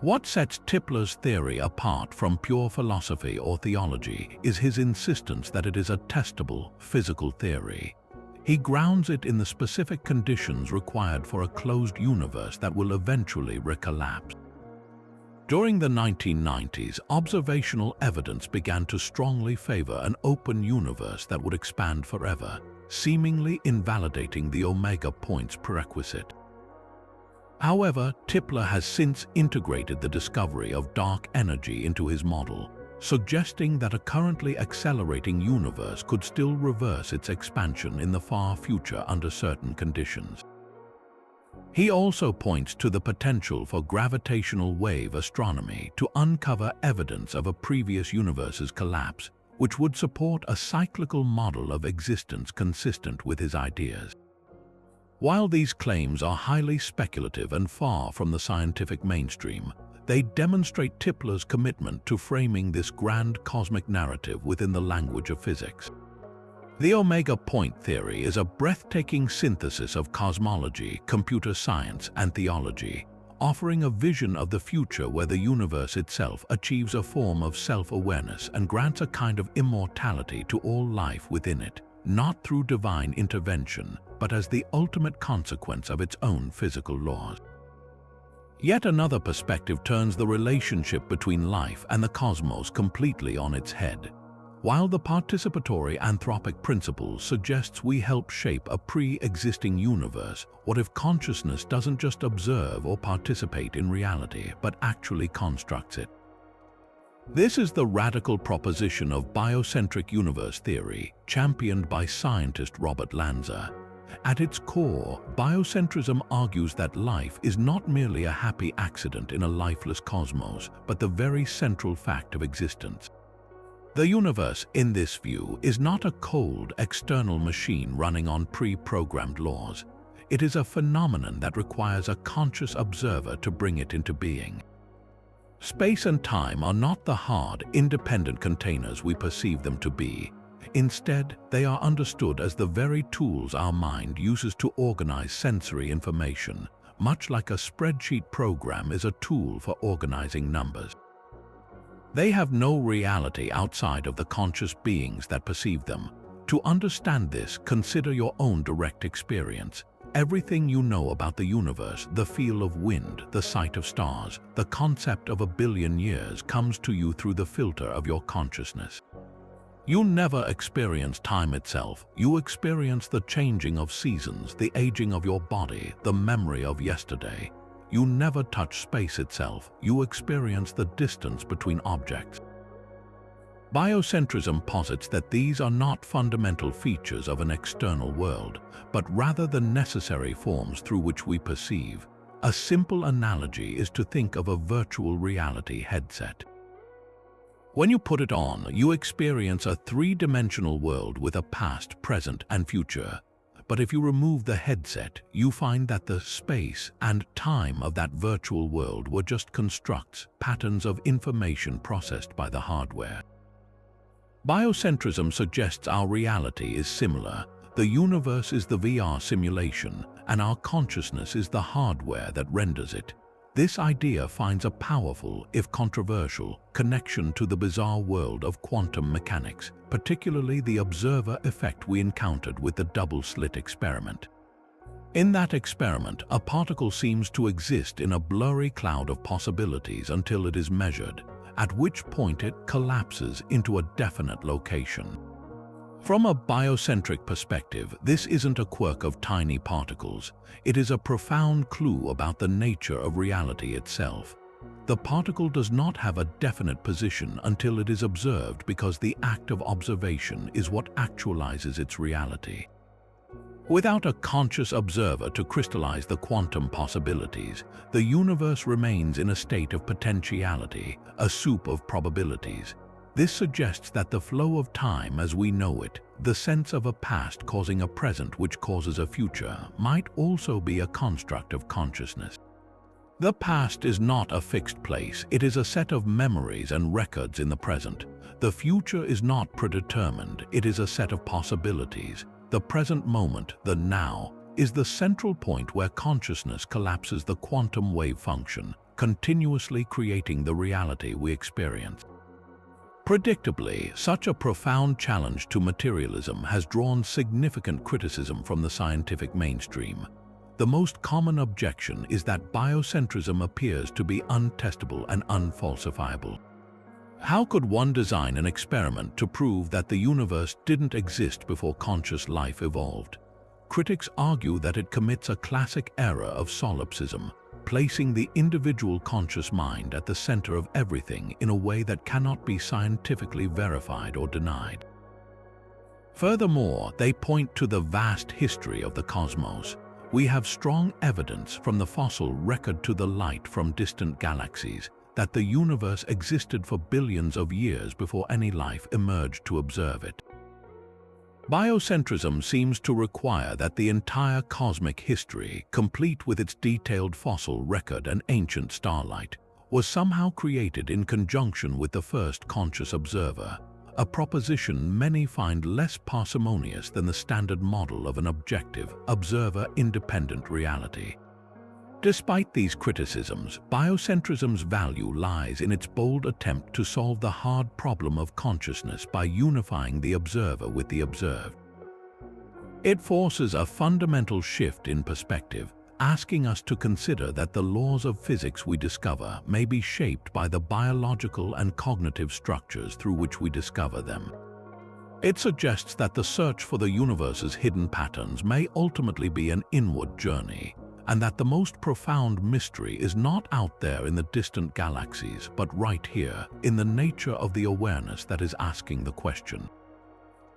What sets Tipler's theory apart from pure philosophy or theology is his insistence that it is a testable, physical theory. He grounds it in the specific conditions required for a closed universe that will eventually recollapse. During the 1990s, observational evidence began to strongly favor an open universe that would expand forever, seemingly invalidating the omega point's prerequisite. However, Tipler has since integrated the discovery of dark energy into his model, suggesting that a currently accelerating universe could still reverse its expansion in the far future under certain conditions. He also points to the potential for gravitational wave astronomy to uncover evidence of a previous universe's collapse, which would support a cyclical model of existence consistent with his ideas. While these claims are highly speculative and far from the scientific mainstream, they demonstrate Tipler's commitment to framing this grand cosmic narrative within the language of physics. The omega point theory is a breathtaking synthesis of cosmology, computer science, and theology, offering a vision of the future where the universe itself achieves a form of self-awareness and grants a kind of immortality to all life within it, not through divine intervention, but as the ultimate consequence of its own physical laws. Yet another perspective turns the relationship between life and the cosmos completely on its head. While the participatory anthropic principle suggests we help shape a pre-existing universe, what if consciousness doesn't just observe or participate in reality, but actually constructs it? This is the radical proposition of biocentric universe theory, championed by scientist Robert Lanza. At its core, biocentrism argues that life is not merely a happy accident in a lifeless cosmos, but the very central fact of existence. The universe, in this view, is not a cold, external machine running on pre-programmed laws. It is a phenomenon that requires a conscious observer to bring it into being. Space and time are not the hard, independent containers we perceive them to be. Instead, they are understood as the very tools our mind uses to organize sensory information, much like a spreadsheet program is a tool for organizing numbers. They have no reality outside of the conscious beings that perceive them. To understand this, consider your own direct experience. Everything you know about the universe, the feel of wind, the sight of stars, the concept of a billion years comes to you through the filter of your consciousness. You never experience time itself. You experience the changing of seasons, the aging of your body, the memory of yesterday. You never touch space itself. You experience the distance between objects. Biocentrism posits that these are not fundamental features of an external world, but rather the necessary forms through which we perceive. A simple analogy is to think of a virtual reality headset. When you put it on, you experience a three-dimensional world with a past, present, and future. But if you remove the headset, you find that the space and time of that virtual world were just constructs, patterns of information processed by the hardware. Biocentrism suggests our reality is similar. The universe is the VR simulation, and our consciousness is the hardware that renders it. This idea finds a powerful, if controversial, connection to the bizarre world of quantum mechanics, particularly the observer effect we encountered with the double-slit experiment. In that experiment, a particle seems to exist in a blurry cloud of possibilities until it is measured, at which point it collapses into a definite location. From a biocentric perspective, this isn't a quirk of tiny particles. It is a profound clue about the nature of reality itself. The particle does not have a definite position until it is observed because the act of observation is what actualizes its reality. Without a conscious observer to crystallize the quantum possibilities, the universe remains in a state of potentiality, a soup of probabilities. This suggests that the flow of time as we know it, the sense of a past causing a present which causes a future, might also be a construct of consciousness. The past is not a fixed place, it is a set of memories and records in the present. The future is not predetermined, it is a set of possibilities. The present moment, the now, is the central point where consciousness collapses the quantum wave function, continuously creating the reality we experience. Predictably, such a profound challenge to materialism has drawn significant criticism from the scientific mainstream. The most common objection is that biocentrism appears to be untestable and unfalsifiable. How could one design an experiment to prove that the universe didn't exist before conscious life evolved? Critics argue that it commits a classic error of solipsism, placing the individual conscious mind at the center of everything in a way that cannot be scientifically verified or denied. Furthermore, they point to the vast history of the cosmos. We have strong evidence from the fossil record to the light from distant galaxies that the universe existed for billions of years before any life emerged to observe it. Biocentrism seems to require that the entire cosmic history, complete with its detailed fossil record and ancient starlight, was somehow created in conjunction with the first conscious observer, a proposition many find less parsimonious than the standard model of an objective, observer-independent reality. Despite these criticisms, biocentrism's value lies in its bold attempt to solve the hard problem of consciousness by unifying the observer with the observed. It forces a fundamental shift in perspective, asking us to consider that the laws of physics we discover may be shaped by the biological and cognitive structures through which we discover them. It suggests that the search for the universe's hidden patterns may ultimately be an inward journey, and that the most profound mystery is not out there in the distant galaxies, but right here, in the nature of the awareness that is asking the question.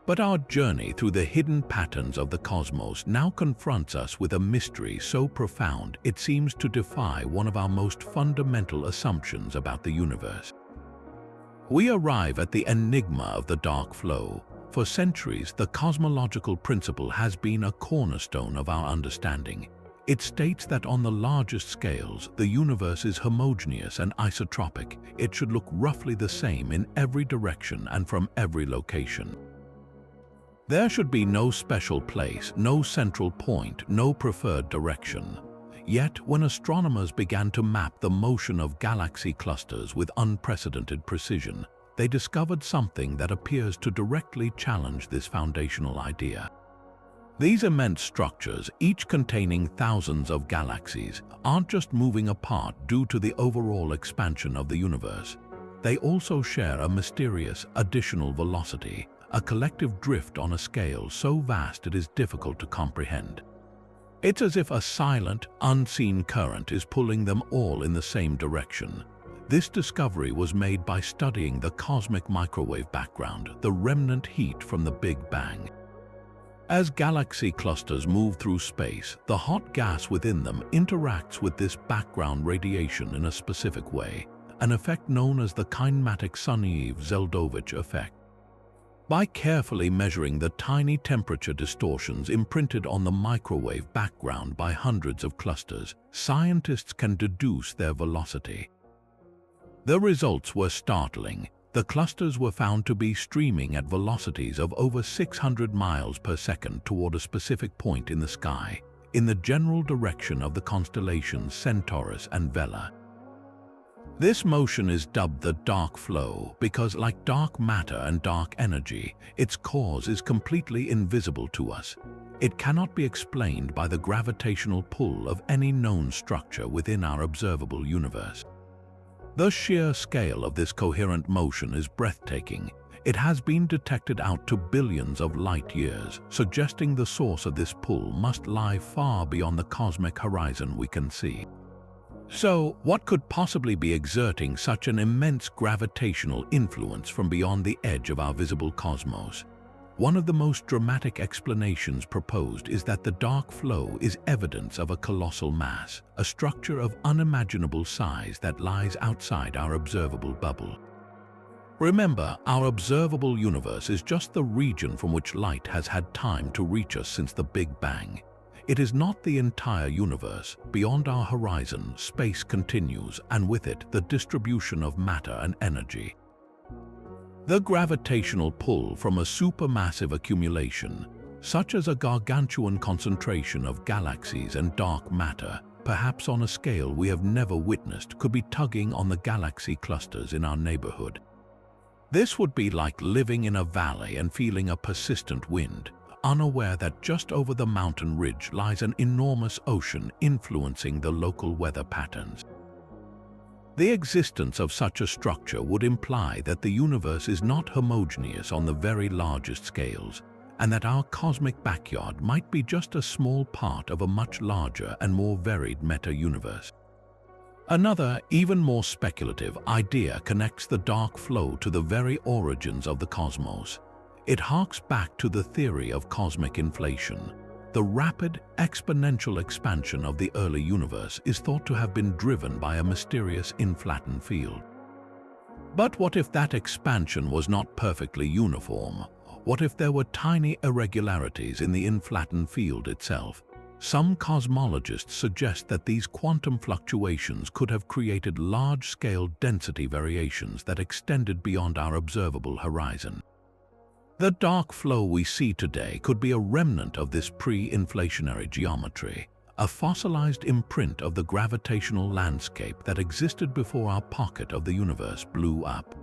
But our journey through the hidden patterns of the cosmos now confronts us with a mystery so profound it seems to defy one of our most fundamental assumptions about the universe. We arrive at the enigma of the dark flow. For centuries, the cosmological principle has been a cornerstone of our understanding. It states that on the largest scales, the universe is homogeneous and isotropic. It should look roughly the same in every direction and from every location. There should be no special place, no central point, no preferred direction. Yet, when astronomers began to map the motion of galaxy clusters with unprecedented precision, they discovered something that appears to directly challenge this foundational idea. These immense structures, each containing thousands of galaxies, aren't just moving apart due to the overall expansion of the universe. They also share a mysterious additional velocity, a collective drift on a scale so vast it is difficult to comprehend. It's as if a silent, unseen current is pulling them all in the same direction. This discovery was made by studying the cosmic microwave background, the remnant heat from the Big Bang. As galaxy clusters move through space, the hot gas within them interacts with this background radiation in a specific way, an effect known as the kinematic Sunyaev-Zeldovich effect. By carefully measuring the tiny temperature distortions imprinted on the microwave background by hundreds of clusters, scientists can deduce their velocity. The results were startling. The clusters were found to be streaming at velocities of over 600 miles per second toward a specific point in the sky, in the general direction of the constellations Centaurus and Vela. This motion is dubbed the dark flow because, like dark matter and dark energy, its cause is completely invisible to us. It cannot be explained by the gravitational pull of any known structure within our observable universe. The sheer scale of this coherent motion is breathtaking. It has been detected out to billions of light years, suggesting the source of this pull must lie far beyond the cosmic horizon we can see. So, what could possibly be exerting such an immense gravitational influence from beyond the edge of our visible cosmos? One of the most dramatic explanations proposed is that the dark flow is evidence of a colossal mass, a structure of unimaginable size that lies outside our observable bubble. Remember, our observable universe is just the region from which light has had time to reach us since the Big Bang. It is not the entire universe. Beyond our horizon, space continues, and with it, the distribution of matter and energy. The gravitational pull from a supermassive accumulation, such as a gargantuan concentration of galaxies and dark matter, perhaps on a scale we have never witnessed, could be tugging on the galaxy clusters in our neighborhood. This would be like living in a valley and feeling a persistent wind, unaware that just over the mountain ridge lies an enormous ocean influencing the local weather patterns. The existence of such a structure would imply that the universe is not homogeneous on the very largest scales, and that our cosmic backyard might be just a small part of a much larger and more varied meta-universe. Another, even more speculative, idea connects the dark flow to the very origins of the cosmos. It harks back to the theory of cosmic inflation. The rapid, exponential expansion of the early universe is thought to have been driven by a mysterious inflattened field. But what if that expansion was not perfectly uniform? What if there were tiny irregularities in the inflattened field itself? Some cosmologists suggest that these quantum fluctuations could have created large-scale density variations that extended beyond our observable horizon. The dark flow we see today could be a remnant of this pre-inflationary geometry, a fossilized imprint of the gravitational landscape that existed before our pocket of the universe blew up.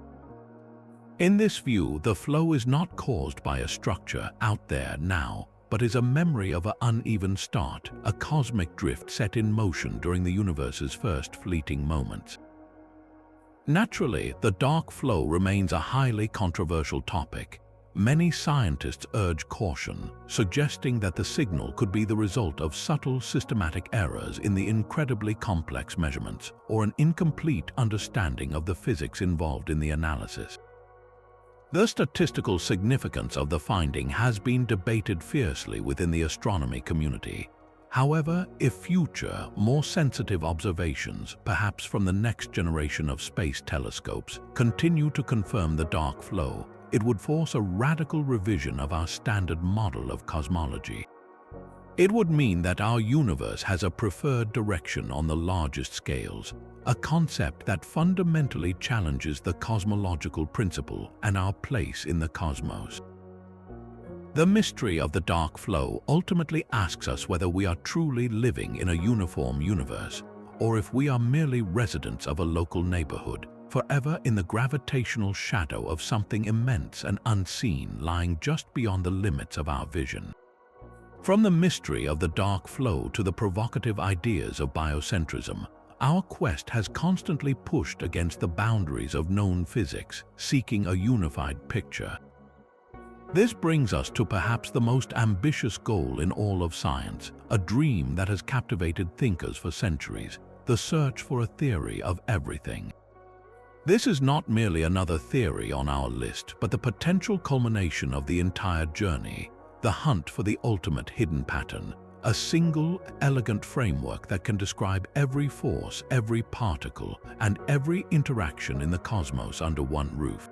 In this view, the flow is not caused by a structure out there now, but is a memory of an uneven start, a cosmic drift set in motion during the universe's first fleeting moments. Naturally, the dark flow remains a highly controversial topic. Many scientists urge caution, suggesting that the signal could be the result of subtle systematic errors in the incredibly complex measurements, or an incomplete understanding of the physics involved in the analysis. The statistical significance of the finding has been debated fiercely within the astronomy community. However, if future, more sensitive observations, perhaps from the next generation of space telescopes, continue to confirm the dark flow, it would force a radical revision of our standard model of cosmology. It would mean that our universe has a preferred direction on the largest scales, a concept that fundamentally challenges the cosmological principle and our place in the cosmos. The mystery of the dark flow ultimately asks us whether we are truly living in a uniform universe, or if we are merely residents of a local neighborhood, forever in the gravitational shadow of something immense and unseen lying just beyond the limits of our vision. From the mystery of the dark flow to the provocative ideas of biocentrism, our quest has constantly pushed against the boundaries of known physics, seeking a unified picture. This brings us to perhaps the most ambitious goal in all of science, a dream that has captivated thinkers for centuries, the search for a theory of everything. This is not merely another theory on our list, but the potential culmination of the entire journey, the hunt for the ultimate hidden pattern, a single, elegant framework that can describe every force, every particle, and every interaction in the cosmos under one roof.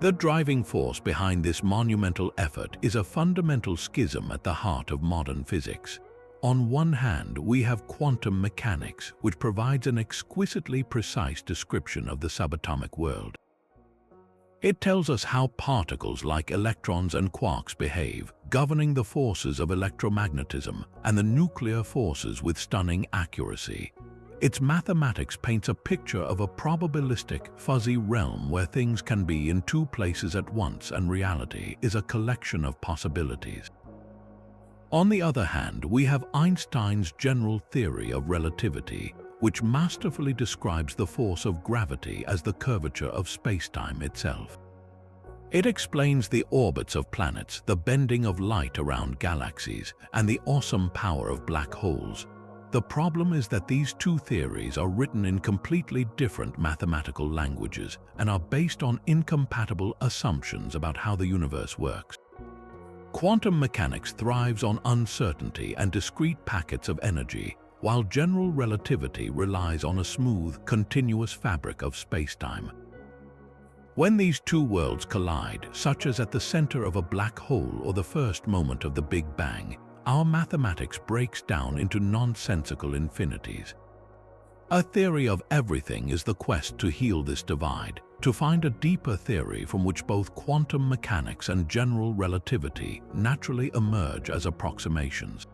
The driving force behind this monumental effort is a fundamental schism at the heart of modern physics. On one hand, we have quantum mechanics, which provides an exquisitely precise description of the subatomic world. It tells us how particles like electrons and quarks behave, governing the forces of electromagnetism and the nuclear forces with stunning accuracy. Its mathematics paints a picture of a probabilistic, fuzzy realm where things can be in two places at once and reality is a collection of possibilities. On the other hand, we have Einstein's general theory of relativity, which masterfully describes the force of gravity as the curvature of spacetime itself. It explains the orbits of planets, the bending of light around galaxies, and the awesome power of black holes. The problem is that these two theories are written in completely different mathematical languages and are based on incompatible assumptions about how the universe works. Quantum mechanics thrives on uncertainty and discrete packets of energy, while general relativity relies on a smooth, continuous fabric of spacetime. When these two worlds collide, such as at the center of a black hole or the first moment of the Big Bang, our mathematics breaks down into nonsensical infinities. A theory of everything is the quest to heal this divide, to find a deeper theory from which both quantum mechanics and general relativity naturally emerge as approximations.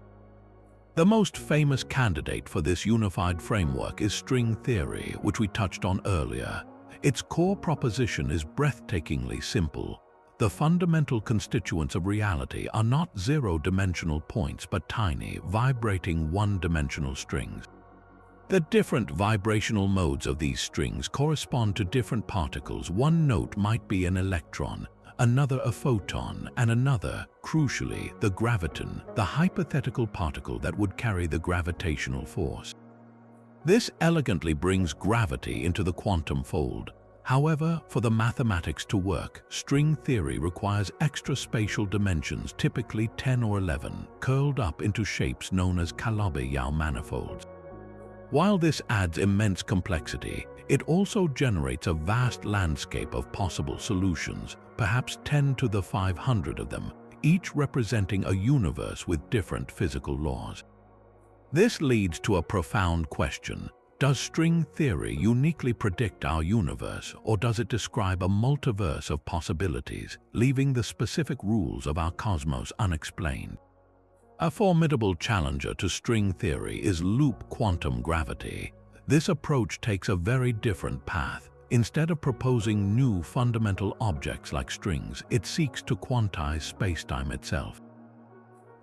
The most famous candidate for this unified framework is string theory, which we touched on earlier. Its core proposition is breathtakingly simple. The fundamental constituents of reality are not zero-dimensional points but tiny, vibrating one-dimensional strings. The different vibrational modes of these strings correspond to different particles. One note might be an electron, another a photon, and another, crucially, the graviton, the hypothetical particle that would carry the gravitational force. This elegantly brings gravity into the quantum fold. However, for the mathematics to work, string theory requires extra spatial dimensions, typically 10 or 11, curled up into shapes known as Calabi-Yau manifolds. While this adds immense complexity, it also generates a vast landscape of possible solutions, perhaps 10 to the 500 of them, each representing a universe with different physical laws. This leads to a profound question. Does string theory uniquely predict our universe, or does it describe a multiverse of possibilities, leaving the specific rules of our cosmos unexplained? A formidable challenger to string theory is loop quantum gravity. This approach takes a very different path. Instead of proposing new fundamental objects like strings, it seeks to quantize spacetime itself.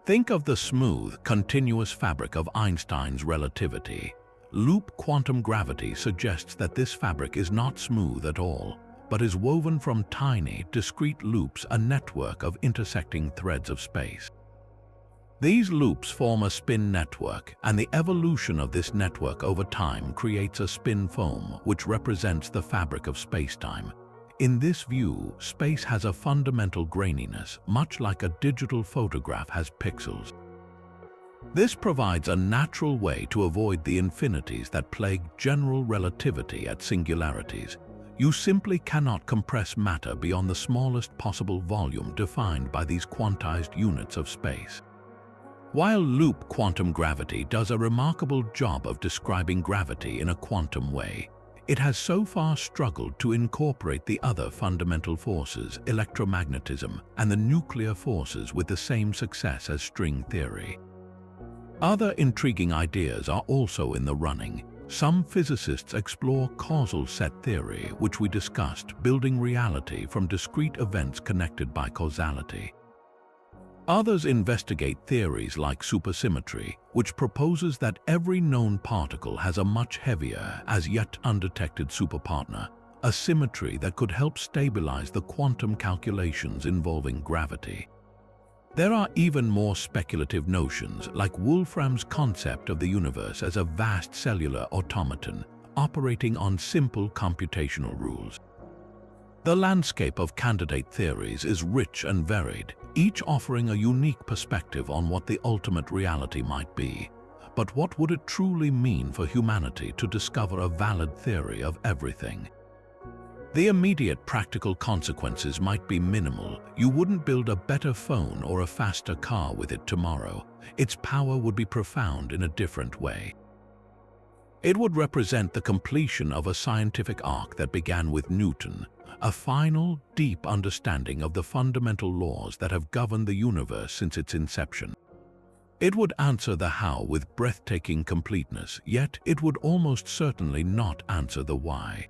Think of the smooth, continuous fabric of Einstein's relativity. Loop quantum gravity suggests that this fabric is not smooth at all, but is woven from tiny, discrete loops, a network of intersecting threads of space. These loops form a spin network, and the evolution of this network over time creates a spin foam, which represents the fabric of spacetime. In this view, space has a fundamental graininess, much like a digital photograph has pixels. This provides a natural way to avoid the infinities that plague general relativity at singularities. You simply cannot compress matter beyond the smallest possible volume defined by these quantized units of space. While loop quantum gravity does a remarkable job of describing gravity in a quantum way, it has so far struggled to incorporate the other fundamental forces, electromagnetism, and the nuclear forces with the same success as string theory. Other intriguing ideas are also in the running. Some physicists explore causal set theory, which we discussed, building reality from discrete events connected by causality. Others investigate theories like supersymmetry, which proposes that every known particle has a much heavier, as yet undetected superpartner, a symmetry that could help stabilize the quantum calculations involving gravity. There are even more speculative notions, like Wolfram's concept of the universe as a vast cellular automaton, operating on simple computational rules. The landscape of candidate theories is rich and varied, each offering a unique perspective on what the ultimate reality might be. But what would it truly mean for humanity to discover a valid theory of everything? The immediate practical consequences might be minimal. You wouldn't build a better phone or a faster car with it tomorrow. Its power would be profound in a different way. It would represent the completion of a scientific arc that began with Newton, a final, deep understanding of the fundamental laws that have governed the universe since its inception. It would answer the how with breathtaking completeness, yet it would almost certainly not answer the why.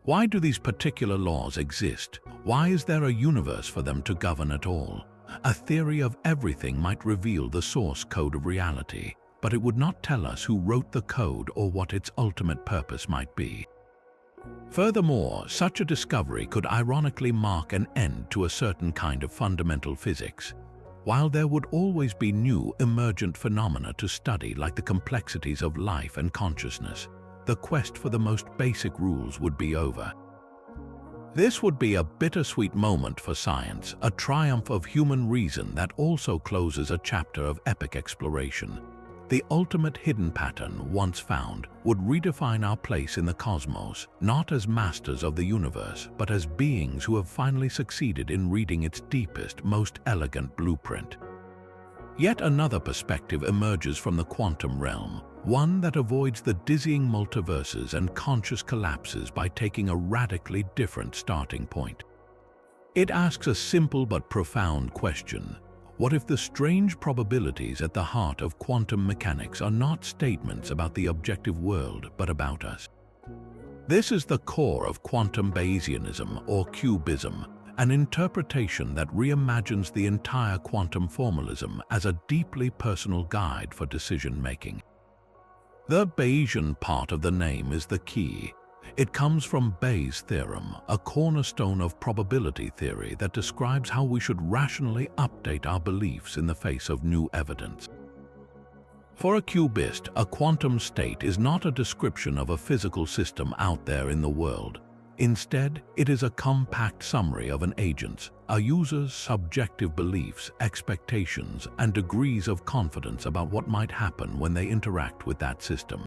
Why do these particular laws exist? Why is there a universe for them to govern at all? A theory of everything might reveal the source code of reality, but it would not tell us who wrote the code or what its ultimate purpose might be. Furthermore, such a discovery could ironically mark an end to a certain kind of fundamental physics. While there would always be new emergent phenomena to study, like the complexities of life and consciousness, the quest for the most basic rules would be over. This would be a bittersweet moment for science, a triumph of human reason that also closes a chapter of epic exploration. The ultimate hidden pattern, once found, would redefine our place in the cosmos, not as masters of the universe, but as beings who have finally succeeded in reading its deepest, most elegant blueprint. Yet another perspective emerges from the quantum realm, one that avoids the dizzying multiverses and conscious collapses by taking a radically different starting point. It asks a simple but profound question. What if the strange probabilities at the heart of quantum mechanics are not statements about the objective world, but about us? This is the core of quantum Bayesianism, or cubism, an interpretation that reimagines the entire quantum formalism as a deeply personal guide for decision-making. The Bayesian part of the name is the key. It comes from Bayes' theorem, a cornerstone of probability theory that describes how we should rationally update our beliefs in the face of new evidence. For a cubist, a quantum state is not a description of a physical system out there in the world. Instead, it is a compact summary of an agent's, a user's subjective beliefs, expectations, and degrees of confidence about what might happen when they interact with that system.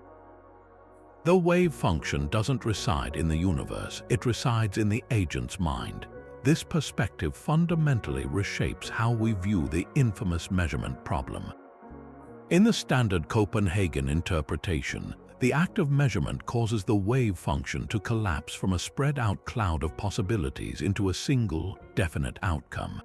The wave function doesn't reside in the universe, it resides in the agent's mind. This perspective fundamentally reshapes how we view the infamous measurement problem. In the standard Copenhagen interpretation, the act of measurement causes the wave function to collapse from a spread-out cloud of possibilities into a single, definite outcome.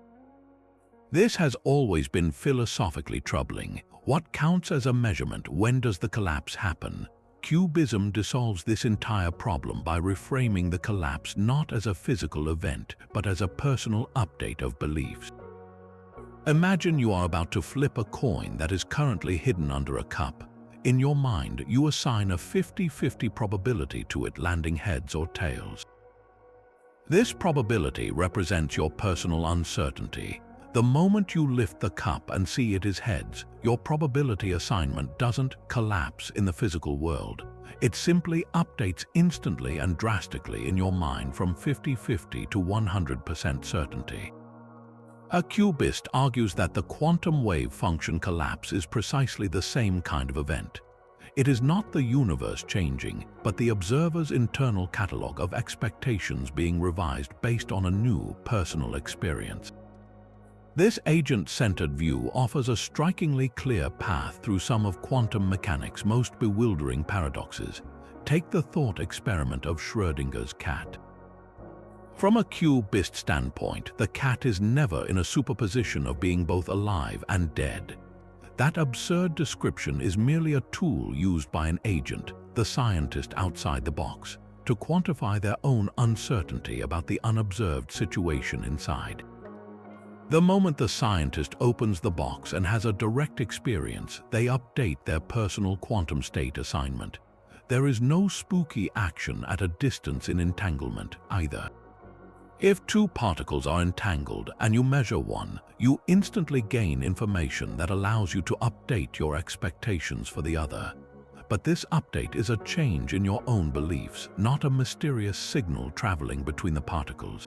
This has always been philosophically troubling. What counts as a measurement? When does the collapse happen? Cubism dissolves this entire problem by reframing the collapse not as a physical event, but as a personal update of beliefs. Imagine you are about to flip a coin that is currently hidden under a cup. In your mind, you assign a 50-50 probability to it landing heads or tails. This probability represents your personal uncertainty. The moment you lift the cup and see it is heads, your probability assignment doesn't collapse in the physical world. It simply updates instantly and drastically in your mind from 50-50 to 100% certainty. A cubist argues that the quantum wave function collapse is precisely the same kind of event. It is not the universe changing, but the observer's internal catalog of expectations being revised based on a new personal experience. This agent-centered view offers a strikingly clear path through some of quantum mechanics' most bewildering paradoxes. Take the thought experiment of Schrödinger's cat. From a cubist standpoint, the cat is never in a superposition of being both alive and dead. That absurd description is merely a tool used by an agent, the scientist outside the box, to quantify their own uncertainty about the unobserved situation inside. The moment the scientist opens the box and has a direct experience, they update their personal quantum state assignment. There is no spooky action at a distance in entanglement either. If two particles are entangled and you measure one, you instantly gain information that allows you to update your expectations for the other. but this update is a change in your own beliefs, not a mysterious signal traveling between the particles.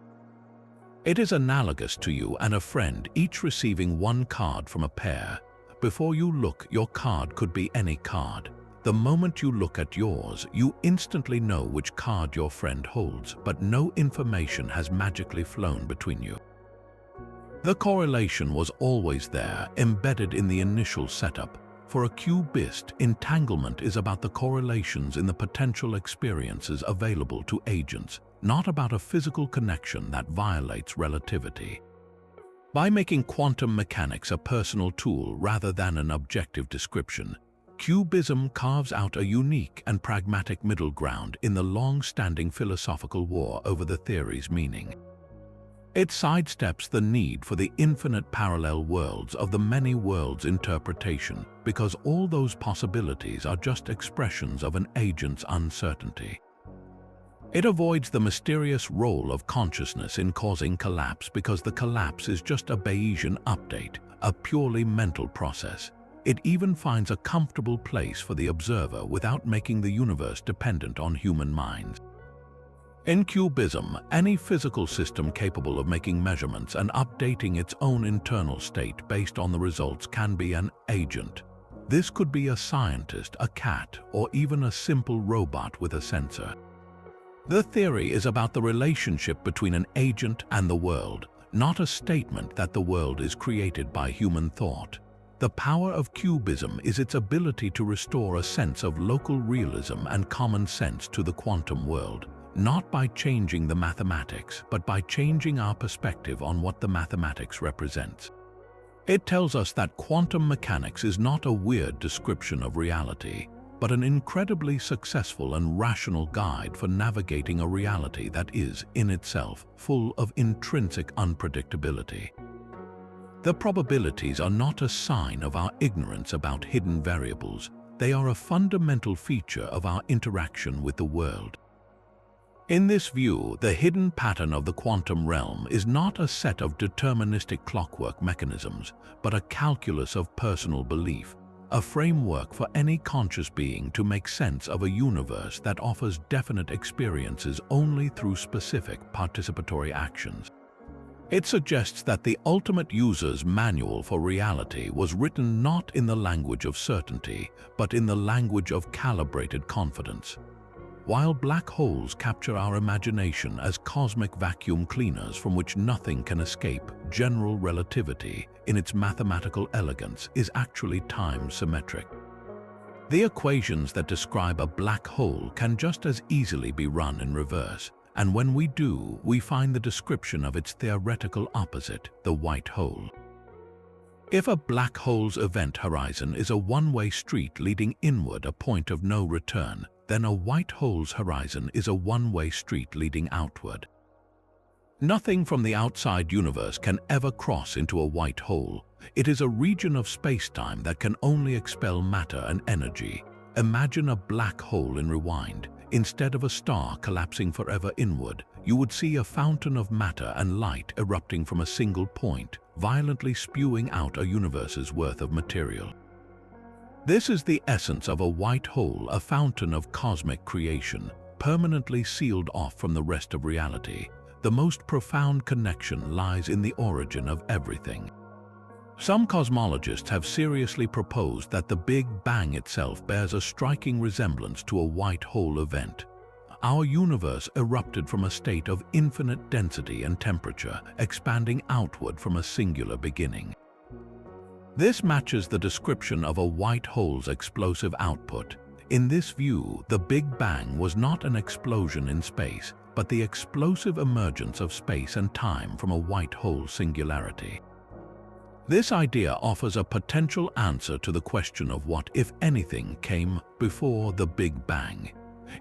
It is analogous to you and a friend each receiving one card from a pair. Before you look, your card could be any card. The moment you look at yours, you instantly know which card your friend holds, but no information has magically flown between you. The correlation was always there, embedded in the initial setup. For a cubist, entanglement is about the correlations in the potential experiences available to agents, not about a physical connection that violates relativity. By making quantum mechanics a personal tool rather than an objective description, Cubism carves out a unique and pragmatic middle ground in the long-standing philosophical war over the theory's meaning. It sidesteps the need for the infinite parallel worlds of the many worlds interpretation, because all those possibilities are just expressions of an agent's uncertainty. It avoids the mysterious role of consciousness in causing collapse, because the collapse is just a Bayesian update, a purely mental process. It even finds a comfortable place for the observer without making the universe dependent on human minds. In Cubism, any physical system capable of making measurements and updating its own internal state based on the results can be an agent. This could be a scientist, a cat, or even a simple robot with a sensor. The theory is about the relationship between an agent and the world, not a statement that the world is created by human thought. The power of Cubism is its ability to restore a sense of local realism and common sense to the quantum world, not by changing the mathematics, but by changing our perspective on what the mathematics represents. It tells us that quantum mechanics is not a weird description of reality, but an incredibly successful and rational guide for navigating a reality that is, in itself, full of intrinsic unpredictability. The probabilities are not a sign of our ignorance about hidden variables. They are a fundamental feature of our interaction with the world. In this view, the hidden pattern of the quantum realm is not a set of deterministic clockwork mechanisms, but a calculus of personal belief, a framework for any conscious being to make sense of a universe that offers definite experiences only through specific participatory actions. It suggests that the ultimate user's manual for reality was written not in the language of certainty, but in the language of calibrated confidence. While black holes capture our imagination as cosmic vacuum cleaners from which nothing can escape, general relativity, in its mathematical elegance, is actually time-symmetric. The equations that describe a black hole can just as easily be run in reverse, and when we do, we find the description of its theoretical opposite, the white hole. If a black hole's event horizon is a one-way street leading inward, a point of no return, then a white hole's horizon is a one-way street leading outward. Nothing from the outside universe can ever cross into a white hole. It is a region of space-time that can only expel matter and energy. Imagine a black hole in rewind. Instead of a star collapsing forever inward, you would see a fountain of matter and light erupting from a single point, violently spewing out a universe's worth of material. This is the essence of a white hole, a fountain of cosmic creation, permanently sealed off from the rest of reality. The most profound connection lies in the origin of everything. Some cosmologists have seriously proposed that the Big Bang itself bears a striking resemblance to a white hole event. Our universe erupted from a state of infinite density and temperature, expanding outward from a singular beginning. This matches the description of a white hole's explosive output. In this view, the Big Bang was not an explosion in space, but the explosive emergence of space and time from a white hole singularity. This idea offers a potential answer to the question of what, if anything, came before the Big Bang.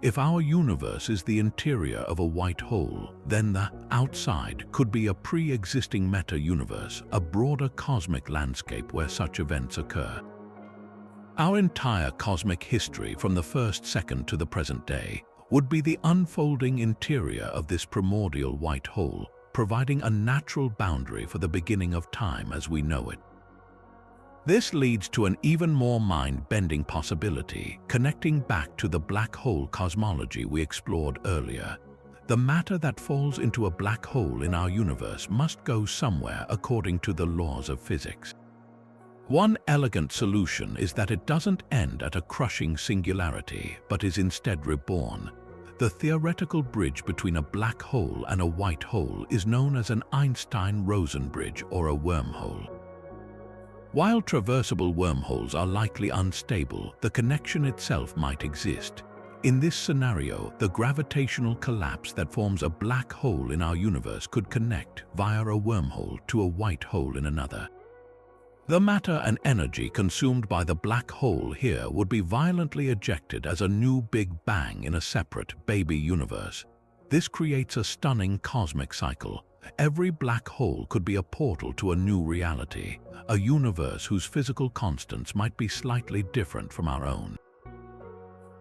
If our universe is the interior of a white hole, then the outside could be a pre-existing meta-universe, a broader cosmic landscape where such events occur. Our entire cosmic history from the first second to the present day would be the unfolding interior of this primordial white hole, providing a natural boundary for the beginning of time as we know it. This leads to an even more mind-bending possibility, connecting back to the black hole cosmology we explored earlier. The matter that falls into a black hole in our universe must go somewhere according to the laws of physics. One elegant solution is that it doesn't end at a crushing singularity, but is instead reborn. The theoretical bridge between a black hole and a white hole is known as an Einstein-Rosen bridge or a wormhole. While traversable wormholes are likely unstable, the connection itself might exist. In this scenario, the gravitational collapse that forms a black hole in our universe could connect via a wormhole to a white hole in another. The matter and energy consumed by the black hole here would be violently ejected as a new Big Bang in a separate baby universe. This creates a stunning cosmic cycle. Every black hole could be a portal to a new reality, a universe whose physical constants might be slightly different from our own.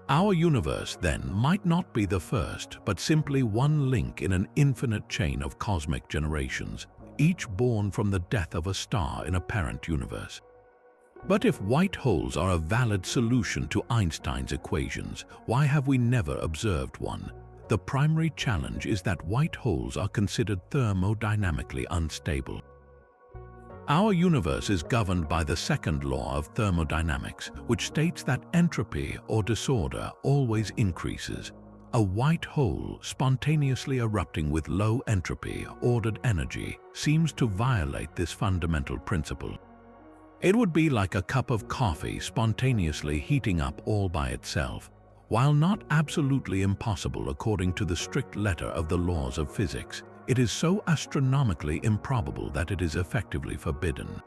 Our universe, then, might not be the first, but simply one link in an infinite chain of cosmic generations, each born from the death of a star in a parent universe. But if white holes are a valid solution to Einstein's equations, why have we never observed one? The primary challenge is that white holes are considered thermodynamically unstable. Our universe is governed by the second law of thermodynamics, which states that entropy or disorder always increases. A white hole spontaneously erupting with low entropy, ordered energy, seems to violate this fundamental principle. It would be like a cup of coffee spontaneously heating up all by itself. While not absolutely impossible according to the strict letter of the laws of physics, it is so astronomically improbable that it is effectively forbidden.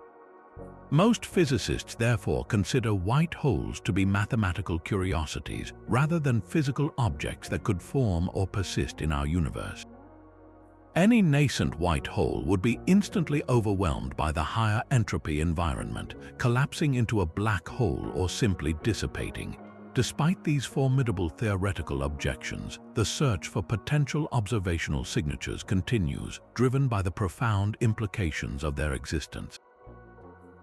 Most physicists therefore consider white holes to be mathematical curiosities rather than physical objects that could form or persist in our universe. Any nascent white hole would be instantly overwhelmed by the higher entropy environment, collapsing into a black hole or simply dissipating. Despite these formidable theoretical objections, the search for potential observational signatures continues, driven by the profound implications of their existence.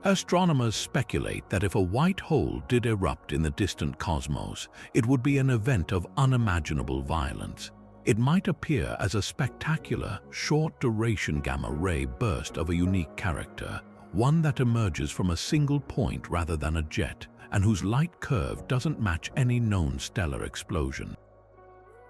Astronomers speculate that if a white hole did erupt in the distant cosmos, it would be an event of unimaginable violence. It might appear as a spectacular, short-duration gamma-ray burst of a unique character, one that emerges from a single point rather than a jet, and whose light curve doesn't match any known stellar explosion.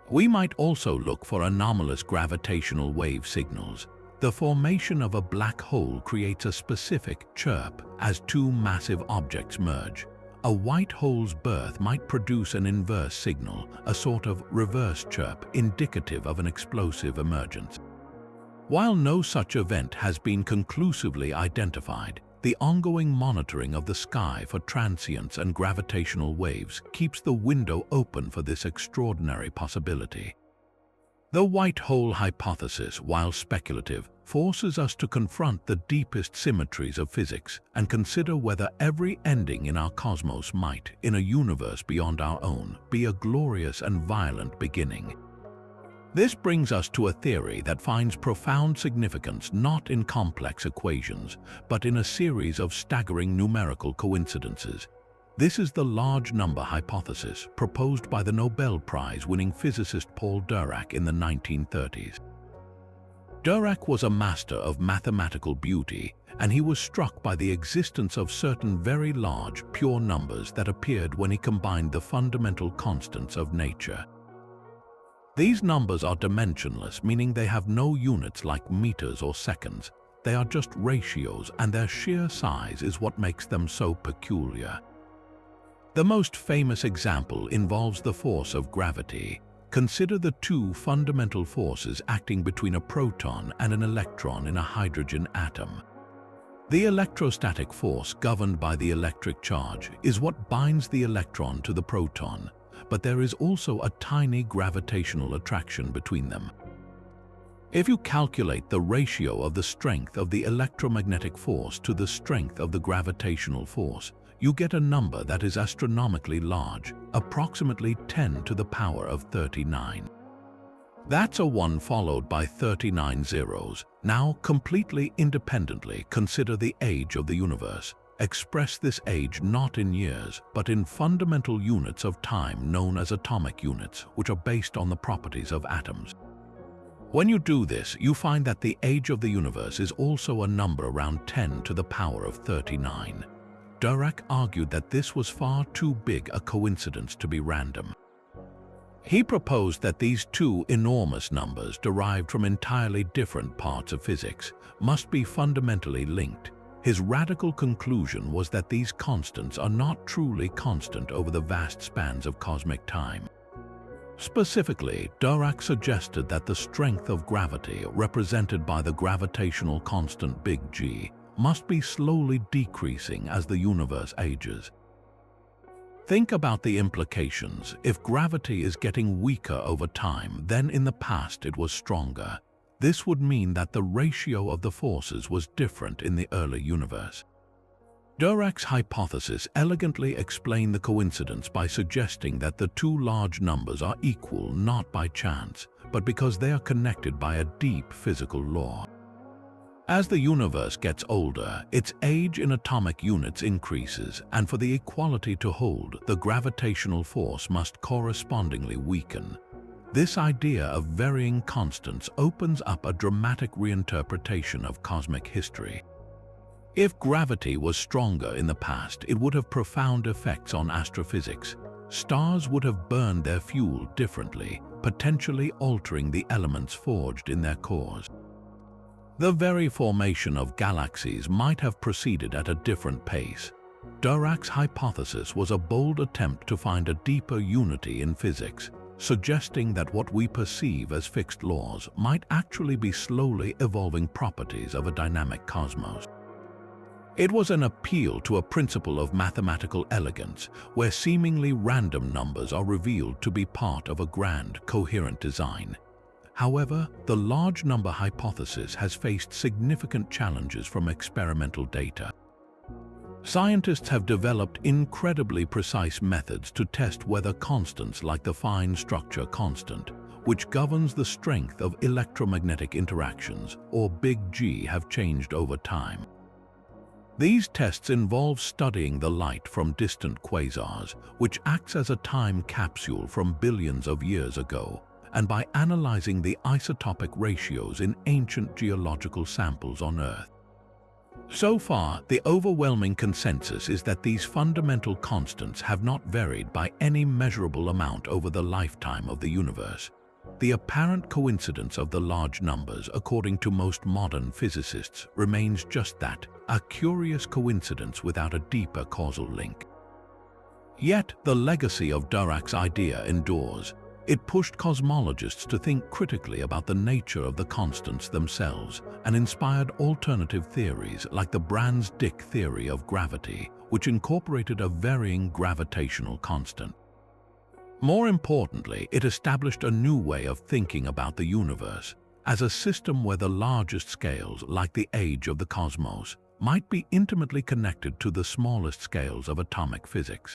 We might also look for anomalous gravitational wave signals. The formation of a black hole creates a specific chirp as two massive objects merge. A white hole's birth might produce an inverse signal, a sort of reverse chirp indicative of an explosive emergence. While no such event has been conclusively identified, the ongoing monitoring of the sky for transients and gravitational waves keeps the window open for this extraordinary possibility. The white hole hypothesis, while speculative, forces us to confront the deepest symmetries of physics and consider whether every ending in our cosmos might, in a universe beyond our own, be a glorious and violent beginning. This brings us to a theory that finds profound significance not in complex equations, but in a series of staggering numerical coincidences. This is the large number hypothesis proposed by the Nobel Prize-winning physicist Paul Dirac in the 1930s. Dirac was a master of mathematical beauty, and he was struck by the existence of certain very large, pure numbers that appeared when he combined the fundamental constants of nature. These numbers are dimensionless, meaning they have no units like meters or seconds. They are just ratios, and their sheer size is what makes them so peculiar. The most famous example involves the force of gravity. Consider the two fundamental forces acting between a proton and an electron in a hydrogen atom. The electrostatic force governed by the electric charge is what binds the electron to the proton, but there is also a tiny gravitational attraction between them. If you calculate the ratio of the strength of the electromagnetic force to the strength of the gravitational force, you get a number that is astronomically large, approximately 10 to the power of 39. That's a 1 followed by 39 zeros. Now, completely independently, consider the age of the universe. express this age not in years, but in fundamental units of time known as atomic units, which are based on the properties of atoms. When you do this, you find that the age of the universe is also a number around 10 to the power of 39. Dirac argued that this was far too big a coincidence to be random. He proposed that these two enormous numbers, derived from entirely different parts of physics, must be fundamentally linked. His radical conclusion was that these constants are not truly constant over the vast spans of cosmic time. Specifically, Dirac suggested that the strength of gravity, represented by the gravitational constant big G, must be slowly decreasing as the universe ages. Think about the implications. If gravity is getting weaker over time, then in the past it was stronger. This would mean that the ratio of the forces was different in the early universe. Dirac's hypothesis elegantly explained the coincidence by suggesting that the two large numbers are equal not by chance, but because they are connected by a deep physical law. As the universe gets older, its age in atomic units increases, and for the equality to hold, the gravitational force must correspondingly weaken. This idea of varying constants opens up a dramatic reinterpretation of cosmic history. If gravity was stronger in the past, it would have profound effects on astrophysics. Stars would have burned their fuel differently, potentially altering the elements forged in their cores. The very formation of galaxies might have proceeded at a different pace. Dirac's hypothesis was a bold attempt to find a deeper unity in physics, suggesting that what we perceive as fixed laws might actually be slowly evolving properties of a dynamic cosmos. It was an appeal to a principle of mathematical elegance, where seemingly random numbers are revealed to be part of a grand, coherent design. However, the large number hypothesis has faced significant challenges from experimental data. Scientists have developed incredibly precise methods to test whether constants like the fine structure constant, which governs the strength of electromagnetic interactions, or big G, have changed over time. These tests involve studying the light from distant quasars, which acts as a time capsule from billions of years ago, and by analyzing the isotopic ratios in ancient geological samples on Earth. So far, the overwhelming consensus is that these fundamental constants have not varied by any measurable amount over the lifetime of the universe. The apparent coincidence of the large numbers, according to most modern physicists, remains just that, a curious coincidence without a deeper causal link. Yet, the legacy of Dirac's idea endures. It pushed cosmologists to think critically about the nature of the constants themselves and inspired alternative theories like the Brans-Dicke theory of gravity, which incorporated a varying gravitational constant. More importantly, it established a new way of thinking about the universe as a system where the largest scales, like the age of the cosmos, might be intimately connected to the smallest scales of atomic physics.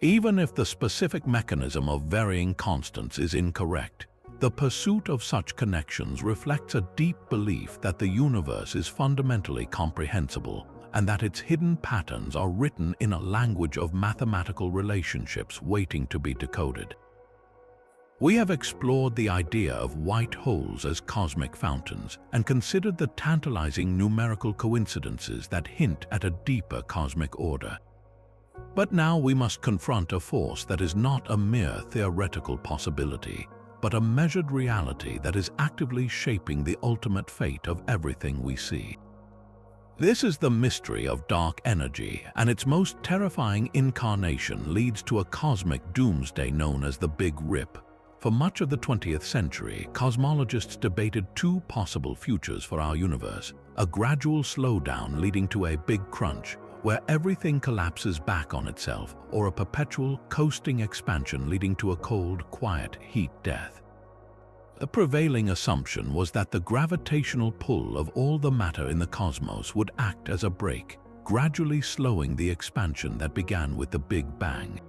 Even if the specific mechanism of varying constants is incorrect, the pursuit of such connections reflects a deep belief that the universe is fundamentally comprehensible and that its hidden patterns are written in a language of mathematical relationships waiting to be decoded. We have explored the idea of white holes as cosmic fountains and considered the tantalizing numerical coincidences that hint at a deeper cosmic order. But now we must confront a force that is not a mere theoretical possibility, but a measured reality that is actively shaping the ultimate fate of everything we see. This is the mystery of dark energy, and its most terrifying incarnation leads to a cosmic doomsday known as the Big Rip. For much of the 20th century, cosmologists debated two possible futures for our universe: a gradual slowdown leading to a big crunch, where everything collapses back on itself, or a perpetual, coasting expansion leading to a cold, quiet heat death. The prevailing assumption was that the gravitational pull of all the matter in the cosmos would act as a brake, gradually slowing the expansion that began with the Big Bang.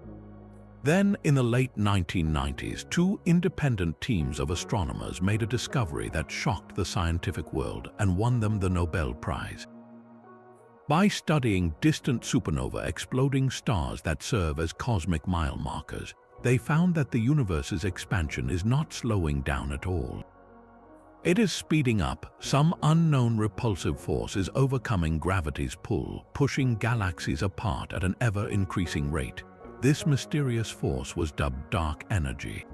Then, in the late 1990s, two independent teams of astronomers made a discovery that shocked the scientific world and won them the Nobel Prize. By studying distant supernova exploding stars that serve as cosmic mile markers, they found that the universe's expansion is not slowing down at all. It is speeding up. Some unknown repulsive force is overcoming gravity's pull, pushing galaxies apart at an ever-increasing rate. This mysterious force was dubbed dark energy.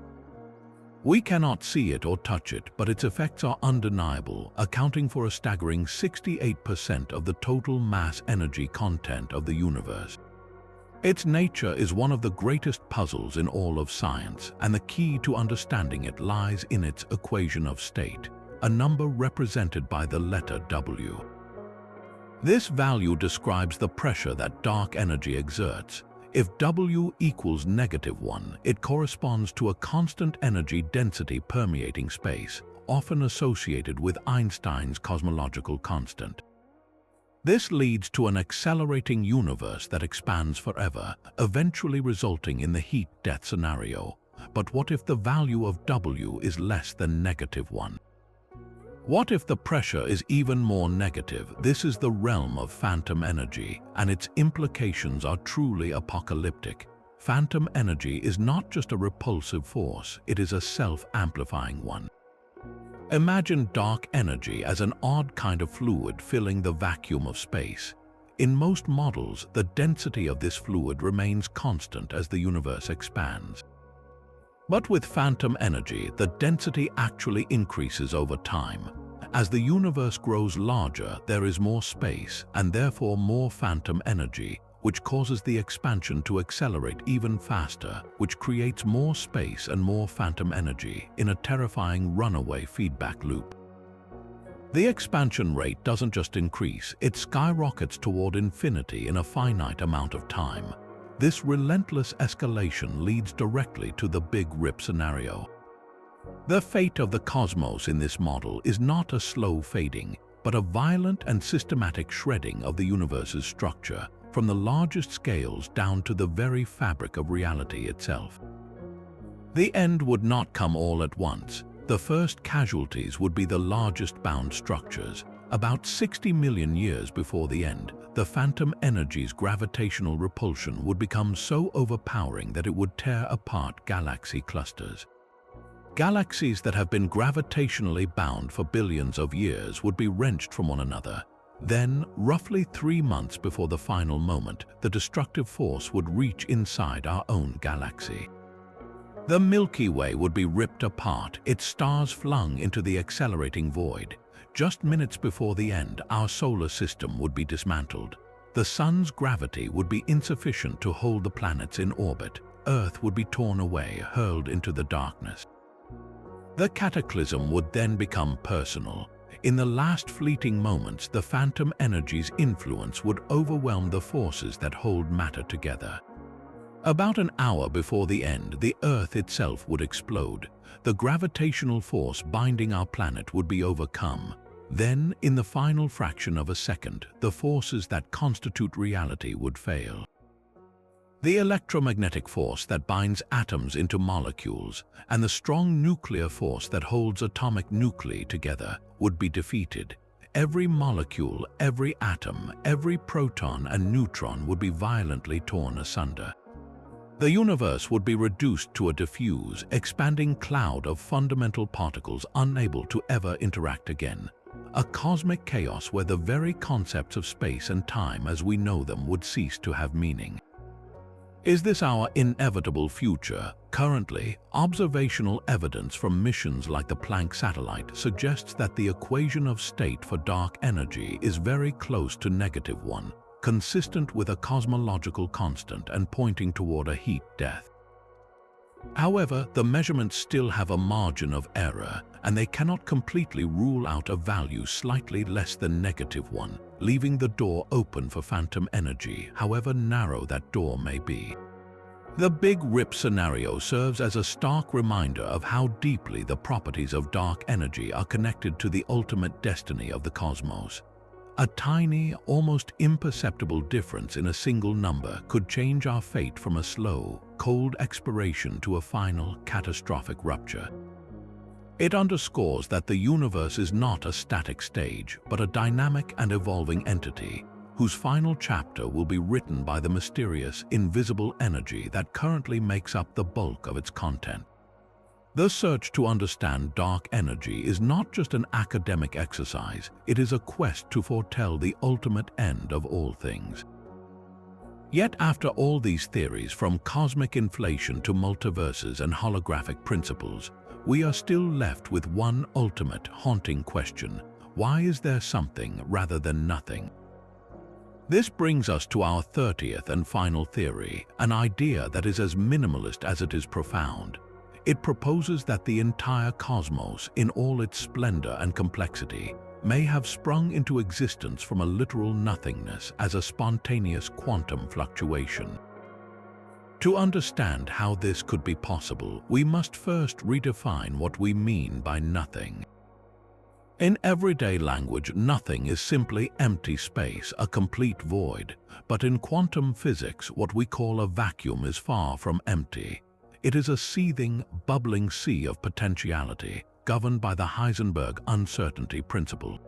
We cannot see it or touch it, but its effects are undeniable, accounting for a staggering 68% of the total mass energy content of the universe. Its nature is one of the greatest puzzles in all of science, and the key to understanding it lies in its equation of state, a number represented by the letter W. This value describes the pressure that dark energy exerts. If W equals -1, it corresponds to a constant energy density permeating space, often associated with Einstein's cosmological constant. This leads to an accelerating universe that expands forever, eventually resulting in the heat-death scenario. But what if the value of W is less than -1? What if the pressure is even more negative? This is the realm of phantom energy, and its implications are truly apocalyptic. Phantom energy is not just a repulsive force, it is a self-amplifying one. Imagine dark energy as an odd kind of fluid filling the vacuum of space. In most models, the density of this fluid remains constant as the universe expands. But with phantom energy, the density actually increases over time. As the universe grows larger, there is more space and therefore more phantom energy, which causes the expansion to accelerate even faster, which creates more space and more phantom energy in a terrifying runaway feedback loop. The expansion rate doesn't just increase, it skyrockets toward infinity in a finite amount of time. This relentless escalation leads directly to the Big Rip scenario. The fate of the cosmos in this model is not a slow fading, but a violent and systematic shredding of the universe's structure, from the largest scales down to the very fabric of reality itself. The end would not come all at once. The first casualties would be the largest bound structures. About 60 million years before the end, the phantom energy's gravitational repulsion would become so overpowering that it would tear apart galaxy clusters. Galaxies that have been gravitationally bound for billions of years would be wrenched from one another. Then, roughly 3 months before the final moment, the destructive force would reach inside our own galaxy. The Milky Way would be ripped apart, its stars flung into the accelerating void. Just minutes before the end, our solar system would be dismantled. The Sun's gravity would be insufficient to hold the planets in orbit. Earth would be torn away, hurled into the darkness. The cataclysm would then become personal. In the last fleeting moments, the phantom energy's influence would overwhelm the forces that hold matter together. About an hour before the end, the Earth itself would explode. The gravitational force binding our planet would be overcome. Then, in the final fraction of a second, the forces that constitute reality would fail. The electromagnetic force that binds atoms into molecules and the strong nuclear force that holds atomic nuclei together would be defeated. Every molecule, every atom, every proton and neutron would be violently torn asunder. The universe would be reduced to a diffuse, expanding cloud of fundamental particles unable to ever interact again. A cosmic chaos where the very concepts of space and time as we know them would cease to have meaning. Is this our inevitable future? Currently, observational evidence from missions like the Planck satellite suggests that the equation of state for dark energy is very close to -1, consistent with a cosmological constant and pointing toward a heat death. However, the measurements still have a margin of error, and they cannot completely rule out a value slightly less than -1, leaving the door open for phantom energy, however narrow that door may be. The Big Rip scenario serves as a stark reminder of how deeply the properties of dark energy are connected to the ultimate destiny of the cosmos. A tiny, almost imperceptible difference in a single number could change our fate from a slow, cold expiration to a final, catastrophic rupture. It underscores that the universe is not a static stage, but a dynamic and evolving entity, whose final chapter will be written by the mysterious, invisible energy that currently makes up the bulk of its content. The search to understand dark energy is not just an academic exercise, it is a quest to foretell the ultimate end of all things. Yet after all these theories, from cosmic inflation to multiverses and holographic principles, we are still left with one ultimate, haunting question: why is there something rather than nothing? This brings us to our 30th and final theory, an idea that is as minimalist as it is profound. It proposes that the entire cosmos, in all its splendor and complexity, may have sprung into existence from a literal nothingness as a spontaneous quantum fluctuation. To understand how this could be possible, we must first redefine what we mean by nothing. In everyday language, nothing is simply empty space, a complete void. But in quantum physics, what we call a vacuum is far from empty. It is a seething, bubbling sea of potentiality, governed by the Heisenberg uncertainty principle.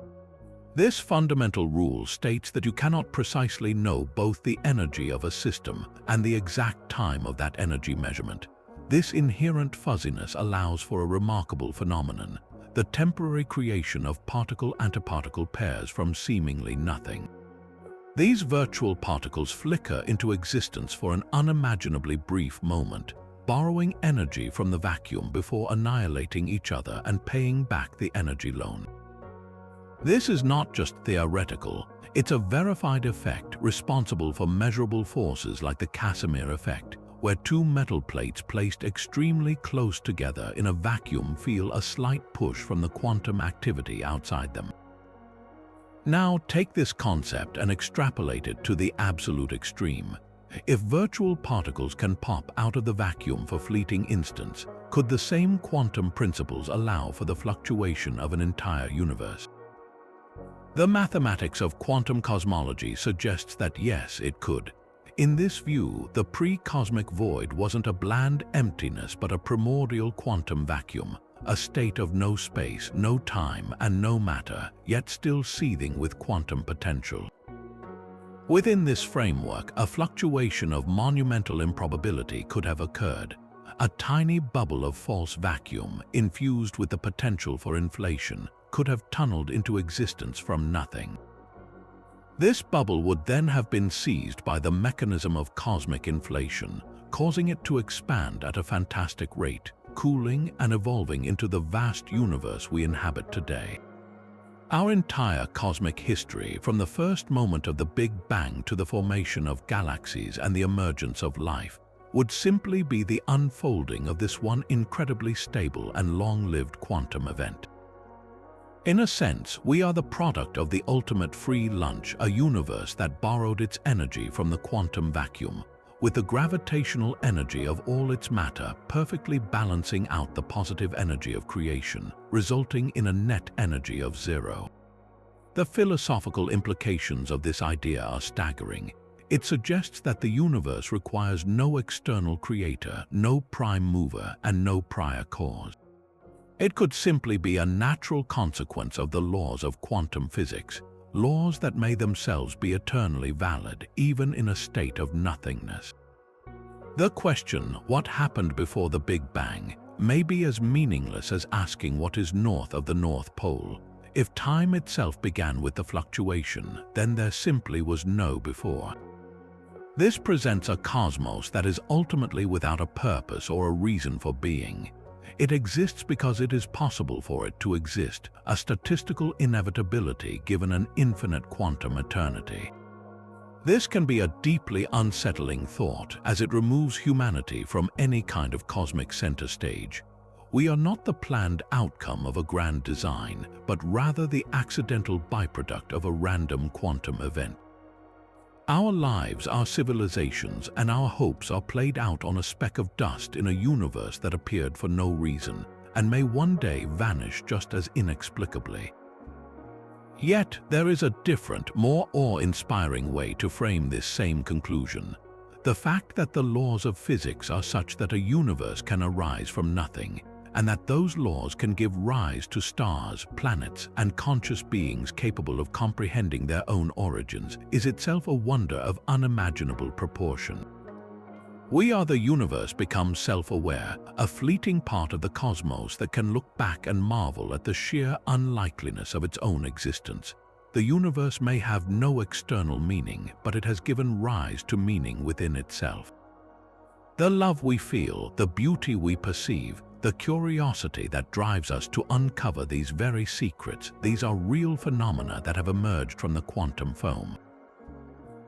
This fundamental rule states that you cannot precisely know both the energy of a system and the exact time of that energy measurement. This inherent fuzziness allows for a remarkable phenomenon: the temporary creation of particle-antiparticle pairs from seemingly nothing. These virtual particles flicker into existence for an unimaginably brief moment, borrowing energy from the vacuum before annihilating each other and paying back the energy loan. This is not just theoretical, it's a verified effect responsible for measurable forces like the Casimir effect, where two metal plates placed extremely close together in a vacuum feel a slight push from the quantum activity outside them. Now take this concept and extrapolate it to the absolute extreme. If virtual particles can pop out of the vacuum for fleeting instants, could the same quantum principles allow for the fluctuation of an entire universe? The mathematics of quantum cosmology suggests that yes, it could. In this view, the pre-cosmic void wasn't a bland emptiness but a primordial quantum vacuum, a state of no space, no time, and no matter, yet still seething with quantum potential. Within this framework, a fluctuation of monumental improbability could have occurred. A tiny bubble of false vacuum, infused with the potential for inflation, could have tunneled into existence from nothing. This bubble would then have been seized by the mechanism of cosmic inflation, causing it to expand at a fantastic rate, cooling and evolving into the vast universe we inhabit today. Our entire cosmic history, from the first moment of the Big Bang to the formation of galaxies and the emergence of life, would simply be the unfolding of this one incredibly stable and long-lived quantum event. In a sense, we are the product of the ultimate free lunch, a universe that borrowed its energy from the quantum vacuum, with the gravitational energy of all its matter perfectly balancing out the positive energy of creation, resulting in a net energy of zero. The philosophical implications of this idea are staggering. It suggests that the universe requires no external creator, no prime mover, and no prior cause. It could simply be a natural consequence of the laws of quantum physics, laws that may themselves be eternally valid, even in a state of nothingness. The question, what happened before the Big Bang, may be as meaningless as asking what is north of the North Pole. If time itself began with the fluctuation, then there simply was no before. This presents a cosmos that is ultimately without a purpose or a reason for being. It exists because it is possible for it to exist, a statistical inevitability given an infinite quantum eternity. This can be a deeply unsettling thought, as it removes humanity from any kind of cosmic center stage. We are not the planned outcome of a grand design, but rather the accidental byproduct of a random quantum event. Our lives, our civilizations, and our hopes are played out on a speck of dust in a universe that appeared for no reason, and may one day vanish just as inexplicably. Yet, there is a different, more awe-inspiring way to frame this same conclusion. The fact that the laws of physics are such that a universe can arise from nothing, and that those laws can give rise to stars, planets, and conscious beings capable of comprehending their own origins is itself a wonder of unimaginable proportion. We Are the Universe becomes self-aware, a fleeting part of the cosmos that can look back and marvel at the sheer unlikeliness of its own existence. The universe may have no external meaning, but it has given rise to meaning within itself. The love we feel, the beauty we perceive, the curiosity that drives us to uncover these very secrets, these are real phenomena that have emerged from the quantum foam.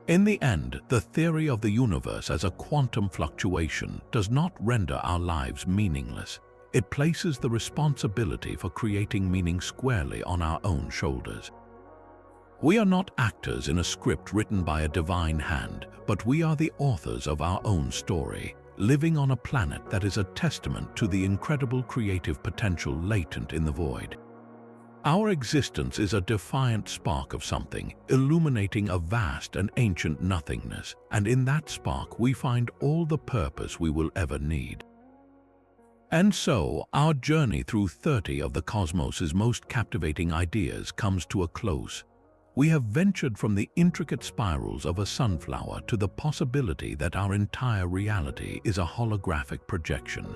In the end, the theory of the universe as a quantum fluctuation does not render our lives meaningless. It places the responsibility for creating meaning squarely on our own shoulders. We are not actors in a script written by a divine hand, but we are the authors of our own story, living on a planet that is a testament to the incredible creative potential latent in the void. Our existence is a defiant spark of something, illuminating a vast and ancient nothingness, and in that spark we find all the purpose we will ever need. And so, our journey through 30 of the cosmos's most captivating ideas comes to a close. We have ventured from the intricate spirals of a sunflower to the possibility that our entire reality is a holographic projection.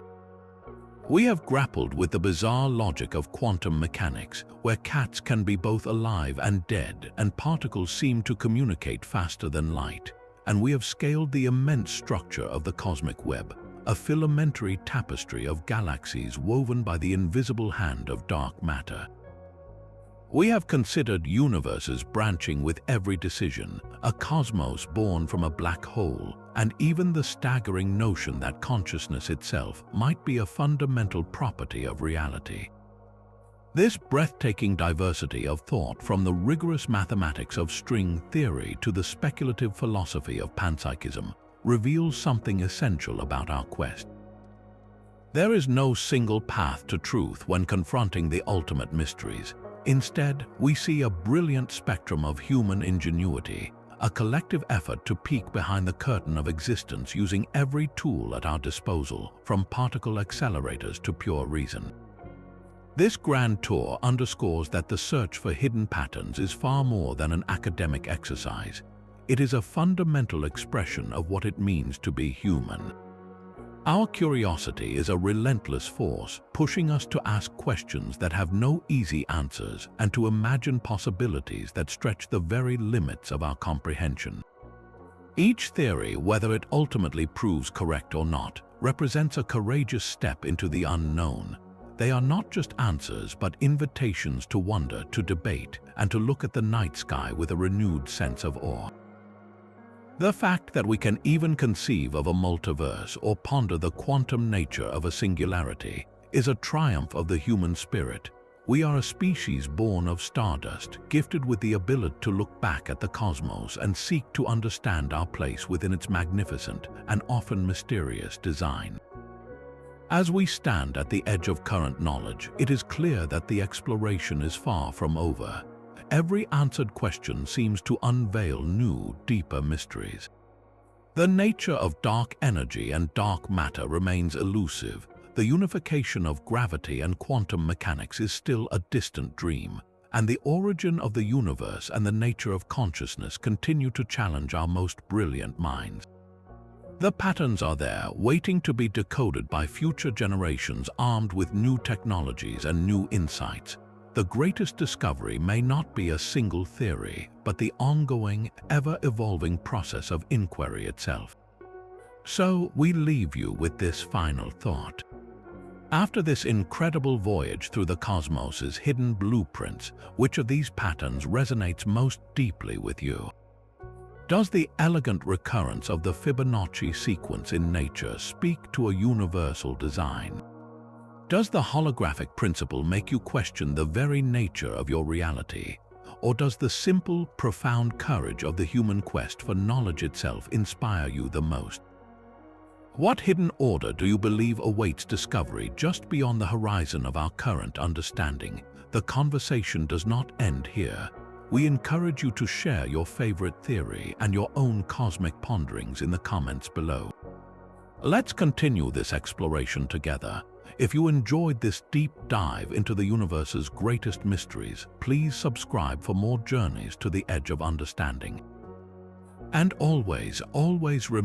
We have grappled with the bizarre logic of quantum mechanics, where cats can be both alive and dead, and particles seem to communicate faster than light. And we have scaled the immense structure of the cosmic web, a filamentary tapestry of galaxies woven by the invisible hand of dark matter. We have considered universes branching with every decision, a cosmos born from a black hole, and even the staggering notion that consciousness itself might be a fundamental property of reality. This breathtaking diversity of thought, from the rigorous mathematics of string theory to the speculative philosophy of panpsychism, reveals something essential about our quest. There is no single path to truth when confronting the ultimate mysteries. Instead, we see a brilliant spectrum of human ingenuity, a collective effort to peek behind the curtain of existence using every tool at our disposal, from particle accelerators to pure reason. This grand tour underscores that the search for hidden patterns is far more than an academic exercise. It is a fundamental expression of what it means to be human. Our curiosity is a relentless force, pushing us to ask questions that have no easy answers and to imagine possibilities that stretch the very limits of our comprehension. Each theory, whether it ultimately proves correct or not, represents a courageous step into the unknown. They are not just answers, but invitations to wonder, to debate, and to look at the night sky with a renewed sense of awe. The fact that we can even conceive of a multiverse or ponder the quantum nature of a singularity is a triumph of the human spirit. We are a species born of stardust, gifted with the ability to look back at the cosmos and seek to understand our place within its magnificent and often mysterious design. As we stand at the edge of current knowledge, it is clear that the exploration is far from over. Every answered question seems to unveil new, deeper mysteries. The nature of dark energy and dark matter remains elusive. The unification of gravity and quantum mechanics is still a distant dream, and the origin of the universe and the nature of consciousness continue to challenge our most brilliant minds. The patterns are there, waiting to be decoded by future generations armed with new technologies and new insights. The greatest discovery may not be a single theory, but the ongoing, ever-evolving process of inquiry itself. So, we leave you with this final thought. After this incredible voyage through the cosmos's hidden blueprints, which of these patterns resonates most deeply with you? Does the elegant recurrence of the Fibonacci sequence in nature speak to a universal design? Does the holographic principle make you question the very nature of your reality? Or does the simple, profound courage of the human quest for knowledge itself inspire you the most? What hidden order do you believe awaits discovery just beyond the horizon of our current understanding? The conversation does not end here. We encourage you to share your favorite theory and your own cosmic ponderings in the comments below. Let's continue this exploration together. If you enjoyed this deep dive into the universe's greatest mysteries, please subscribe for more journeys to the edge of understanding. And always remember